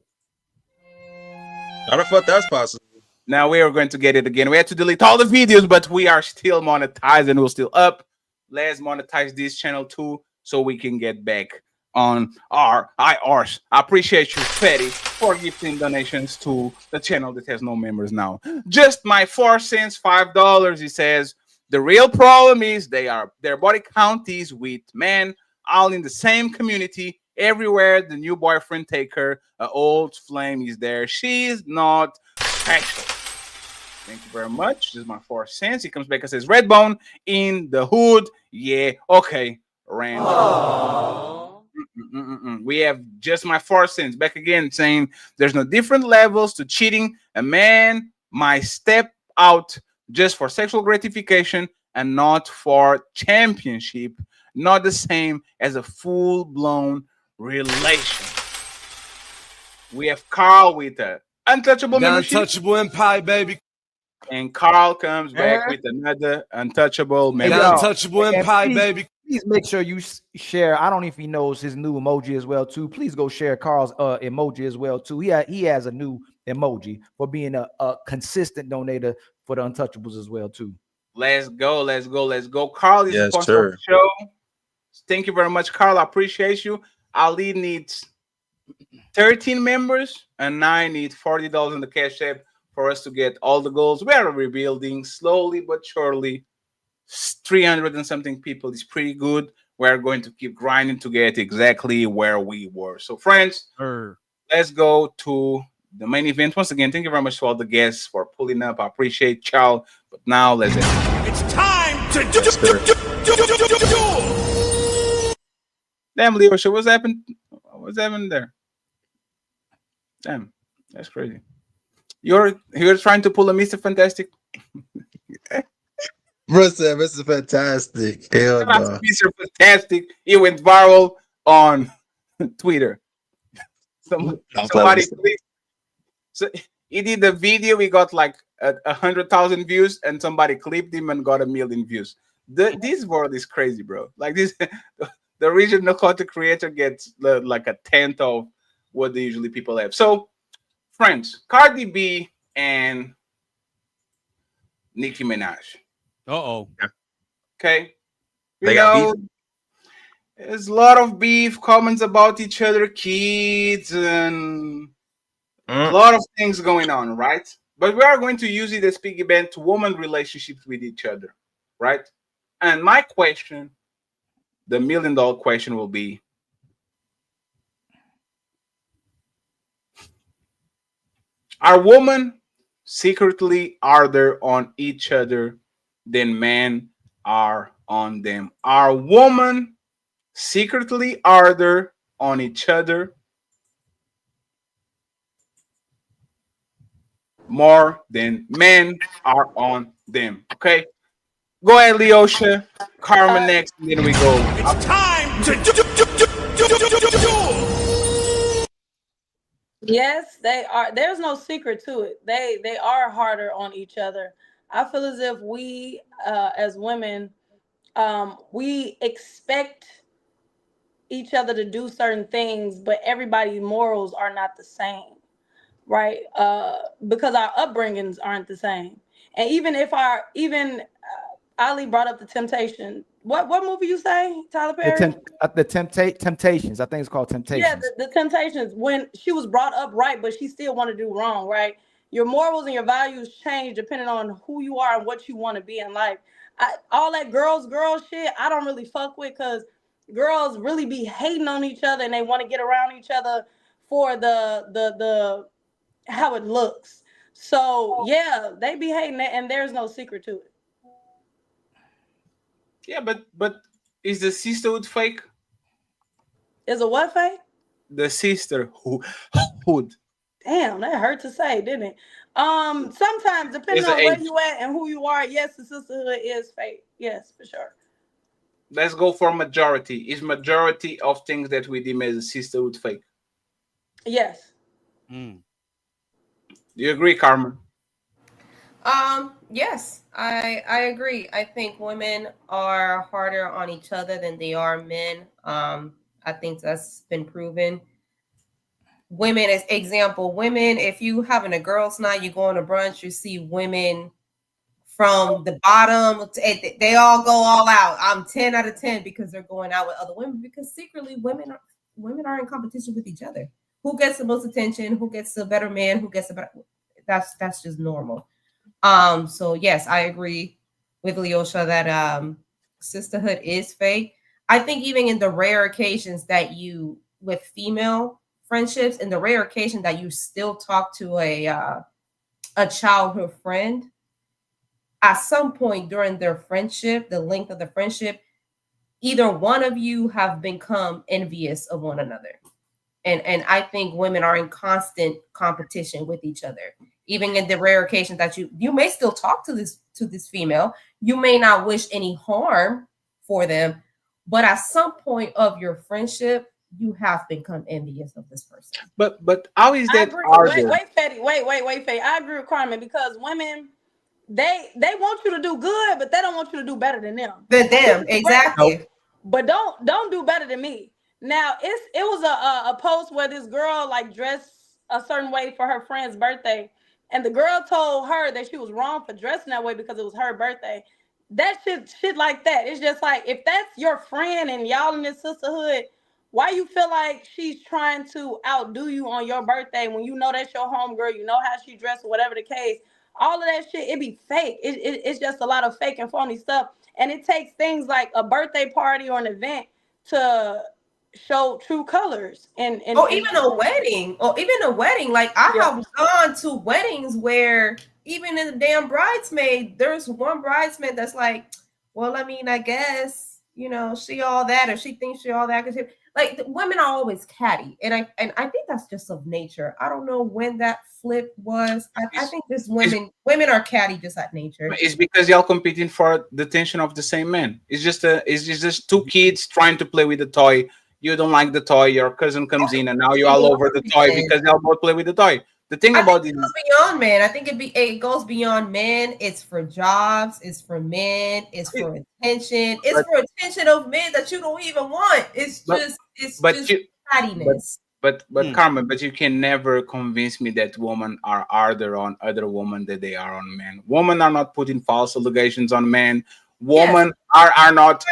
How the fuck that's possible? Now we are going to get it again. We had to delete all the videos, but we are still monetized and we're still up. Let's monetize this channel too so we can get back on our IRs. I appreciate you, Petty, for gifting donations to the channel that has no members now. Just my 4 cents, $5. He says the real problem is their body count is with men all in the same community. Everywhere the new boyfriend take her, an old flame is there. She's not special. Thank you very much. This is my 4 cents. He comes back and says, Redbone in the hood. Yeah, okay. Random. We have just my 4 cents back again saying there's no different levels to cheating. A man might step out just for sexual gratification and not for championship. Not the same as a membership relation. We have Carl with a untouchable membership. Untouchable Empire, baby. And Carl comes back with another untouchable membership. Untouchable Empire, baby. Please make sure you share. I don't know if he knows his new emoji as well too. Please go share Carl's emoji as well too. He has a new emoji for being a consistent donator for the Untouchables as well too. Let's go. Carl is sponsor of the show. Thank you very much, Carl. I appreciate you. Ali needs 13 members and I need $40 in the Cash App for us to get all the goals. We are rebuilding slowly but surely. 300 and something people is pretty good. We're going to keep grinding to get exactly where we were. So friends, let's go to the main event. Once again, thank you very much to all the guests for pulling up. I appreciate y'all. But now let's end. It's time to do. Damn, LEEOSHA, what's happened? What's happening there? Damn, that's crazy. You're trying to pull a Mr. Fantastic. Bro said Mr. Fantastic. Hell no. Mr. Fantastic. It went viral on Twitter. Somebody clicked. So he did the video. He got like 100,000 views, and somebody clipped him and got 1 million views. This world is crazy, bro. Like this. The original content creator gets like a tenth of what the usually people have. So, friends, Cardi B and Nicki Minaj. Okay. They got beef. There's a lot of beef, comments about each other, kids, and a lot of things going on, right? But we are going to use it as piggy bank to woman relationships with each other, right? And my question, the $1 million question will be, are women secretly harder on each other than men are on them? Are women secretly harder on each other more than men are on them? Okay, go ahead, LEEOSHA. Carmen next, and then we go. It's time to do. Yes, they are. There's no secret to it. They are harder on each other. I feel as if we, as women, we expect each other to do certain things, but everybody's morals are not the same, right? Because our upbringings aren't the same. And even if our even Ali brought up the Temptation. What movie you say, Tyler Perry? Temptations. I think it's called Yeah, Temptations. the Temptations. When she was brought up right, but she still wanted to do wrong, right? Your morals and your values change depending on who you are and what you want to be in life. All that girls shit, I don't really fuck with, because girls really be hating on each other and they want to get around each other for the how it looks. So yeah, they be hating that, and there's no secret to it. Yeah, but is the sisterhood fake? Is a what fake? The sisterhood. Damn, that hurt to say, didn't it? Sometimes depending There's an on where age. you at and who you are, yes, the sisterhood is fake. Yes, for sure. Let's go for majority. Is majority of things that we deem as a sisterhood fake? Yes. Do you agree, Carmen? Yes, I agree. I think women are harder on each other than they are men. I think that's been proven. Women, as example, women, if you having a girls' night, you go on a brunch, you see women from the bottom, they all go all out. I'm 10 out of 10 because they're going out with other women, because secretly women are in competition with each other. Who gets the most attention? Who gets the better man? Who gets the better? That's just normal. So yes, I agree with LEEOSHA that sisterhood is fake. I think even in the rare occasions that you, with female friendships, and the rare occasion that you still talk to a childhood friend, at some point during their friendship, the length of the friendship, either one of you have become envious of one another. And I think women are in constant competition with each other. Even in the rare occasion that you may still talk to this female, you may not wish any harm for them, but at some point of your friendship, you have become envious of this person. But how is that Wait, harder? Fetty. Wait, Fetty. I agree with Carmen, because women, they want you to do good, but they don't want you to do better than them. Exactly. But don't do better than me. Now it was a post where this girl like dressed a certain way for her friend's birthday, and the girl told her that she was wrong for dressing that way because it was her birthday. That shit like that. It's just like, if that's your friend and y'all in this sisterhood, why you feel like she's trying to outdo you on your birthday when you know that's your homegirl, you know how she dressed, whatever the case. All of that shit, it be fake. It's just a lot of fake and phony stuff. And it takes things like a birthday party or an event to show true colors. And even a wedding, like I have gone to weddings where even in the damn bridesmaid, there's one bridesmaid that's like, well, I mean, I guess, she all that, or she thinks she all that, because like the women are always catty, and I think that's just of nature. I don't know when that flip was. I think this women are catty just at nature. It's because y'all competing for the attention of the same man. It's just two kids trying to play with the toy. You don't like the toy, your cousin comes in, and now you're all over the toy because y'all both play with the toy. The thing about it goes beyond men. I think it goes beyond men. It's for jobs. It's for men. It's for attention. It's for attention of men that you don't even want. It's just cattiness. But Carmen, but you can never convince me that women are harder on other women than they are on men. Women are not putting false allegations on men. Women are not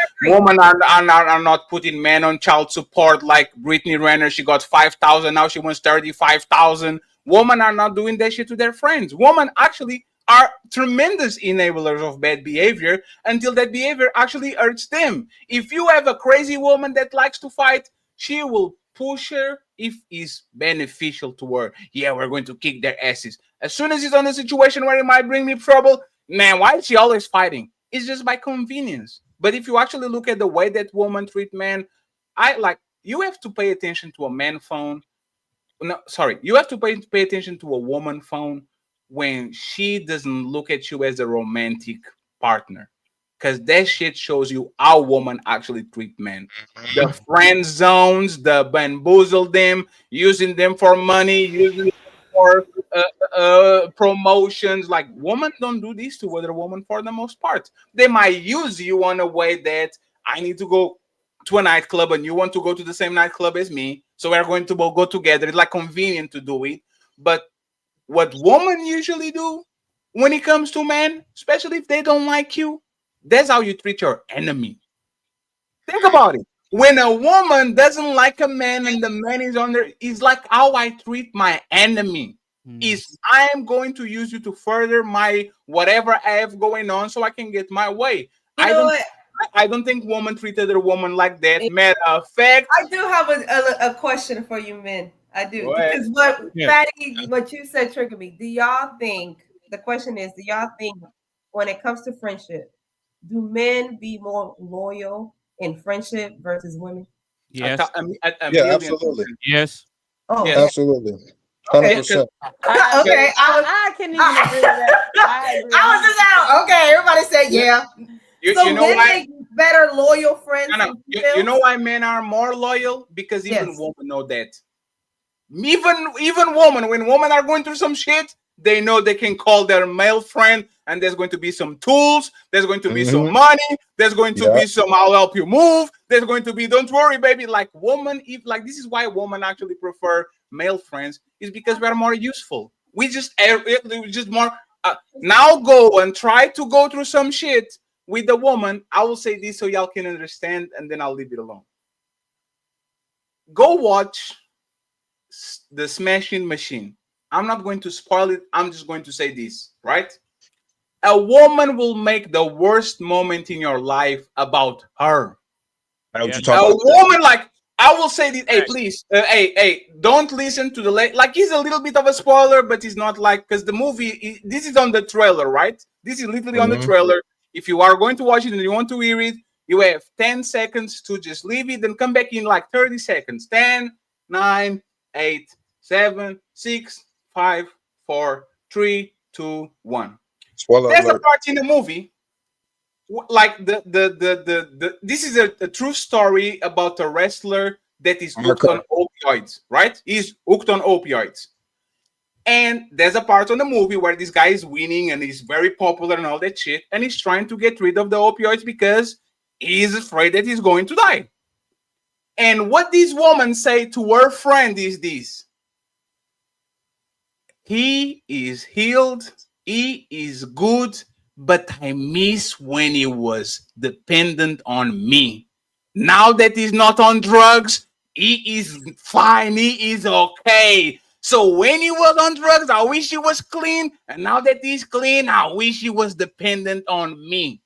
putting men on child support like Brittany Renner. She got 5,000, now she wants 35,000. Women are not doing that shit to their friends. Women actually are tremendous enablers of bad behavior until that behavior actually hurts them. If you have a crazy woman that likes to fight, she will push her if it's beneficial to her. Yeah, we're going to kick their asses. As soon as it's on a situation where it might bring me trouble, man, why is she always fighting? It's just by convenience. But if you actually look at the way that women treat men, you have to pay attention to a man phone. No, sorry, you have to pay attention to a woman phone when she doesn't look at you as a romantic partner. because that shit shows you how women actually treat men. The friend zones, the bamboozle them, using them for money, using them for promotions. Like women don't do this to other women for the most part. They might use you on a way that I need to go to a nightclub and you want to go to the same nightclub as me, so we're going to both go together. It's like convenient to do it. But what women usually do when it comes to men, especially if they don't like you, that's how you treat your enemy. Think about it. When a woman doesn't like a man and the man is on there, it's like how I treat my enemy. Is I am going to use you to further my whatever I have going on so I can get my way. I don't think women treat other woman like that. Matter of fact, I do have a question for you, men. I do. Go ahead. Because Yeah. Fatty, what you said triggered me. Do y'all think, the question is, do y'all think when it comes to friendship, do men be more loyal in friendship versus women? Yes. Yeah, absolutely. Yes. Oh, Yes. Absolutely. 100%. Okay, I can't even agree with that. I was just out. Okay, everybody said yeah. So You know men why? make better loyal friends. No, than you know why men are more loyal? Because even Yes. women know that. Even women, when women are going through some shit, they know they can call their male friend, and there's going to be some tools, there's going to be some money, there's going to be some I'll help you move, there's going to be don't worry, baby. Like woman, if like this is why women actually prefer male friends, is because we're more useful. We just more now go and try to go through some shit with the woman. I will say this so y'all can understand, and then I'll leave it alone. Go watch the Smashing Machine. I'm not going to spoil it. I'm just going to say this, right? A woman will make the worst moment in your life about her. I know what you're A talking about. woman, like, I will say this. Hey, please, hey, don't listen to the like. He's a little bit of a spoiler, but he's not like, because the movie. This is on the trailer, right? This is literally on the trailer. If you are going to watch it and you want to hear it, you have 10 seconds to just leave it, then come back in like 30 seconds. 10, 9, 8, 7, 6, 5, 4, 3, 2, 1. Spoiler There's a alert. part in the movie, like the this is a true story about a wrestler that is hooked on opioids, right? He's hooked on opioids. And there's a part on the movie where this guy is winning and he's very popular and all that shit, and he's trying to get rid of the opioids because he's afraid that he's going to die. And what this woman say to her friend is this: he is healed, he is good, but I miss when he was dependent on me. Now that he's not on drugs, he is fine, he is okay. So when he was on drugs, I wish he was clean, and now that he's clean, I wish he was dependent on me.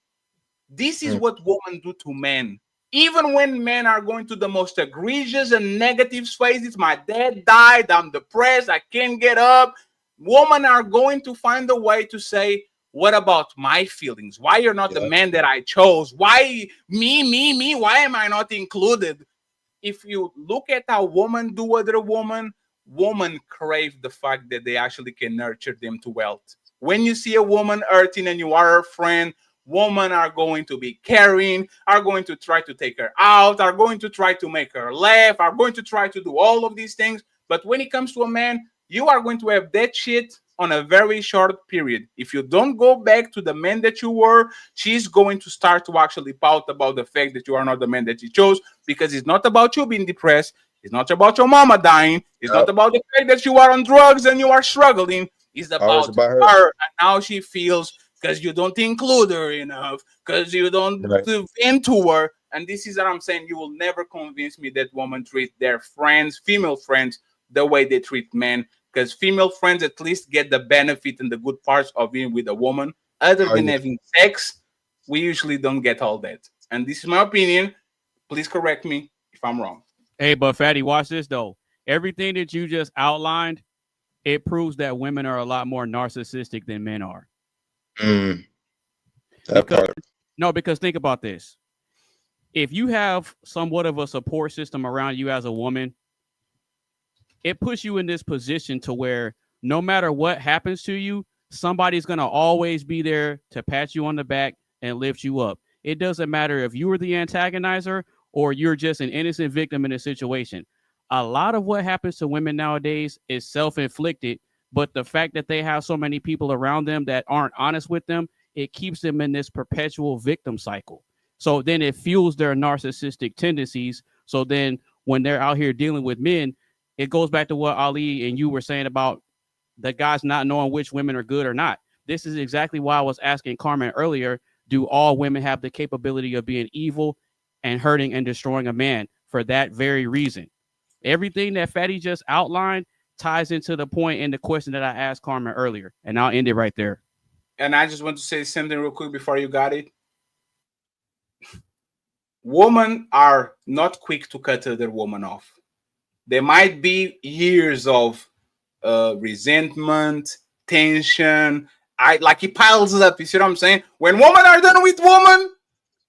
This is what women do to men. Even when men are going to the most egregious and negative phases, my dad died, I'm depressed, I can't get up. Women are going to find a way to say, what about my feelings? Why you're not the man that I chose? Why me? Why am I not included? If you look at how women do other women crave the fact that they actually can nurture them to wealth. When you see a woman hurting and you are her friend, women are going to be caring, are going to try to take her out, are going to try to make her laugh, are going to try to do all of these things. But when it comes to a man, you are going to have that shit on a very short period. If you don't go back to the man that you were, she's going to start to actually pout about the fact that you are not the man that she chose, because it's not about you being depressed. It's not about your mama dying. It's not about the fact that you are on drugs and you are struggling. It's about her and how she feels, because you don't include her enough, because you don't give into her. And this is what I'm saying. You will never convince me that women treat their friends, female friends, the way they treat men, because female friends at least get the benefit and the good parts of being with a woman. Other than having sex, we usually don't get all that. And this is my opinion. Please correct me if I'm wrong. Hey, but Fatty, watch this though. Everything that you just outlined, it proves that women are a lot more narcissistic than men are. Because think about this. If you have somewhat of a support system around you as a woman, it puts you in this position to where no matter what happens to you, somebody's going to always be there to pat you on the back and lift you up. It doesn't matter if you were the antagonizer or you're just an innocent victim in a situation. A lot of what happens to women nowadays is self-inflicted, but the fact that they have so many people around them that aren't honest with them, it keeps them in this perpetual victim cycle. So then it fuels their narcissistic tendencies. So then when they're out here dealing with men, it goes back to what Ali and you were saying about the guys not knowing which women are good or not. This is exactly why I was asking Carmen earlier, do all women have the capability of being evil and hurting and destroying a man? For that very reason. Everything that Fatty just outlined ties into the point in the question that I asked Carmen earlier, and I'll end it right there. And I just want to say something real quick before you got it. Women are not quick to cut other women off. There might be years of resentment, tension. It piles up. You see what I'm saying? When women are done with women,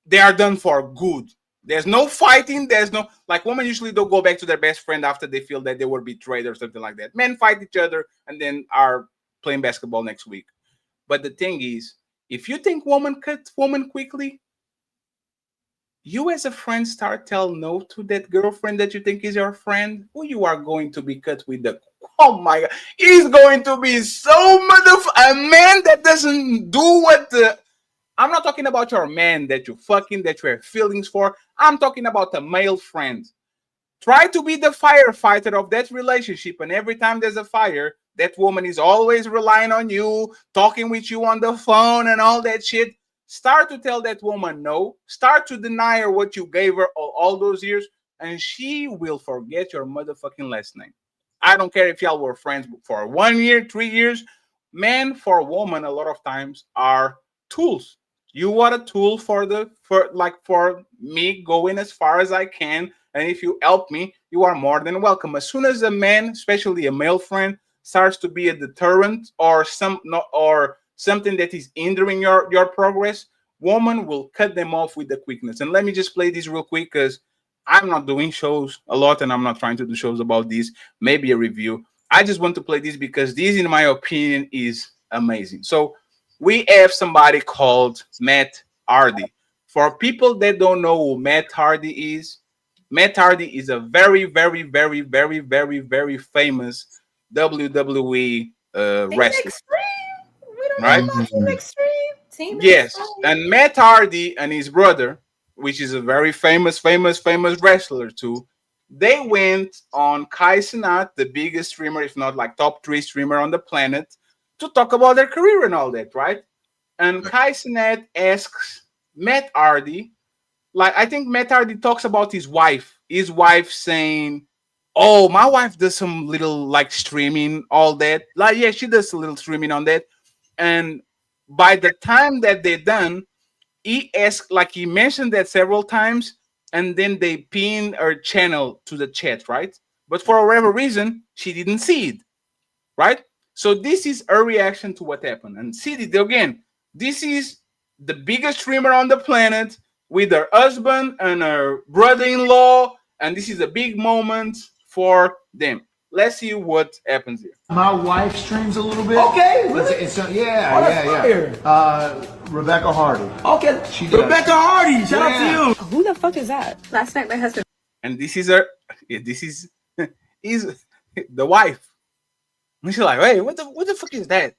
they are done for good. There's no fighting. There's no, women usually don't go back to their best friend after they feel that they were betrayed or something like that. Men fight each other and then are playing basketball next week. But the thing is, if you think woman cut woman quickly, you as a friend start tell no to that girlfriend that you think is your friend, who you are going to be cut with the, oh my God, he's going to be so a man that doesn't do what the, I'm not talking about your man that you fucking, that you have feelings for. I'm talking about a male friend. Try to be the firefighter of that relationship. And every time there's a fire, that woman is always relying on you, talking with you on the phone and all that shit. Start to tell that woman no. Start to deny her what you gave her all those years. And she will forget your motherfucking last name. I don't care if y'all were friends for 1 year, 3 years. Men for woman a lot of times are tools. You are a tool for me going as far as I can. And if you help me, you are more than welcome. As soon as a man, especially a male friend, starts to be a deterrent or something that is hindering your progress, woman will cut them off with the quickness. And let me just play this real quick because I'm not doing shows a lot and I'm not trying to do shows about this, maybe a review. I just want to play this because this, in my opinion, is amazing. So we have somebody called Matt Hardy. For people that don't know who Matt Hardy is a very, very, very, very, very, very famous WWE wrestler. Right? Yes. And Matt Hardy and his brother, which is a very famous wrestler too, they went on Kai Cenat, the biggest streamer, if not top 3 streamer on the planet, to talk about their career and all that, right? And Kai Cenat asks Matt Hardy, I think Matt Hardy talks about his wife saying, oh, my wife does some little streaming, all that. Yeah, she does a little streaming on that. And by the time that they're done, he asked, he mentioned that several times, and then they pin her channel to the chat, right? But for whatever reason, she didn't see it, right? So this is her reaction to what happened. And see it again. This is the biggest streamer on the planet with her husband and her brother-in-law, and this is a big moment for them. Let's see what happens here. My wife streams a little bit. Okay, really? Rebecca Hardy. Okay, she does. Rebecca Hardy, shout out to you. Who the fuck is that? Last night my husband. And this is her. This is the wife. And she's like, "Hey, what the fuck is that?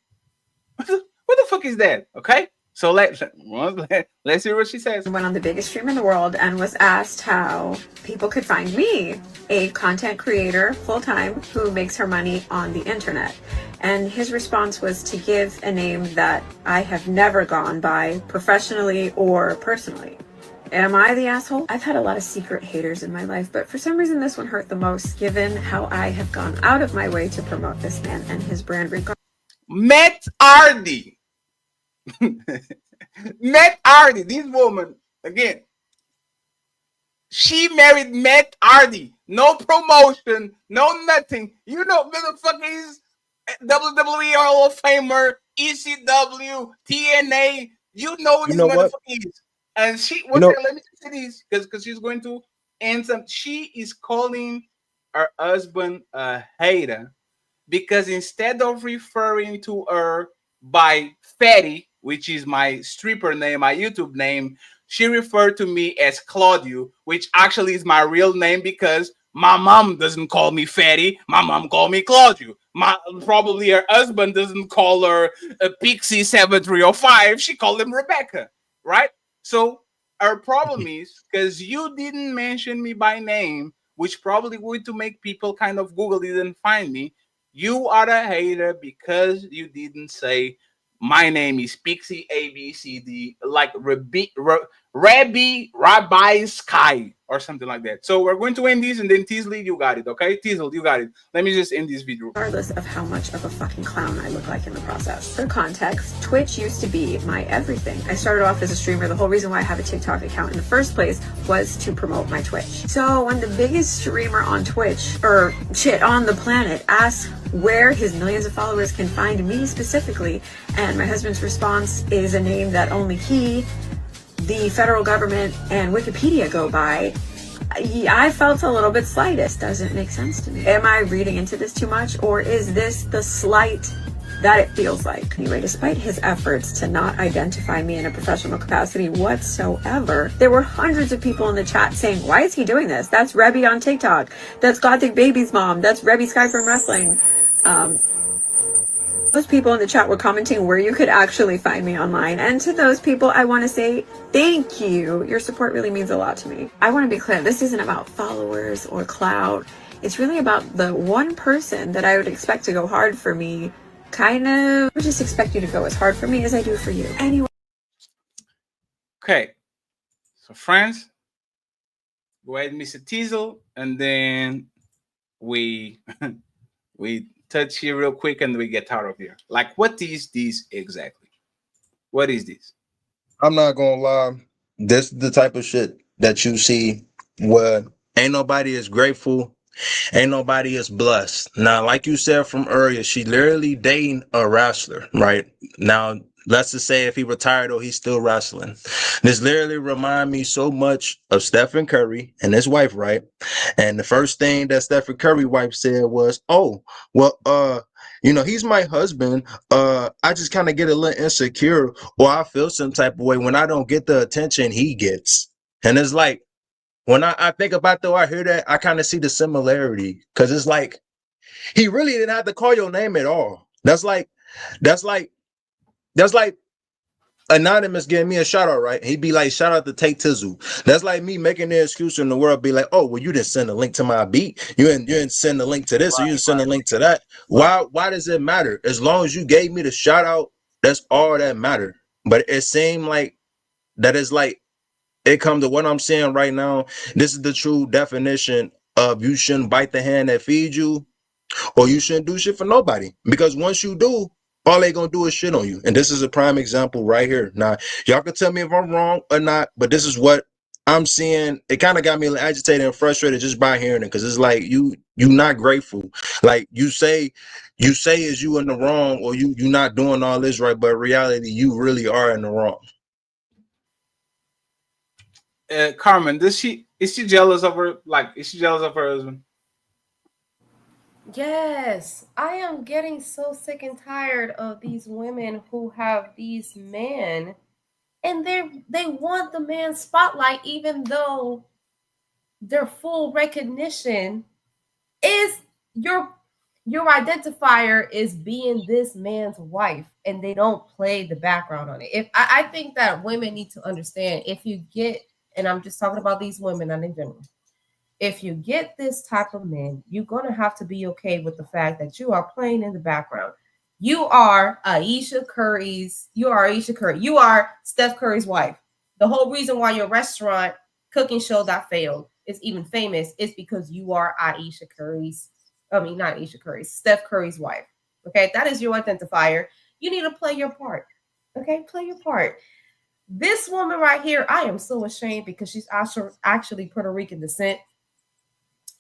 What the fuck is that?" Okay, so let's hear what she says. Went on the biggest streamer in the world and was asked how people could find me, a content creator full-time who makes her money on the internet. And his response was to give a name that I have never gone by professionally or personally. Am I the asshole? I've had a lot of secret haters in my life, but for some reason this one hurt the most, given how I have gone out of my way to promote this man and his brand. Matt Hardy. Matt Hardy, this woman, again, she married Matt Hardy. No promotion, no nothing. You know, motherfucker is WWE Hall of Famer, ECW, TNA. You know this motherfucker is. And she, let me say this, because she's going to answer. She is calling her husband a hater because instead of referring to her by Fatty, which is my stripper name, my YouTube name, she referred to me as Claudio, which actually is my real name because my mom doesn't call me Fatty. My mom called me Claudio. Probably her husband doesn't call her Pixie 7305. She called him Rebecca, right? So our problem is because you didn't mention me by name, which probably would to make people kind of Google it and find me. You are a hater because you didn't say my name is Pixie ABCD, like Rabbi Sky or something like that. So we're going to end this, and then Teasley, you got it, okay? Teasel, you got it. Let me just end this video. Regardless of how much of a fucking clown I look like in the process. For context, Twitch used to be my everything. I started off as a streamer. The whole reason why I have a TikTok account in the first place was to promote my Twitch. So when the biggest streamer on Twitch, or shit, on the planet, asks where his millions of followers can find me specifically, and my husband's response is a name that only he, the federal government, and Wikipedia go by, I felt a little bit slighted. This doesn't make sense to me. Am I reading into this too much, or is this the slight that it feels like? Anyway, despite his efforts to not identify me in a professional capacity whatsoever, there were hundreds of people in the chat saying, why is he doing this? That's Rebby on TikTok. That's Gothic Baby's mom. That's Rebby Sky from Wrestling. Those people in the chat were commenting where you could actually find me online. And to those people, I want to say thank you. Your support really means a lot to me. I want to be clear. This isn't about followers or clout. It's really about the one person that I would expect to go hard for me. I would just expect you to go as hard for me as I do for you. Anyway. Okay. So friends, go ahead, Mr. Teasel, and then we touch here real quick and we get out of here. Like, what is this exactly? What is this? I'm not gonna lie. This is the type of shit that you see where ain't nobody is grateful, ain't nobody is blessed. Now, like you said from earlier, she literally dating a wrestler, right? Now, let's just say if he retired or he's still wrestling. This literally remind me so much of Stephen Curry and his wife, right? And the first thing that Stephen Curry wife said was, oh, well, you know, he's my husband. I just kind of get a little insecure, or I feel some type of way when I don't get the attention he gets. And it's like, when I think about though, I hear that, I kind of see the similarity, because it's like, he really didn't have to call your name at all. That's like Anonymous giving me a shout out, right? He'd be like, shout out to Take Tizzle. That's like me making the excuse in the world, be like, oh, well, you didn't send a link to my beat. You didn't send a link to this, or you didn't send a link to that. Why does it matter? As long as you gave me the shout out, that's all that matter. But it seemed like that is like, it come to what I'm saying right now. This is the true definition of you shouldn't bite the hand that feeds you, or you shouldn't do shit for nobody. Because once you do, all they gonna do is shit on you. And this is a prime example right here. Now, y'all can tell me if I'm wrong or not, but this is what I'm seeing. It kind of got me agitated and frustrated just by hearing it, because it's like you not grateful. Like you say is you in the wrong, or you not doing all this right, but in reality, you really are in the wrong. Carmen, is she jealous of her? Like, is she jealous of her husband? Yes, I am getting so sick and tired of these women who have these men, and they want the man spotlight, even though their full recognition is your identifier is being this man's wife, and they don't play the background on it. If I think that women need to understand, if you get, and I'm just talking about these women, not in general. If you get this type of men, you're going to have to be okay with the fact that you are playing in the background. You are Ayesha Curry. You are Steph Curry's wife. The whole reason why your restaurant cooking show that failed is even famous is because you are Steph Curry's wife. Okay, that is your identifier. You need to play your part. Okay, play your part. This woman right here, I am so ashamed because she's actually Puerto Rican descent.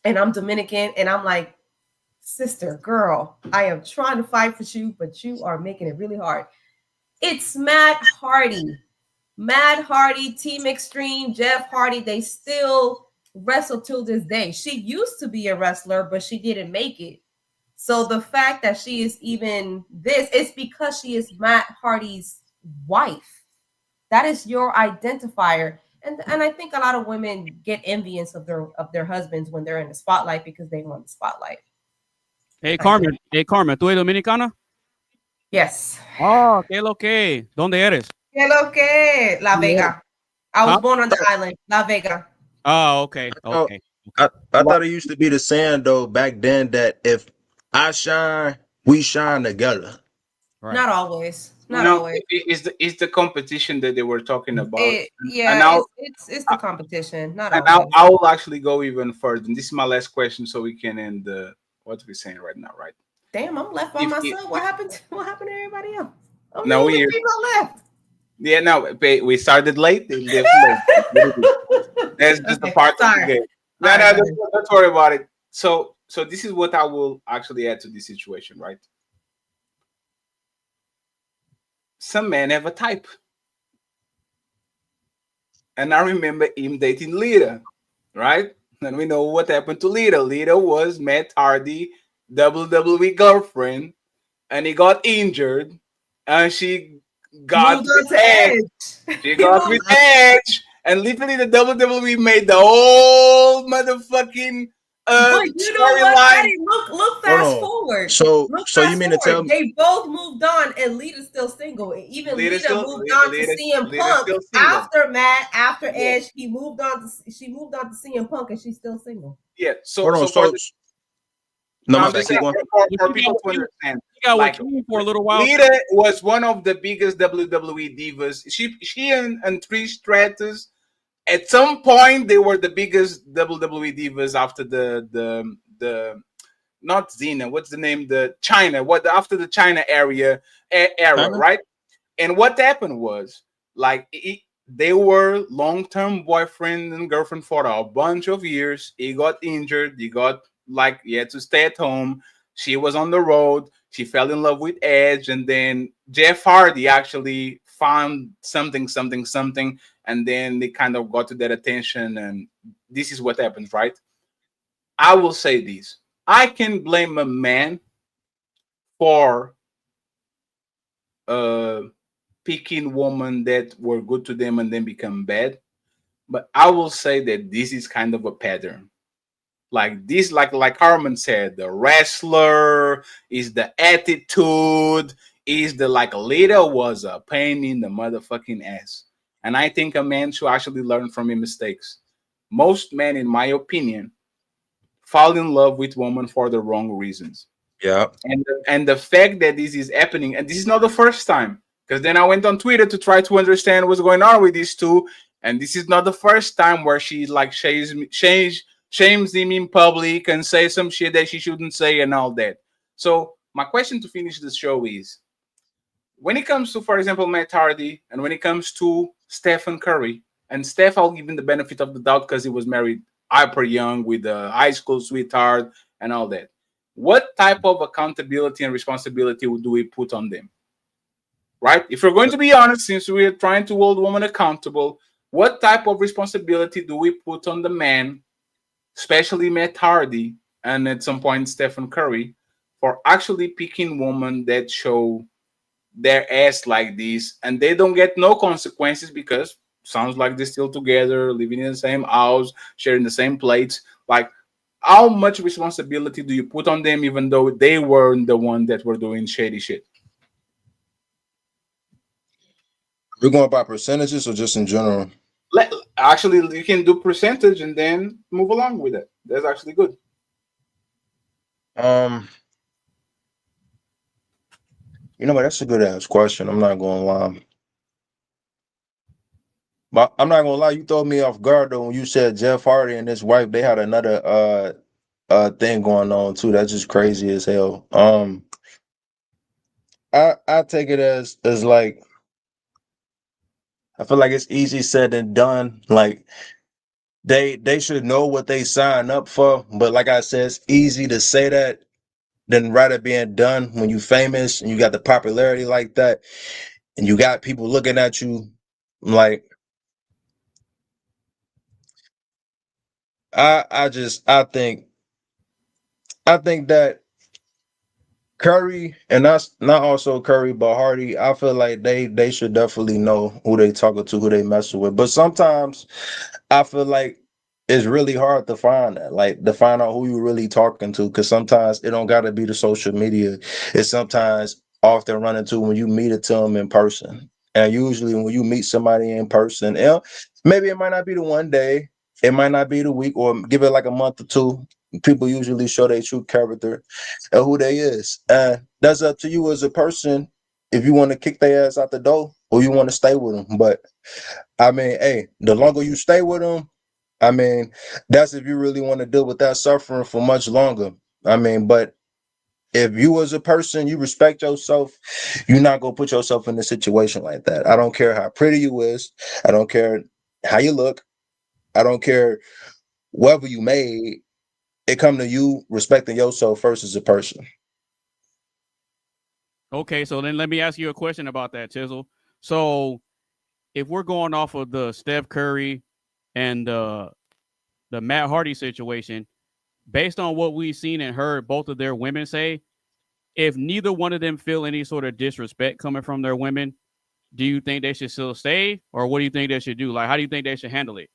And I'm Dominican, and I'm like, sister, girl, I am trying to fight for you, but you are making it really hard. It's Matt Hardy. Matt Hardy, Team Extreme, Jeff Hardy, they still wrestle till this day. She used to be a wrestler, but she didn't make it. So the fact that she is even this, it's because she is Matt Hardy's wife. That is your identifier. And I think a lot of women get envious of their husbands when they're in the spotlight because they want the spotlight. Hey Carmen, ¿tú eres dominicana? Yes. Oh, ¿qué lo que? ¿Dónde eres? ¿Qué lo que? La Vega. I was Huh? born on the island, La Vega. Oh, okay. Okay. I thought it used to be the saying though back then that if I shine, we shine together. Not always. Not No, always. it's the competition that they were talking about. And Yeah, now, it's the competition. Not and always. now I will actually go even further. And this is my last question, so we can end the what we're saying right now, right? Damn, I'm left by If- myself. What happened? What happened to everybody else? I'm No, the only we- female left. Yeah, no, we started late. They left late. That's just the part of the sorry. game. No, All no, right, don't worry about it. So this is what I will actually add to this situation, right? Some men have a type. And I remember him dating Lita, right? And we know what happened to Lita. Lita was Matt Hardy, WWE girlfriend, and he got injured, and she got Moved on with to Edge. Edge. She got with Edge, and literally the WWE made the whole motherfucking But you know what, storyline. Eddie? Look fast forward. So Look so you fast mean to tell forward. me They both moved on, and Lita's still single. Even Lita's Lita still- moved on to Lita- CM Lita's Punk still single. after Matt, after Yeah. Edge. She moved on to CM Punk, and she's still single. Yeah. So Hold on, so for so- the, No, my I'm bad. just Keep saying going. for people to understand. You got Like, with King for a little while. Lita was one of the biggest WWE divas. She and Trish Stratus, at some point, they were the biggest WWE divas after the not Xena. What's the name? The China. What after the China era, China? right? And what happened was like they were long-term boyfriend and girlfriend for a bunch of years. He got injured. He got like he had to stay at home. She was on the road. She fell in love with Edge, and then Jeff Hardy actually found something, and then they kind of got to that attention. And this is what happens, right? I will say this: I can blame a man for picking women that were good to them and then become bad. But I will say that this is kind of a pattern. Like this, like Carmen said, the wrestler is the attitude, is the like Lita was a pain in the motherfucking ass. And I think a man should actually learn from his mistakes. Most men, in my opinion, fall in love with women for the wrong reasons. Yeah. And the fact that this is happening, and this is not the first time, because then I went on Twitter to try to understand what's going on with these two, and this is not the first time where she like shames him in public and say some shit that she shouldn't say and all that. So my question to finish the show is, when it comes to, for example, Matt Hardy, and when it comes to Stephen Curry, and Steph, I'll give him the benefit of the doubt because he was married hyper young with a high school sweetheart and all that. What type of accountability and responsibility do we put on them? Right? If we're going to be honest, since we're trying to hold women accountable, what type of responsibility do we put on the man, especially Matt Hardy and at some point Stephen Curry, for actually picking women that show their ass like this and they don't get no consequences because sounds like they're still together, living in the same house, sharing the same plates. Like, how much responsibility do you put on them even though they weren't the one that were doing shady shit? We're going by percentages or just in general? Actually, you can do percentage and then move along with it. That's actually good. You know what? That's a good ass question. I'm not gonna lie. But I'm not gonna lie, you throw me off guard though when you said Jeff Hardy and his wife, they had another thing going on too. That's just crazy as hell. I take it as like, I feel like it's easy said than done. Like they should know what they sign up for, but like I said, it's easy to say that than rather being done when you famous and you got the popularity like that and you got people looking at you like, I think that Curry, and that's not also Curry, but Hardy. I feel like they should definitely know who they talking to, who they messing with. But sometimes I feel like it's really hard to find that, like to find out who you really talking to, because sometimes it don't got to be the social media. It's sometimes often run into when you meet it to them in person, and usually when you meet somebody in person, maybe it might not be the one day, it might not be the week, or give it like a month or two. People usually show their true character and who they is, and that's up to you as a person if you want to kick their ass out the door or you want to stay with them. But I mean, hey, the longer you stay with them, I mean, that's if you really want to deal with that suffering for much longer. I mean, but if you as a person, you respect yourself, you're not gonna put yourself in a situation like that. I don't care how pretty you is, I don't care how you look, I don't care whether you made. It come to you respecting yourself first as a person. Okay, so then let me ask you a question about that, Chisel. So if we're going off of the Steph Curry and the Matt Hardy situation, based on what we've seen and heard both of their women say, if neither one of them feel any sort of disrespect coming from their women, do you think they should still stay, or what do you think they should do? Like, how do you think they should handle it?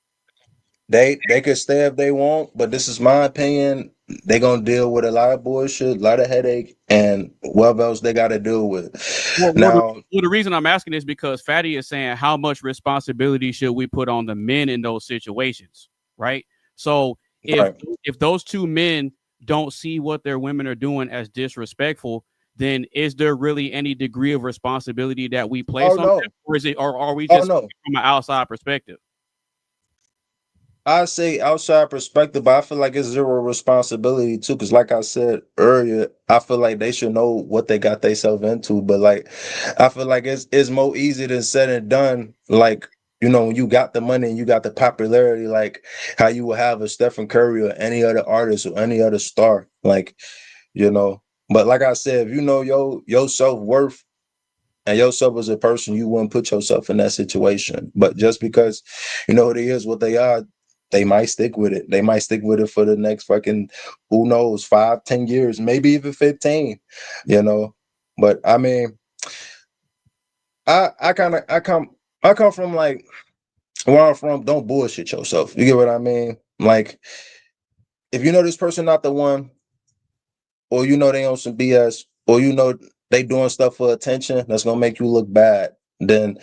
They could stay if they want, but this is my opinion. They gonna deal with a lot of bullshit, a lot of headache, and whatever else they got to deal with. The reason I'm asking is because Fatty is saying how much responsibility should we put on the men in those situations, right? So if those two men don't see what their women are doing as disrespectful, then is there really any degree of responsibility that we place on them, or is it, or are we just from an outside perspective? I say outside perspective, but I feel like it's zero responsibility too. Because, like I said earlier, I feel like they should know what they got themselves into. But like, I feel like it's more easy than said and done. Like, you know, when you got the money and you got the popularity, like how you would have a Stephen Curry or any other artist or any other star, like, you know. But like I said, if you know your self-worth and yourself as a person, you wouldn't put yourself in that situation. But just because you know it is what they are, they might stick with it. They might stick with it for the next fucking, who knows, 5, 10 years, maybe even 15, you know. But I mean, I come from like where I'm from, don't bullshit yourself. You get what I mean? Like, if you know this person not the one, or you know they on some BS, or you know they doing stuff for attention that's gonna make you look bad, then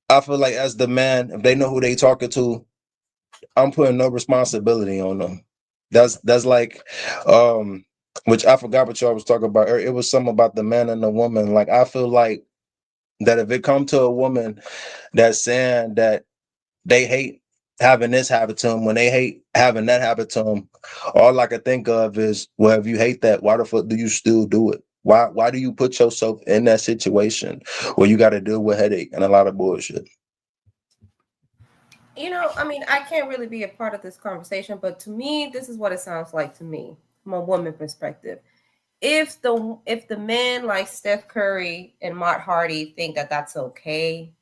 I feel like as the man, if they know who they talking to, I'm putting no responsibility on them. That's like, which I forgot what y'all was talking about. It was something about the man and the woman. Like, I feel like that if it come to a woman that's saying that they hate having this happen to them, when they hate having that happen to them, all I can think of is, well, if you hate that, why the fuck do you still do it? Why do you put yourself in that situation where you got to deal with headache and a lot of bullshit? You know, I mean, I can't really be a part of this conversation, but to me, this is what it sounds like to me from a woman perspective. If the men like Steph Curry and Matt Hardy think that that's okay,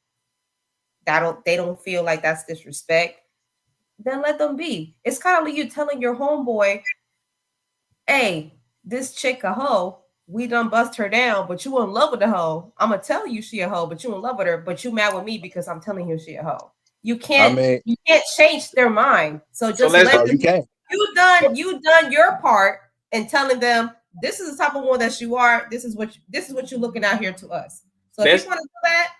they don't feel like that's disrespect, then let them be. It's kind of like you telling your homeboy, hey, this chick a hoe, we done bust her down, but you in love with the hoe. I'm gonna tell you she a hoe, but you in love with her, but you mad with me because I'm telling you she a hoe. You can't change their mind. So just let them, you done your part in telling them this is the type of one that you are. This is what you're looking out here to us. So if you want to do that,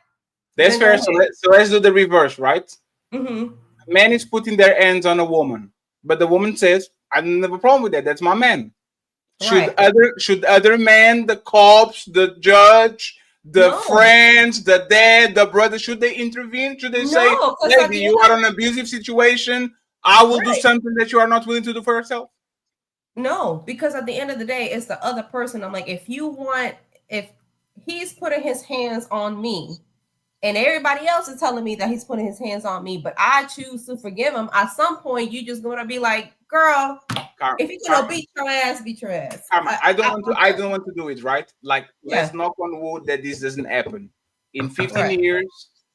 that's fair. So let's do the reverse, right? Mm-hmm. Man is putting their hands on a woman, but the woman says, "I don't have a problem with that. That's my man." Should other men, the cops, the judge, the friends, the dad, the brother, should they intervene? Should they say, "Lady, you are in an abusive situation. I will do something that you are not willing to do for yourself"? No, because at the end of the day, it's the other person. I'm like, if he's putting his hands on me, and everybody else is telling me that he's putting his hands on me, but I choose to forgive him, at some point you just gonna be like, girl, if you're gonna beat your ass, beat your ass. I don't want to do it, right? Like, let's knock on wood that this doesn't happen. In 15 years,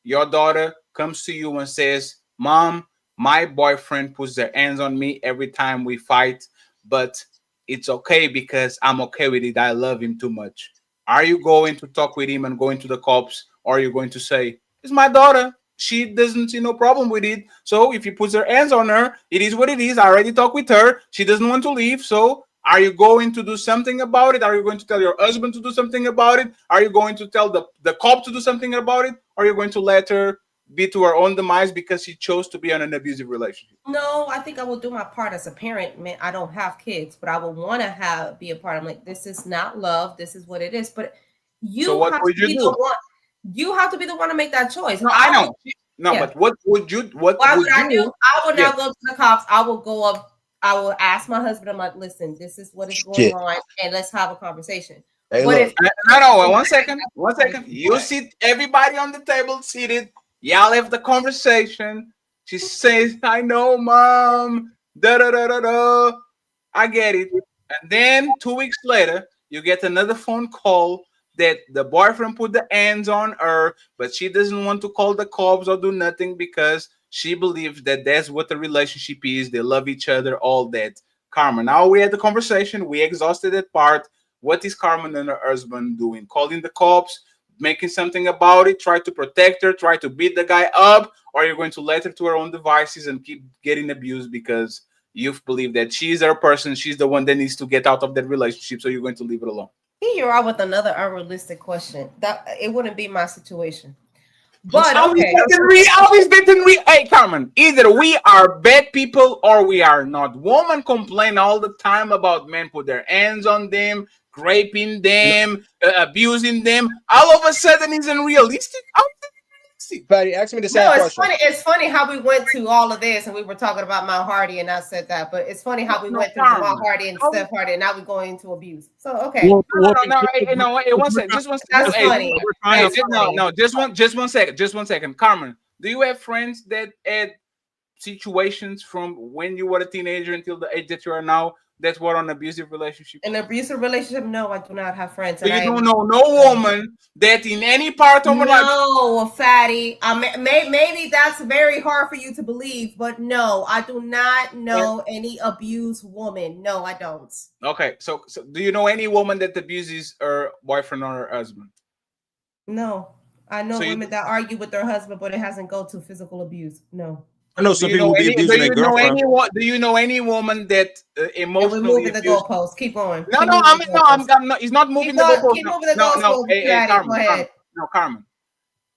your daughter comes to you and says, "Mom, my boyfriend puts their hands on me every time we fight, but it's okay because I'm okay with it. I love him too much. Are you going to talk with him and going to the cops, or are you going to say, it's my daughter, she doesn't see no problem with it, so if he puts her hands on her, it is what it is. I already talked with her, she doesn't want to leave. So are you going to do something about it? Are you going to tell your husband to do something about it? Are you going to tell the cop to do something about it? Or are you going to let her be to her own demise because she chose to be in an abusive relationship? No, I think I will do my part as a parent. Man, I don't have kids, but I would want to be a part. I'm like, this is not love. This is what it is. But you So what have would to you be do? the one. You have to be the one to make that choice. No, I know. No, Yeah. but what would you? What What would would I you do? I would Yeah. not go to the cops. I will go up. I will ask my husband. I'm like, listen, this is what is going Shit. on, and let's have a conversation. Hey, But look. No, 1 second. 1 second. You sit everybody on the table seated. Y'all have the conversation. She says, I know, mom. Da da da da da. I get it. And then 2 weeks later, you get another phone call that the boyfriend put the hands on her, but she doesn't want to call the cops or do nothing because she believes that that's what the relationship is. They love each other, all that. Carmen, now we had the conversation. We exhausted that part. What is Carmen and her husband doing? Calling the cops, making something about it, try to protect her, try to beat the guy up, or you're going to let her to her own devices and keep getting abused because you believe that she's her person, she's the one that needs to get out of that relationship, so you're going to leave it alone. here you are with another unrealistic question. That it wouldn't be my situation. But okay. Hey, Carmen, either we are bad people or we are not. Women complain all the time about men put their hands on them, raping them, abusing them. All of a sudden, it's unrealistic. Fatty, ask me the same No, it's question. funny. It's funny how we went to all of this, and we were talking about Mount Hardy, and I said that. But it's funny how we went through Mount Hardy and Steph Hardy, and now we're going into abuse. So okay. No, hey, one second. Just one second. That's funny. Just 1 second. Just 1 second. Carmen, do you have friends that had situations from when you were a teenager until the age that you are now that were on abusive relationships? An abusive relationship? No, I do not have friends. So you don't know no woman that in any part of her life. No, fatty. Maybe that's very hard for you to believe, but no, I do not know any abused woman. No, I don't. Okay, so do you know any woman that abuses her boyfriend or her husband? No, I know So women that argue with their husband, but it hasn't go to physical abuse. No. I know some people be abusing their girlfriend. Do you know any woman that emotionally We're moving the abused? goalposts. Keep going. No, Keep no, moving the I'm goalposts. not. He's not moving Keep the going- goalposts. keep moving the goalposts, Hey, Patty, Carmen, go ahead. Carmen.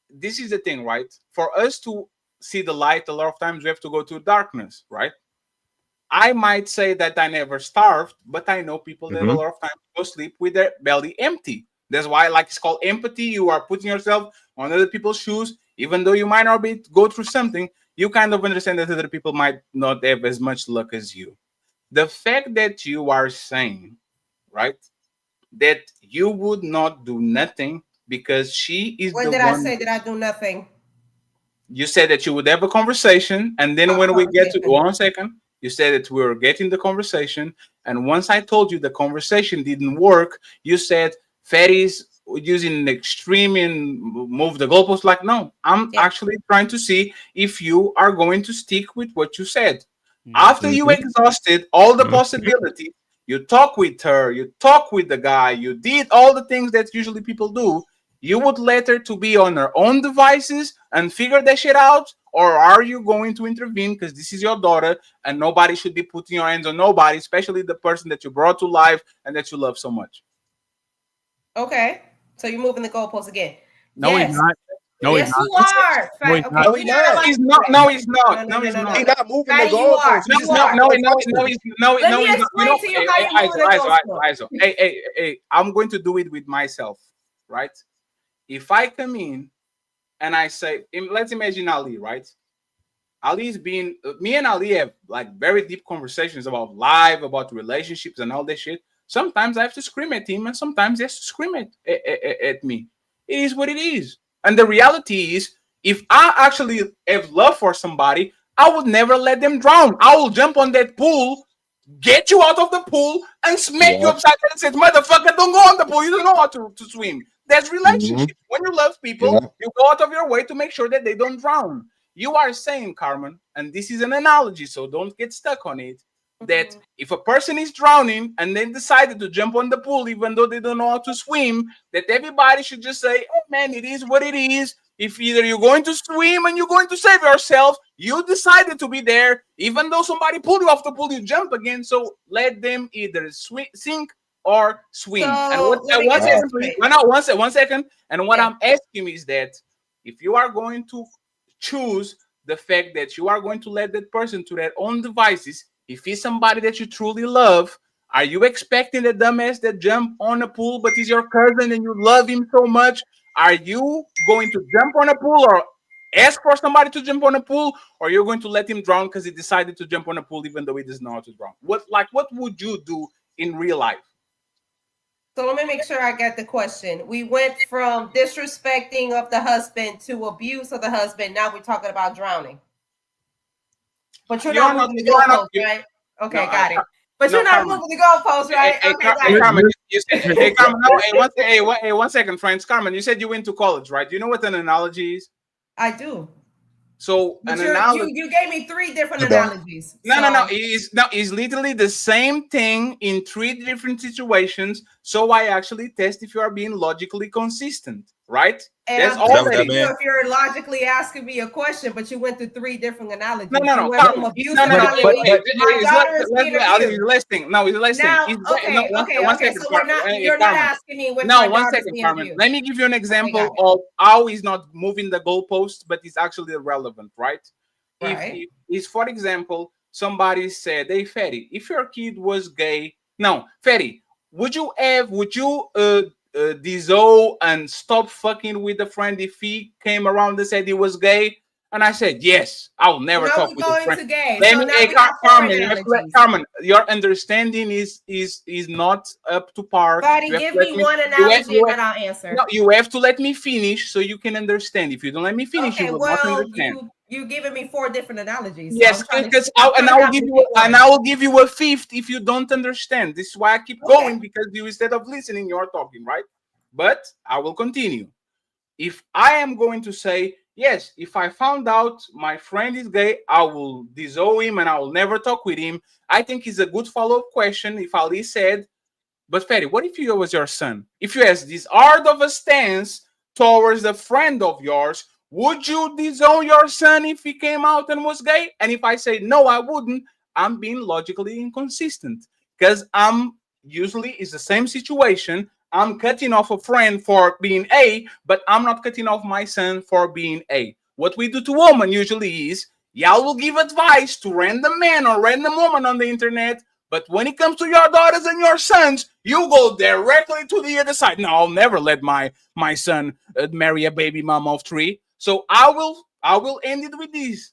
This is the thing, right? For us to see the light, a lot of times we have to go to darkness, right? I might say that I never starved, but I know people that a lot of times go sleep with their belly empty. That's why, like, it's called empathy. You are putting yourself on other people's shoes, even though you might not go through something. You kind of understand that other people might not have as much luck as you. The fact that you are saying, right, that you would not do nothing because she is When the did one. I say that I do nothing? You said that you would have a conversation, and then when we get to 1 second, you said that we were getting the conversation, and once I told you the conversation didn't work, you said Fatty's using an extreme and move the goalpost. Like, no, I'm actually trying to see if you are going to stick with what you said. After you exhausted all the possibilities, you talk with her, you talk with the guy, you did all the things that usually people do. You would let her to be on her own devices and figure that shit out? Or are you going to intervene because this is your daughter and nobody should be putting your hands on nobody, especially the person that you brought to life and that you love so much? Okay. So you're moving the goalposts again. No, Yes. he's not. No, Yes, he's not. you are. No, he's Okay, not. we gotta like- He's not. No, he's not. No, No, he's not. He's not moving Fatty, the you are. goalposts. You are. No, Let me he's explain to you how you're moving the goalposts. Hey, I'm going to do it with myself, right? If I come in and I say, let's imagine Ali, right? Ali's been, me and Ali have like very deep conversations about life, about relationships and all that shit. Sometimes I have to scream at him and sometimes he has to scream at me. It is what it is. And the reality is, if I actually have love for somebody, I would never let them drown. I will jump on that pool, get you out of the pool, and smack you upside the head and say, motherfucker, don't go on the pool. You don't know how to swim. That's relationship. When you love people, you go out of your way to make sure that they don't drown. You are saying, Carmen, and this is an analogy, so don't get stuck on it. that if a person is drowning and they decided to jump on the pool even though they don't know how to swim, that everybody should just say, oh man, it is what it is. If either you're going to swim and you're going to save yourself, you decided to be there, even though somebody pulled you off the pool, you jump again. So let them either sink or swim. And one second. And what I'm asking is that if you are going to choose the fact that you are going to let that person to their own devices, if he's somebody that you truly love, are you expecting the dumbass that jump on a pool but he's your cousin and you love him so much? Are you going to jump on a pool or ask for somebody to jump on a pool, or you're going to let him drown because he decided to jump on a pool even though he doesn't know how to drown? What would you do in real life? So let me make sure I get the question. We went from disrespecting of the husband to abuse of the husband. Now we're talking about drowning. But you're not moving the goalpost, right? Okay, got it. But you're not moving the goalpost, right? Hey, Carmen, you said, hey, Carmen, no, one second, friends. Carmen, you said you went to college, right? Do you know what an analogy is? I do. So but you gave me 3 different analogies. No. It's literally the same thing in 3 different situations. So I actually test if you are being logically consistent, right? And that's I'm all. if you're logically asking me a question, but you went through 3 different analogies. No. No. My daughter is being abused. Listening. No, he's listening. Now, okay. So you're not asking me with my daughter's being Carmen. abused. Let me give you an example of how he's not moving the goalpost, but it's actually irrelevant, right? Right. If for example, somebody said, "Hey, Fatty, if your kid was gay, no, Fatty, would you disown and stop fucking with a friend if he came around and said he was gay?" And I said, yes, I will never talk with a friend. Carmen, your understanding is not up to par. Buddy, give me one analogy and I'll answer. No, you have to let me finish so you can understand. If you don't let me finish, you will not understand. You giving me 4 different analogies. So yes, because I will give you a 5th if you don't understand. This is why I keep going, because you, instead of listening, you're talking, right? But I will continue. If I am going to say, yes, if I found out my friend is gay, I will disown him and I will never talk with him. I think it's a good follow-up question if Ali said, but Fatty, what if he was your son? If you ask this hard of a stance towards a friend of yours, would you disown your son if he came out and was gay? And if I say, no, I wouldn't, I'm being logically inconsistent, because usually it's the same situation. I'm cutting off a friend for being A, but I'm not cutting off my son for being A. What we do to women usually is, y'all will give advice to random man or random woman on the internet, but when it comes to your daughters and your sons, you go directly to the other side. No, I'll never let my son marry a baby mama of 3. So I will end it with this,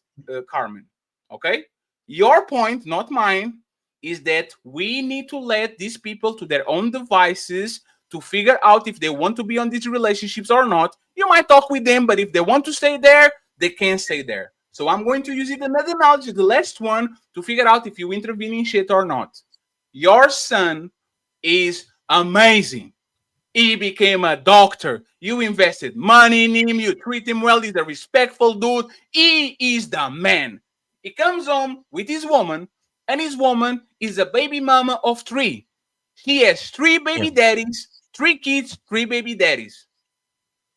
Carmen. Okay? Your point, not mine, is that we need to let these people to their own devices to figure out if they want to be on these relationships or not. You might talk with them, but if they want to stay there, they can stay there. So I'm going to use it another analogy, the last one, to figure out if you intervene in shit or not. Your son is amazing. He became a doctor. You invested money in him. You treat him well. He's a respectful dude. He is the man. He comes home with his woman, and his woman is a baby mama of 3. He has 3 baby daddies, 3 kids, 3 baby daddies.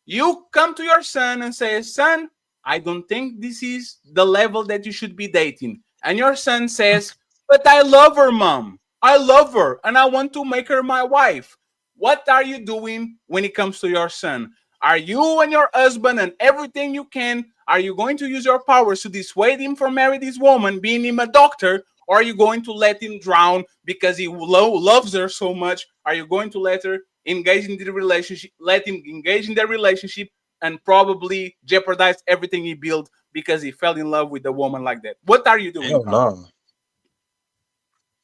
You come to your son and say, son, I don't think this is the level that you should be dating. And your son says, but I love her, mom. I love her, and I want to make her my wife. What are you doing when it comes to your son? Are you and your husband and everything you can, are you going to use your powers to dissuade him from marrying this woman, being him a doctor? Or are you going to let him drown because he loves her so much? Are you going to let her engage in the relationship, let him engage in their relationship, and probably jeopardize everything he built because he fell in love with a woman like that? What are you doing? No.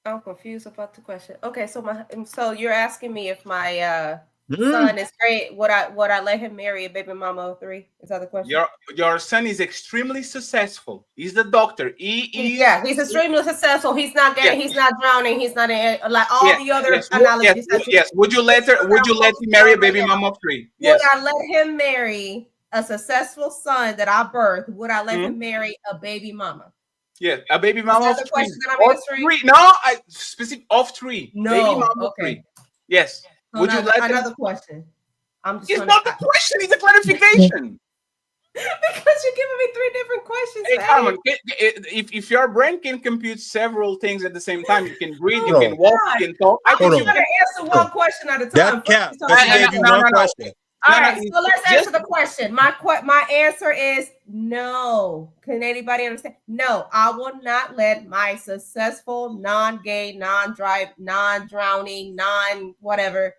I'm confused about the question. Okay, so you're asking me if my son is great, would I let him marry a baby mama of 3? Is that the question? Your son is extremely successful. He's the doctor. He's extremely successful. He's not gay. He's not drowning. He's not like all the other analogies. Yes. Would you let him marry a baby mama of 3? Yes. Would I let him marry a successful son that I birthed? Would I let him marry a baby mama? Yeah, a baby mama Is of that the three. question that I'm Or answering? three. No, I specific of three. No. Baby mama of Okay. three. Yes. So Would you let them? another question? I'm just It's trying not to, the question, it's a clarification. because you're giving me 3 different questions. Hey, Fatty. Carmen, if your brain can compute several things at the same time, you can breathe, you Oh, can walk, God. you can talk. I I'm think just you trying can. to answer one question at a time. That First cap, you because she talking- gave you one question. All No, right, no, so let's just- answer the question. My answer is no. Can anybody understand? No, I will not let my successful, non-gay, non-drowning, non-whatever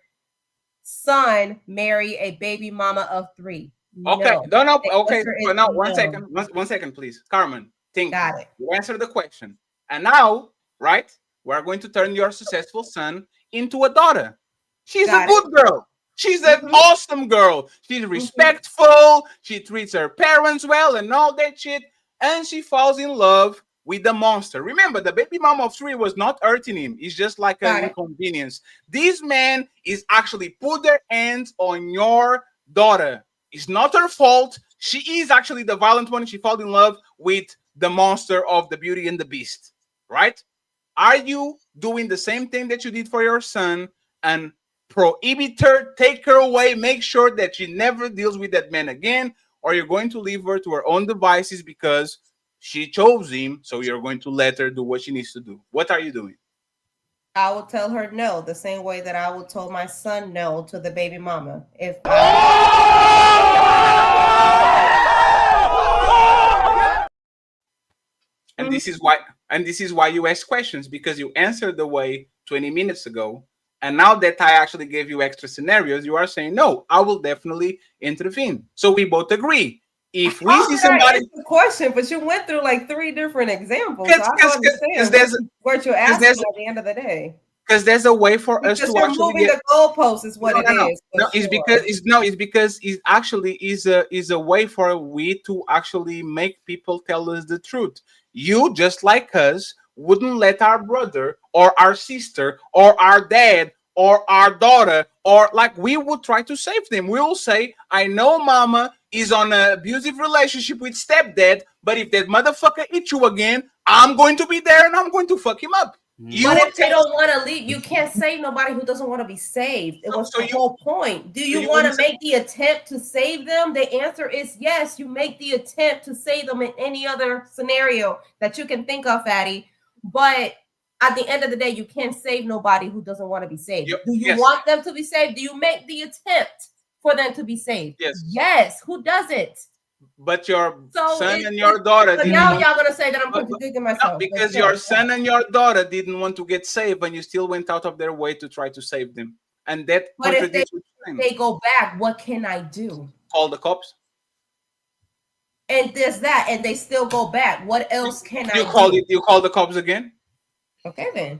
son marry a baby mama of 3. Okay, No. okay. answer is So now, no. one second, please. Carmen, Got it. You answered the question. And now, right, we're going to turn your successful son into a daughter. She's Got a good girl. She's an awesome girl. She's respectful. She treats her parents well and all that shit. And she falls in love with the monster. Remember, the baby mama of 3 was not hurting him. It's just like an inconvenience. This man is actually put their hands on your daughter. It's not her fault. She is actually the violent one. She fell in love with the monster of the Beauty and the Beast, right? Are you doing the same thing that you did for your son and prohibit her, take her away, make sure that she never deals with that man again, or you're going to leave her to her own devices because she chose him, so you're going to let her do what she needs to do? What are you doing? I will tell her no, the same way that I would tell my son no to the baby mama. If And this is why you ask questions, because you answered the way 20 minutes ago. And now that I actually gave you extra scenarios, you are saying, no, I will definitely intervene. So we both agree. If we see somebody, the question, but you went through like 3 different examples. So I don't understand what you're asking at the end of the day. Because there's a way for us to you're actually moving get the goalposts is what no. is. No, it's because it actually is a way for we to actually make people tell us the truth. You, just like us, wouldn't let our brother or our sister or our dad or our daughter, or like, we would try to save them. We will say, I know mama is on an abusive relationship with stepdad, but if that motherfucker hits you again, I'm going to be there and I'm going to fuck him up. But if they don't want to leave, you can't save nobody who doesn't want to be saved. It was the whole point. Do you want to make the attempt to save them? The answer is yes. You make the attempt to save them in any other scenario that you can think of, Fatty. But at the end of the day, you can't save nobody who doesn't want to be saved. Do you want them to be saved? Do you make the attempt for them to be saved? Yes. Yes. Who doesn't? But your son and your daughter So now y'all gonna say that I'm contradicting myself. because your son and your daughter didn't want to get saved, and you still went out of their way to try to save them. And that But if contradicts what you're saying. they go back, what can I do? Call the cops. And there's that, and they still go back. What else can I do? You call the cops again? Okay, then.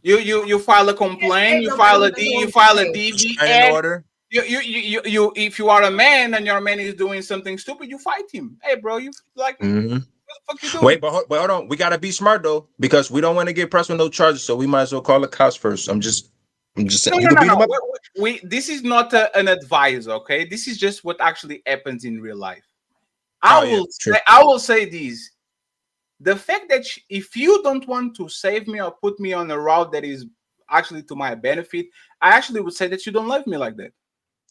You file a complaint. You file a DVA order. You if you are a man and your man is doing something stupid, you fight him. Hey, bro, you like what the fuck you doing? Wait, but hold on. We gotta be smart though, because we don't want to get pressed with no charges. So we might as well call the cops first. I'm just saying. No. This is not an advice, okay? This is just what actually happens in real life. I will say this: the fact that if you don't want to save me or put me on a route that is actually to my benefit, I actually would say that you don't love me like that.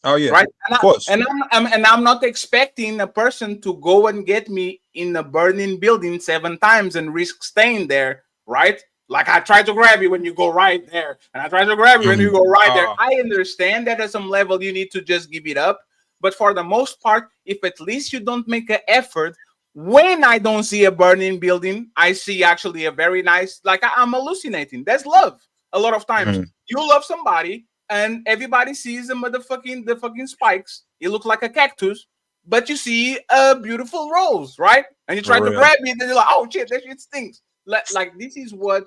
Oh yeah, right. Of course. And I'm not expecting a person to go and get me in a burning building 7 times and risk staying there, right? Like I try to grab you when you go right there, and I try to grab you when you go right there. I understand that at some level you need to just give it up, but for the most part, if at least you don't make an effort, when I don't see a burning building, I see actually a very nice, like I'm hallucinating. That's love. A lot of times you love somebody, and everybody sees the fucking spikes. It looks like a cactus, but you see a beautiful rose, right? And you try to grab it, and you're like, oh shit, that shit stinks. Like this is what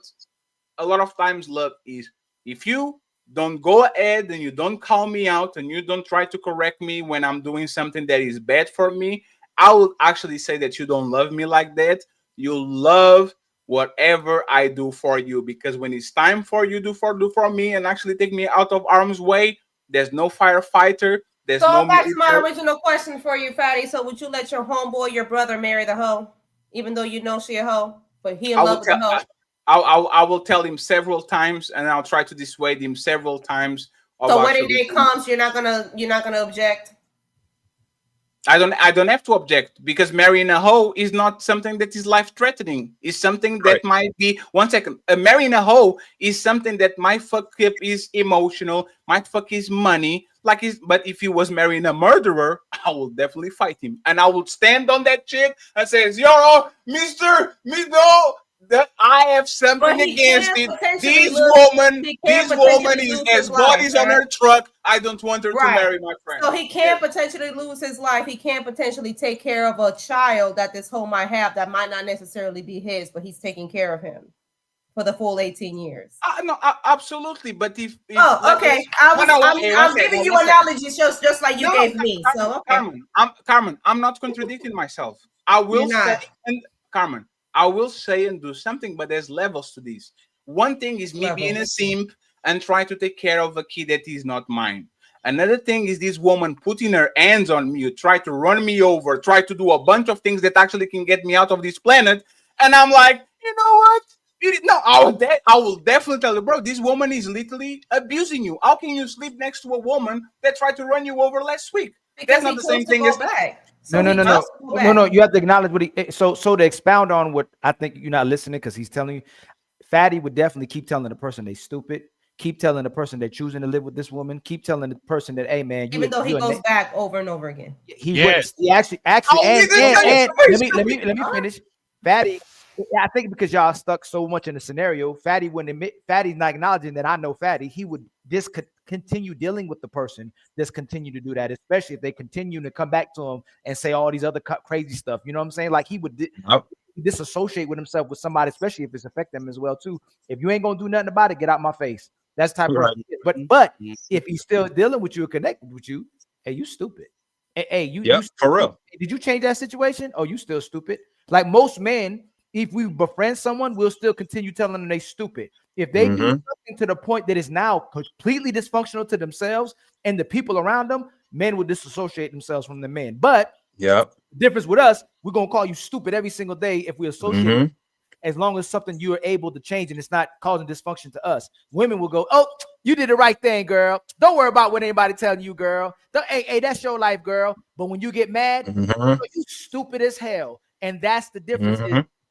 a lot of times love is. If you don't go ahead and you don't call me out and you don't try to correct me when I'm doing something that is bad for me, I would actually say that you don't love me like that. You love whatever I do for you, because when it's time for you to do for me and actually take me out of harm's way, there's no firefighter. There's no. Back to my original question for you, Fatty. So would you let your homeboy, your brother, marry the hoe, even though you know she a hoe? But he in love with the hoe. I will tell him several times, and I'll try to dissuade him several times. So when the day comes, you're not gonna object. I don't have to object, because marrying a hoe is not something that is life threatening. It's something that might be 1 second. Marrying a hoe is something that might fuck up his emotional, might fuck his money. But if he was marrying a murderer, I will definitely fight him, and I will stand on that chick and says, "Yo, Mister, that I have something against it. This woman has bodies on her truck. I don't want her to marry my friend." So he can potentially lose his life. He can potentially take care of a child that this hoe might have that might not necessarily be his, but he's taking care of him for the full 18 years. No, absolutely. But if okay, I'm giving you analogies just like you gave me. So okay, Carmen, I'm not contradicting myself. I will say, and Carmen, I will say and do something, but there's levels to this. One thing is me being a simp and trying to take care of a kid that is not mine. Another thing is this woman putting her hands on me, try to run me over, try to do a bunch of things that actually can get me out of this planet. And I'm like, you know what? I will definitely tell you, bro, this woman is literally abusing you. How can you sleep next to a woman that tried to run you over last week? That's not the same thing as that. No. You have to acknowledge what he. So to expound on what I think you're not listening, because he's telling you, Fatty would definitely keep telling the person they stupid. Keep telling the person they're choosing to live with this woman. Keep telling the person that, hey man, even though he goes back over and over again. He actually, and let me finish. Fatty, I think because y'all stuck so much in the scenario, Fatty wouldn't admit. Fatty's not acknowledging that I know Fatty. He would continue dealing with the person. Just continue to do that, especially if they continue to come back to him and say all these other crazy stuff. You know what I'm saying? Like he would disassociate with himself with somebody, especially if it's affecting him as well too. If you ain't gonna do nothing about it, get out my face. That's the type of person he is. But if he's still dealing with you or connected with you, hey, you stupid. Hey, you for real. Did you change that situation? Oh, you still stupid. Like most men, if we befriend someone, we'll still continue telling them they stupid. If they do something to the point that is now completely dysfunctional to themselves and the people around them, men will disassociate themselves from the men. But the difference with us, we're gonna call you stupid every single day if we associate. As long as something you are able to change and it's not causing dysfunction to us. Women will go, "Oh, you did the right thing, girl. Don't worry about what anybody telling you, girl. Hey, that's your life, girl." But when you get mad, you stupid as hell. And that's the difference.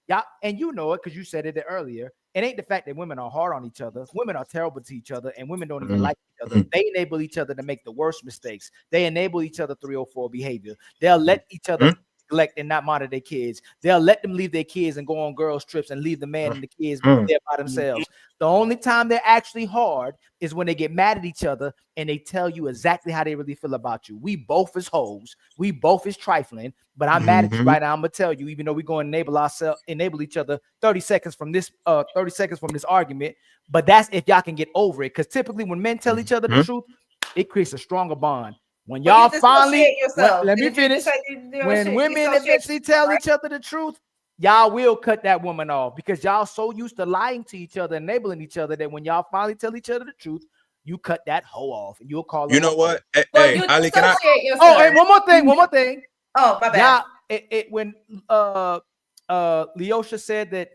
Yeah, and you know it because you said it earlier. It ain't the fact that women are hard on each other. Women are terrible to each other, and women don't even like each other. They enable each other to make the worst mistakes. They enable each other 304 behavior. They'll let each other neglect and not monitor their kids. They'll let them leave their kids and go on girls' trips and leave the man and the kids there by themselves. The only time they're actually hard is when they get mad at each other and they tell you exactly how they really feel about you. We both is hoes. We both is trifling. But I'm mad at you right now. I'm gonna tell you, even though we're going to enable each other 30 seconds from this argument. But that's if y'all can get over it. Because typically when men tell each other the truth, it creates a stronger bond. When y'all finally, let me finish. When women eventually tell each other the truth, y'all will cut that woman off because y'all so used to lying to each other, enabling each other that when y'all finally tell each other the truth, you cut that hoe off and you'll call her. You know what? Hey, Ali, can I? Oh, hey, one more thing. Oh, my bad. When LEEOSHA said that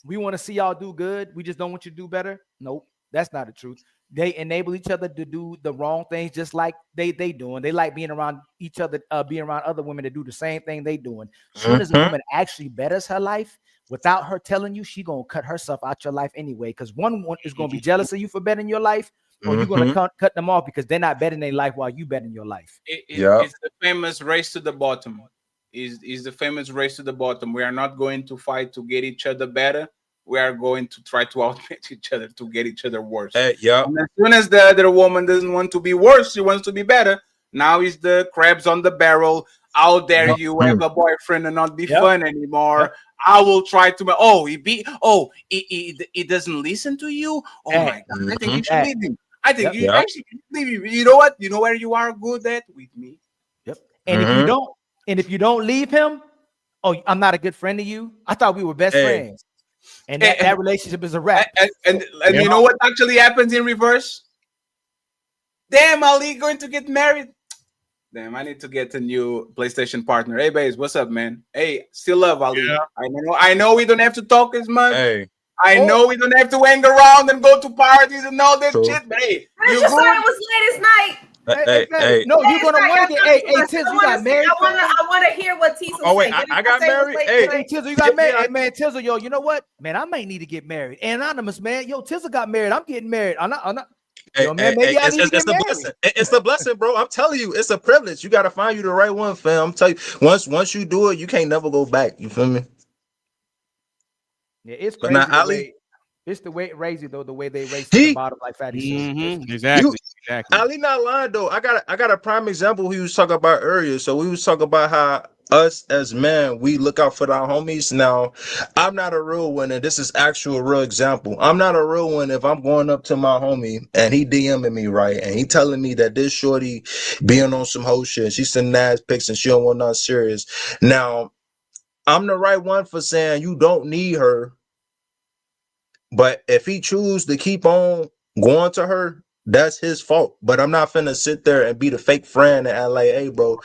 we want to see y'all do good, we just don't want you to do better. Nope, that's not the truth. They enable each other to do the wrong things, just like they doing. They like being around each other, being around other women to do the same thing they doing. As soon as a woman actually betters her life, without her telling you, she gonna cut herself out your life anyway. Because one is gonna be jealous of you for bettering your life, or you're gonna cut them off because they're not betting their life while you betting your life. It's the famous race to the bottom. Is the famous race to the bottom. We are not going to fight to get each other better. We are going to try to outmatch each other to get each other worse. And as soon as the other woman doesn't want to be worse, she wants to be better. Now is the crabs on the barrel. How dare you have a boyfriend and not be fun anymore? I will try to. He doesn't listen to you. Oh my God! I think you should leave him. I think you actually leave him. You know what? You know where you are good at with me. And if you don't leave him, I'm not a good friend to you. I thought we were best friends. And that relationship is a wrap. And you know what actually happens in reverse? Damn, Ali going to get married. Damn, I need to get a new PlayStation partner. Hey, Baze, what's up, man? Hey, still love Ali. Yeah. I know we don't have to talk as much. Hey. I know we don't have to hang around and go to parties and all that True. shit, but hey, I you just good? said it was late as night. Hey. No, you're gonna want to get. Hey, Tiz, you got married. I want to hear what Tiz Oh, wait, say. I got married? Hey, Tizzle, you got married. Yeah. Hey, man, Tizzle, yo, you know what? Man, I might need to get married. Anonymous, man. Yo, Tizzle got married. I'm getting married. I'm not. Yo, man, maybe I need to get married. Blessing. It's a blessing, bro. I'm telling you, it's a privilege. You got to find you the right one, fam. I'm telling you, once you do it, you can't never go back. You feel me? Yeah, it's But crazy. now, Ali, It's the way crazy though, the way they race to the bottom, like Fatty said. Exactly. Ali not lying though. I got a prime example he was talking about earlier. So we was talking about how us as men, we look out for our homies. Now, I'm not a real one, and this is actual real example. I'm not a real one if I'm going up to my homie and he DMing me, right? And he telling me that this shorty being on some whole shit. She sending ass pics and she don't want nothing serious. Now, I'm the right one for saying you don't need her. But if he choose to keep on going to her, that's his fault. But I'm not finna sit there and be the fake friend and like, hey, bro,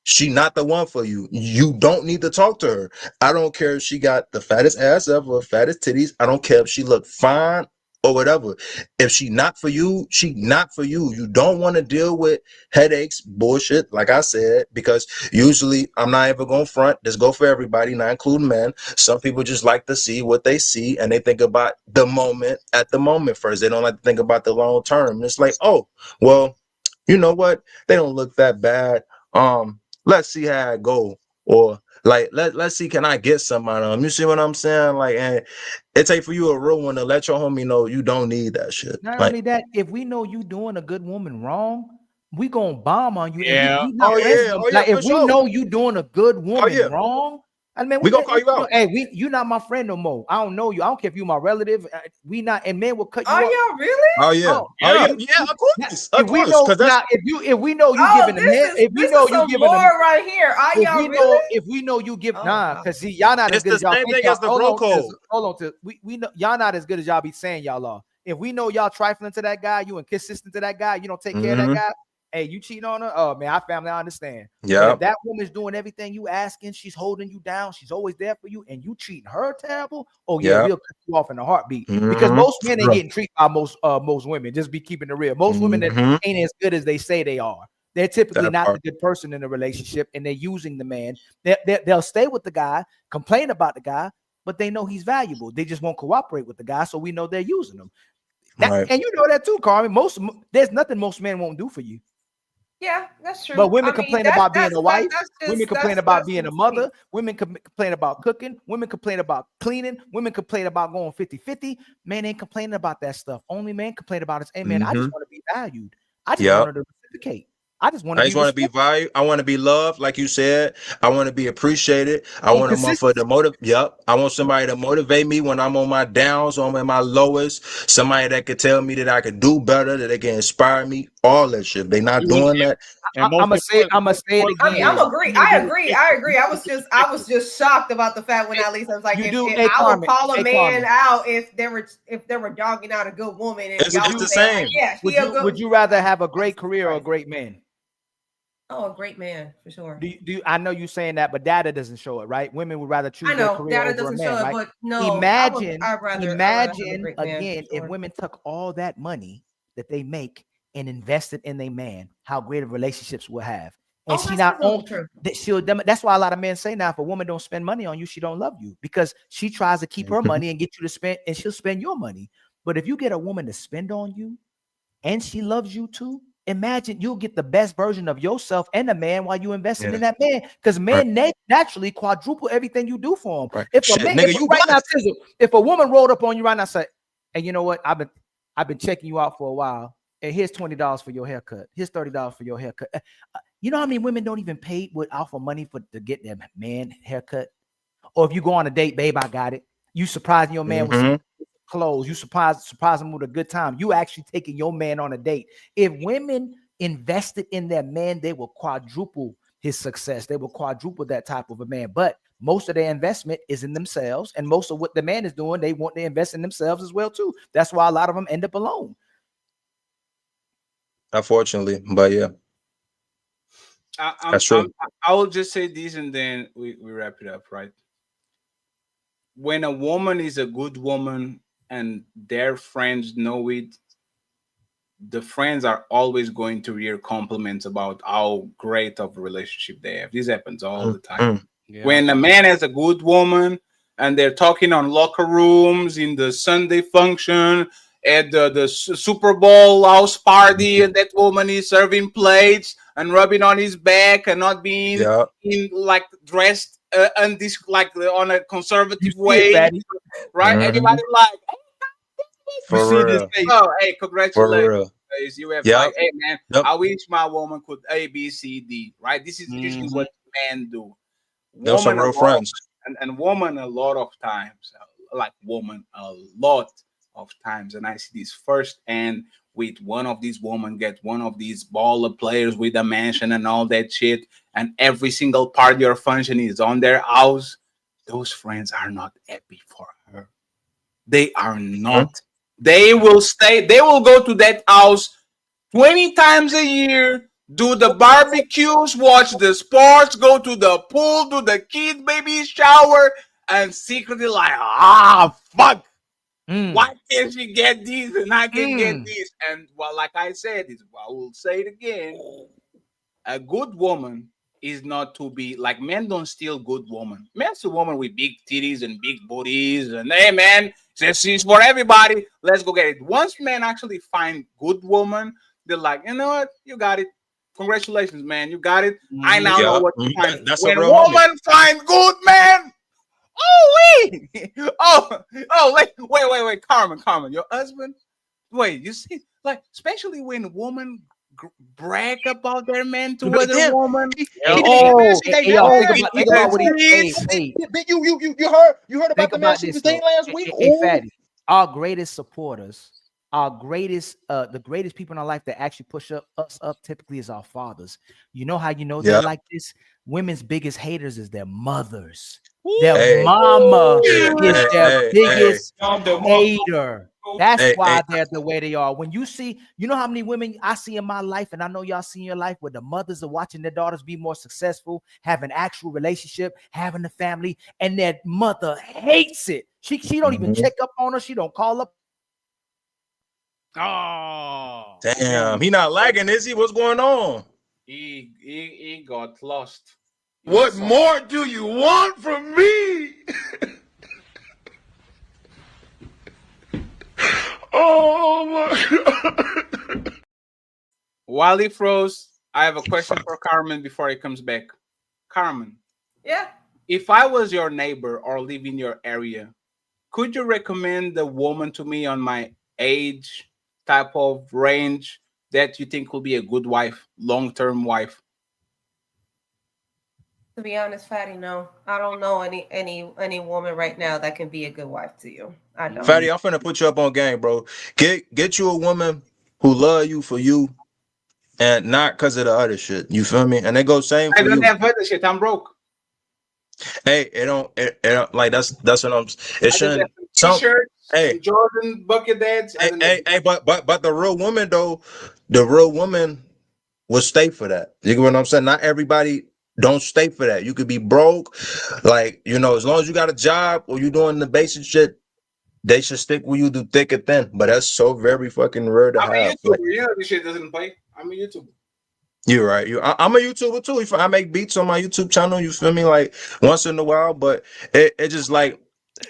she not the one for you. You don't need to talk to her. I don't care if she got the fattest ass ever, fattest titties. I don't care if she look fine or whatever. If she not for you, she not for you. You don't want to deal with headaches, bullshit, like I said, because usually I'm not ever going to front. This go for everybody, not including men. Some people just like to see what they see and they think about the moment at the moment first. They don't like to think about the long term. It's like, oh, well, you know what? They don't look that bad. Let's see how it go. Or like let's see, can I get some out of them? You see what I'm saying? Like, and it take for you a real one to let your homie know you don't need that shit. Not Like, only that, if we know you doing a good woman wrong, we gonna bomb on you. Yeah. And we not Oh, yeah. random. Oh, yeah, Like for if we sure. know you doing a good woman yeah. wrong, I mean, We gonna call you out. Hey, you not my friend no more. I don't know you. I don't care if you my relative. We not, and men will cut you. Are off. y'all really? Oh yeah. Yeah, of course. Of If we course. know, 'Cause that's now, if we know you giving a man, if we know you giving more right here. Are y'all really? if we know you give because see, y'all not as good as y'all think. as the bro code. Hold on, we know y'all not as good as y'all be saying y'all are. If we know y'all trifling to that guy, you inconsistent to that guy, you don't take care of that guy. Hey, you cheating on her? Oh man, I understand. Yeah. But if that woman's doing everything you asking, she's holding you down, she's always there for you, and you treating her terrible. Oh yeah, we'll cut you off in a heartbeat. Because most men ain't getting treated by most women. Just be keeping it real. Most women that ain't as good as they say they are. They're typically not the good person in the relationship, and they're using the man. They'll stay with the guy, complain about the guy, but they know he's valuable. They just won't cooperate with the guy, so we know they're using him. And you know that too, Carmen. There's nothing most men won't do for you. Yeah, that's true. But women complain about being a wife. Women complain about being a mother. Sweet. Women complain about cooking. Women complain about cleaning. Women complain about going 50-50. Men ain't complaining about that stuff. Only men complain about it. Hey, man, I just want to be valued. I just want to reciprocate. I just want to be valued. I want to be loved, like you said. I want to be appreciated. I want a motherfucker to motivate. Yep. I want somebody to motivate me when I'm on my downs, or I'm at my lowest. Somebody that could tell me that I could do better, that they can inspire me. All that shit. They not doing that. I'm gonna say it again. I mean, I agree. I was just shocked about the fact when at least I was like, I would call a man out if they were dogging out a good woman. And it's the same. Like, yeah, would you rather have a great career or a great man? Oh, a great man for sure. Do you, I know you saying that, but data doesn't show it, right? Women would rather choose their career data over doesn't a man, show right? it, but no. Imagine again, if women took all that money that they make and invested in a man, how great of relationships we'll have. And she not only that that's why a lot of men say now, if a woman don't spend money on you, she don't love you, because she tries to keep her money and get you to spend, and she'll spend your money. But if you get a woman to spend on you and she loves you too, imagine you'll get the best version of yourself and a man while you investing in that man, because men naturally quadruple everything you do for them. If a woman rolled up on you right now, say, "Hey, you know what? I've been checking you out for a while, and here's $20 for your haircut. Here's $30 for your haircut." You know how many women don't even pay with offer money to get their man haircut? Or if you go on a date, babe, I got it. You surprising your man with some clothes. You surprise him with a good time. You actually taking your man on a date. If women invested in their man, they will quadruple his success. They will quadruple that type of a man. But most of their investment is in themselves, and most of what the man is doing, they want to invest in themselves as well too. That's why a lot of them end up alone. Unfortunately, but yeah. I will just say this and then we wrap it up, right? When a woman is a good woman and their friends know it, the friends are always going to hear compliments about how great of a relationship they have. This happens all the time. When a man has a good woman and they're talking on locker rooms, in the Sunday function, at the Super Bowl house party, and that woman is serving plates and rubbing on his back and not being in like dressed and this like on a conservative way, right? Everybody like, For real. oh, hey, congratulations. real. You have Yep. like, hey man, Yep. I wish my woman could A, B, C, D, right? This is usually what men do. Them some real friends. And woman a lot of times, like woman a lot of times, and I see this first and with one of these women get one of these baller players with a mansion and all that shit, and every single party or function is on their house. Those friends are not happy for her. They are not. They will stay. They will go to that house 20 times a year, do the barbecues, watch the sports, go to the pool, do the kid baby shower, and secretly like, fuck. Why can't she get these and I can get these? And well, like I said, I will say it again. A good woman is not to be like, men don't steal good woman. Men's a woman with big titties and big booties, and hey man, this is for everybody. Let's go get it. Once men actually find good woman, they're like, you know what, you got it. Congratulations, man, you got it. I now know what to find. That's a when real woman homie. find good man. Wait, Carmen, your husband. Wait, you see, like, especially when a woman brag about their man to other woman. You heard about the man she was dating last week? Hey, Fatty, our greatest supporters, the greatest people in our life that actually push us up typically is our fathers. You know how you know they're like this? Women's biggest haters is their mothers. Their mama is their biggest hater. That's why they're the way they are. When you see, you know how many women I see in my life, and I know y'all see in your life, where the mothers are watching their daughters be more successful, have an actual relationship, having a family, and their mother hates it. She don't even check up on her. She don't call up. Oh, damn, he not lagging, is he? What's going on? He got lost. What more do you want from me? Oh my God. While he froze, I have a question for Carmen before he comes back. Carmen. Yeah. If I was your neighbor or live in your area, could you recommend a woman to me on my age type of range that you think will be a good wife, long-term wife? To be honest, Fatty, no. I don't know any woman right now that can be a good wife to you. I don't. Fatty, I'm finna put you up on game, bro. Get you a woman who love you for you and not because of the other shit. You feel me? And they go same for I don't you. have other shit. I'm broke. Hey, it don't like that's what I'm. It shouldn't. T-shirts, Hey, Jordan bucket heads. hey, but the real woman though, the real woman will stay for that. You get what I'm saying? Not everybody don't stay for that. You could be broke, like, you know, as long as you got a job or you doing the basic shit, they should stick with you through thick and thin. But that's so very fucking rare to I'm a have. YouTuber. Like, You know this shit doesn't play. I'm a YouTuber. you're right. I'm a YouTuber too. I make beats on my YouTube channel. You feel me? Like once in a while, but it just like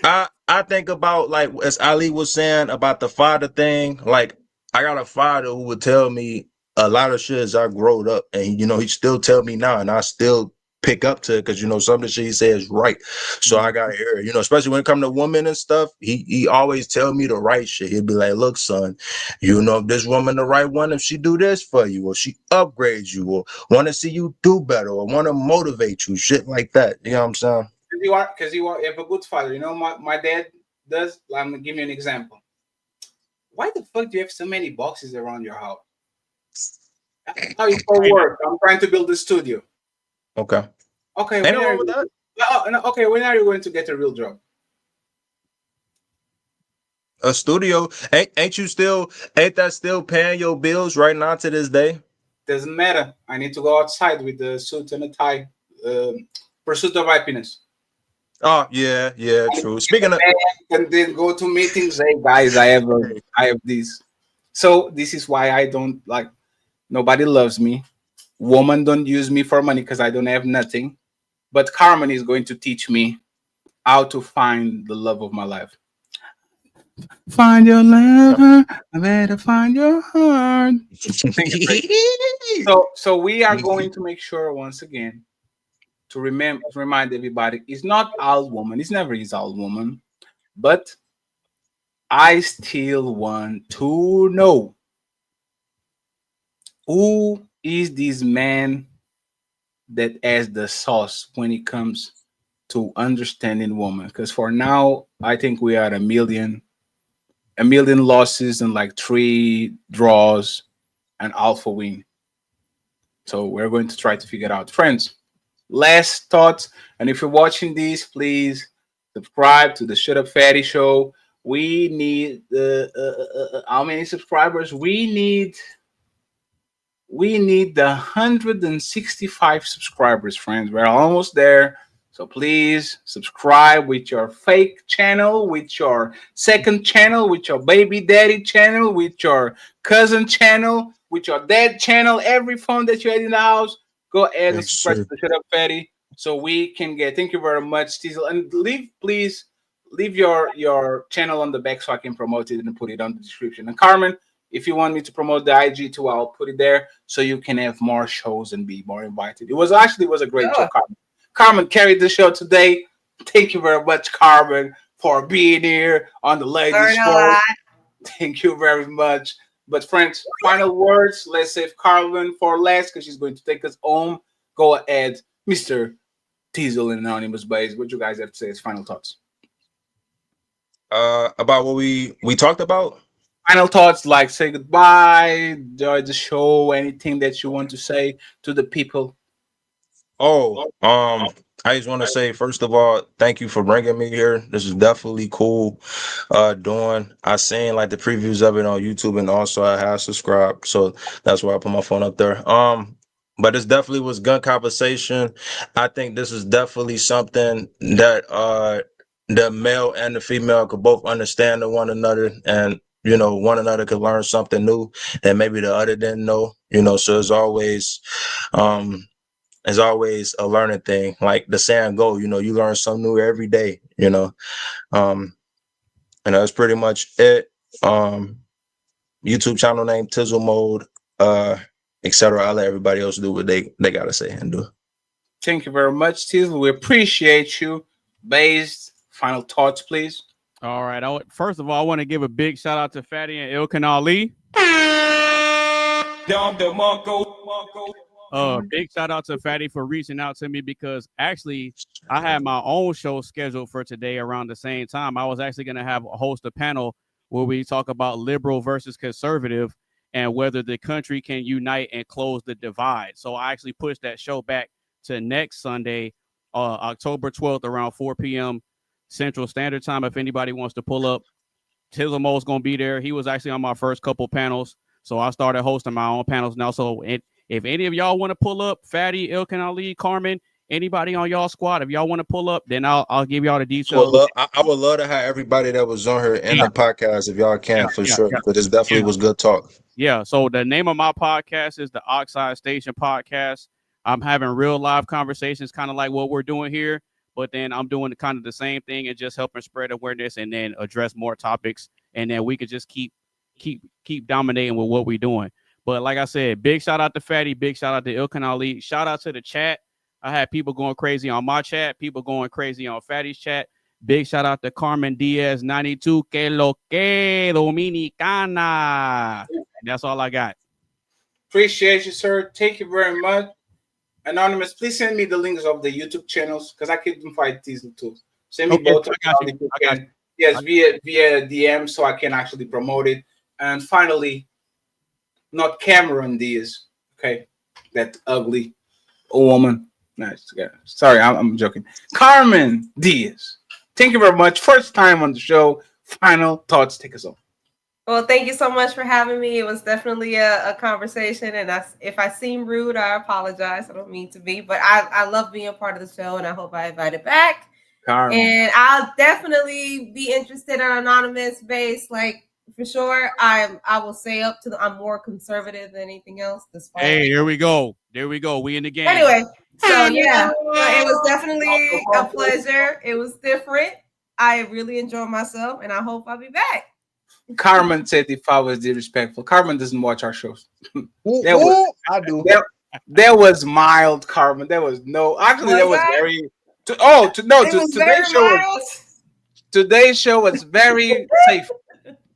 I think about, like, as Ali was saying about the father thing. Like, I got a father who would tell me a lot of shit as I growed up, and you know he still tell me now, and I still pick up to it because you know some of the shit he says is right. So I gotta hear it. You know, especially when it comes to women and stuff. He always tell me the right shit. He'll be like, "Look, son, you know if this woman the right one, if she do this for you, or she upgrades you, or want to see you do better, or want to motivate you, shit like that." You know what I'm saying? Because you have a good father. You know, my dad does. I'm gonna give you an example. Why the fuck do you have so many boxes around your house? How you for work? I'm trying to build a studio. Okay. Okay. Ain't no wrong with that. Okay. When are you going to get a real job? A studio. Ain't that still paying your bills right now to this day? Doesn't matter. I need to go outside with the suit and a tie. Pursuit of happiness. Oh yeah, yeah, true. Speaking of, And then go to meetings. Hey guys, I have this. So this is why I don't like. Nobody loves me. Women don't use me for money because I don't have nothing. But Carmen is going to teach me how to find the love of my life. Find your lover, I better find your heart. So we are going to make sure once again to remind everybody, it's not all woman. It's never is all woman, but I still want to know who is this man that has the sauce when it comes to understanding woman. Because for now, I think we are a million losses and like 3 draws and alpha win. So we're going to try to figure it out. Friends, last thoughts. And if you're watching this, please subscribe to the Shut Up Fatty Show. We need how many subscribers? We need the 165 subscribers, friends. We're almost there. So please subscribe with your fake channel, with your second channel, with your baby daddy channel, with your cousin channel, with your dad channel, every phone that you had in the house. Go ahead and subscribe to the Shut Up Fatty so we can get. Thank you very much, Teasel. And please leave your channel on the back so I can promote it and put it on the description. And Carmen, if you want me to promote the IG too, I'll put it there so you can have more shows and be more invited. It was a great show, Carmen. Carmen carried the show today. Thank you very much, Carmen, for being here on the Ladies Sport. Thank you very much. But friends, final words. Let's save Carmen for last because she's going to take us home. Go ahead, Mr. Teasel and Anonymous Bays. What you guys have to say as final thoughts? About what we talked about. Final thoughts, like say goodbye, enjoy the show, anything that you want to say to the people. I just want to say, first of all, thank you for bringing me here. This is definitely cool. I seen like the previews of it on YouTube, and also I have subscribed, so that's why I put my phone up there. But this definitely was gun conversation. I think this is definitely something that the male and the female could both understand one another, and one another could learn something new that maybe the other didn't know. So it's always a learning thing. Like the saying go, you learn something new every day. And that's pretty much it. YouTube channel name Tizzle Mode, etc. I'll let everybody else do what they gotta say and do. Thank you very much, Tizzle. We appreciate you. Based final thoughts, please. All right. First of all, I want to give a big shout out to Fatty and Ilkan Ali. Big shout out to Fatty for reaching out to me, because actually I had my own show scheduled for today around the same time. I was actually going to host a panel where we talk about liberal versus conservative and whether the country can unite and close the divide. So I actually pushed that show back to next Sunday, October 12th, around 4 p.m. Central Standard Time. If anybody wants to pull up, Tizzle is going to be there. He was actually on my first couple panels, so I started hosting my own panels now. So if any of y'all want to pull up, Fatty, Ilkan Ali, Carmen, anybody on y'all squad, if y'all want to pull up, then I'll give y'all the details. I would love to have everybody that was on here in the podcast if y'all can, for sure, because this definitely was good talk. Yeah, so the name of my podcast is the Oxide Station Podcast. I'm having real live conversations, kind of like what we're doing here, but then I'm doing kind of the same thing and just helping spread awareness and then address more topics, and then we could just keep dominating with what we're doing. But like I said, big shout out to Fatty, big shout out to Ilkan Ali, shout out to the chat. I had people going crazy on my chat, people going crazy on Fatty's chat. Big shout out to Carmen Diaz 92, que lo que Dominicana. And that's all I got. Appreciate you, sir. Thank you very much. Anonymous, please send me the links of the YouTube channels because I couldn't find these too. Send me both. Yes, via DM so I can actually promote it. And finally, not Cameron Diaz. Okay, that ugly woman. Nice. Yeah. Sorry, I'm joking. Carmen Diaz. Thank you very much. First time on the show. Final thoughts. Take us home. Well, thank you so much for having me. It was definitely a conversation, and if I seem rude, I apologize. I don't mean to be, but I love being a part of the show, and I hope I invite it back. Carmen. And I'll definitely be interested in anonymous base, like for sure. I will say I'm more conservative than anything else. Hey, there we go. There we go. We in the game. Anyway, so yeah, it was definitely a pleasure. It was different. I really enjoyed myself, and I hope I'll be back. Carmen said if I was disrespectful. Carmen doesn't watch our shows. I do. There was mild Carmen. There was no. Actually, there was very. Today's show was very safe.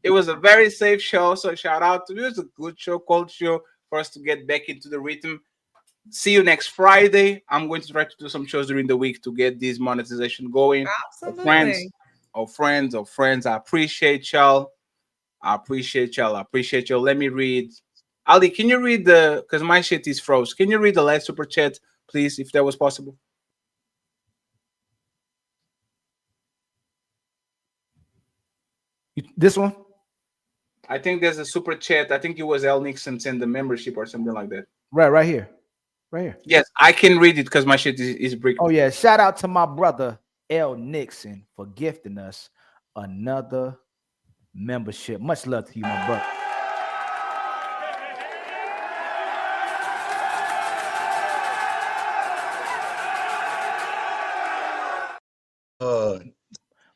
It was a very safe show. So shout out to you. It was a good show, cold show for us to get back into the rhythm. See you next Friday. I'm going to try to do some shows during the week to get this monetization going. Absolutely. Friends, I appreciate y'all. I appreciate y'all. Let me read. Ali, can you read because my shit is froze. Can you read the last super chat, please, if that was possible? This one? I think there's a super chat. I think it was L Nixon sent the membership or something like that. Right here. Right here. Yes, I can read it because my shit is breaking. Oh, yeah. Shout out to my brother, L Nixon, for gifting us another membership. Much love to you, my brother.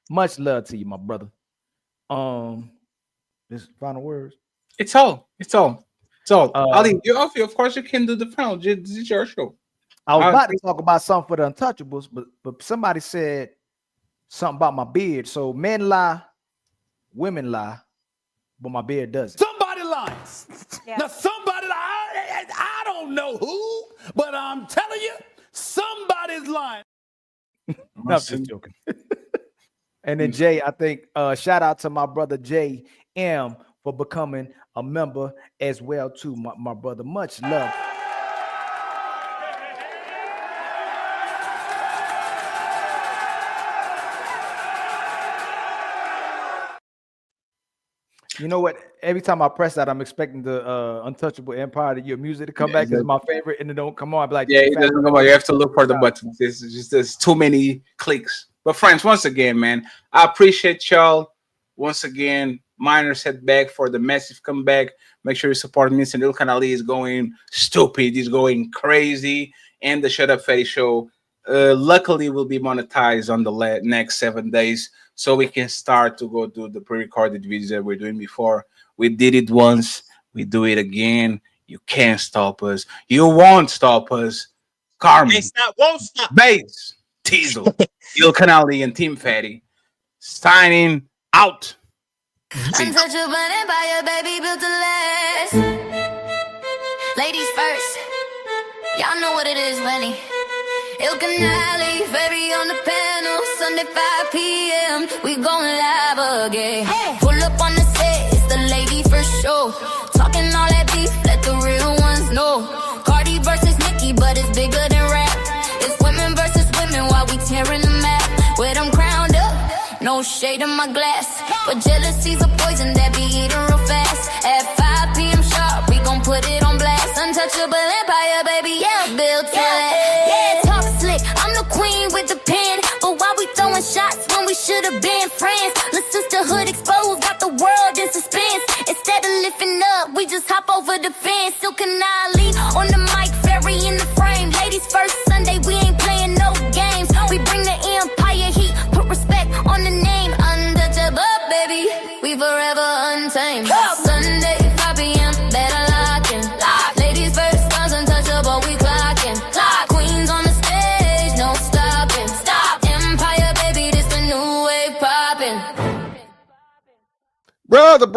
Much love to you, my brother. This final words. It's all. Ali, of course you can do the final. This is your show. I was about to talk about something for the Untouchables, but somebody said something about my beard. So men lie, women lie, but my beard doesn't. Somebody lies. Yeah. Now somebody lies. I don't know who, but I'm telling you, somebody's lying. No, I'm just joking. And then Jay, I think shout out to my brother Jay M for becoming a member as well too. My brother, much love. You know what? Every time I press that, I'm expecting the Untouchable Empire, your music to come back. Is my favorite, and it don't come on. I'd be like, yeah, it doesn't come on. You have to look for the buttons. There's too many clicks. But friends, once again, man, I appreciate y'all. Once again, minor setback for the massive comeback. Make sure you support Mr. Ilkan Ali. Is going stupid. He's going crazy. And the Shut Up Fatty show, luckily, will be monetized on the next 7 days. So we can start to go do the pre-recorded videos that we're doing before. We did it once. We do it again. You can't stop us. You won't stop us. Carmen. Won't stop. Bass. Teasel. Ilkan Ali and Team Fatty. Signing out. Untouchable empire, baby, built to last. Ladies first. Y'all know what it is, Lenny. Ilkan Ali, Ferry on the panel, Sunday 5 p.m. We gon' live again. Hey. Pull up on the set, it's the lady for sure. Talking all that beef, let the real ones know. Cardi versus Nicki, but it's bigger than rap. It's women versus women while we tearing the map. With them crowned up, no shade in my glass. But jealousy's a poison that be eating real fast. At 5 p.m. sharp, we gon' put it on blast. Untouchable empire, baby, yeah, built to last. Yeah, talk slick, I'm the queen with the pen. But why we throwing shots when we should've been friends? The sisterhood exposed, got the world in suspense. Instead of lifting up, we just hop over the fence. Ilkan Ali on the mic, Ferry in the frame. Ladies first Sunday, we ain't playing no games. We bring the empire heat, put respect on the name. Untouchable, baby, we forever untamed. Sunday, 5 p.m., better lock in. Ladies first, guns untouchable, we clocking. Queens on the stage, no stopping. Empire, baby, this the new wave popping. Brother.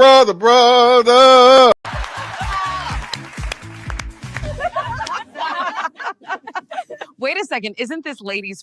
Wait a second, isn't this ladies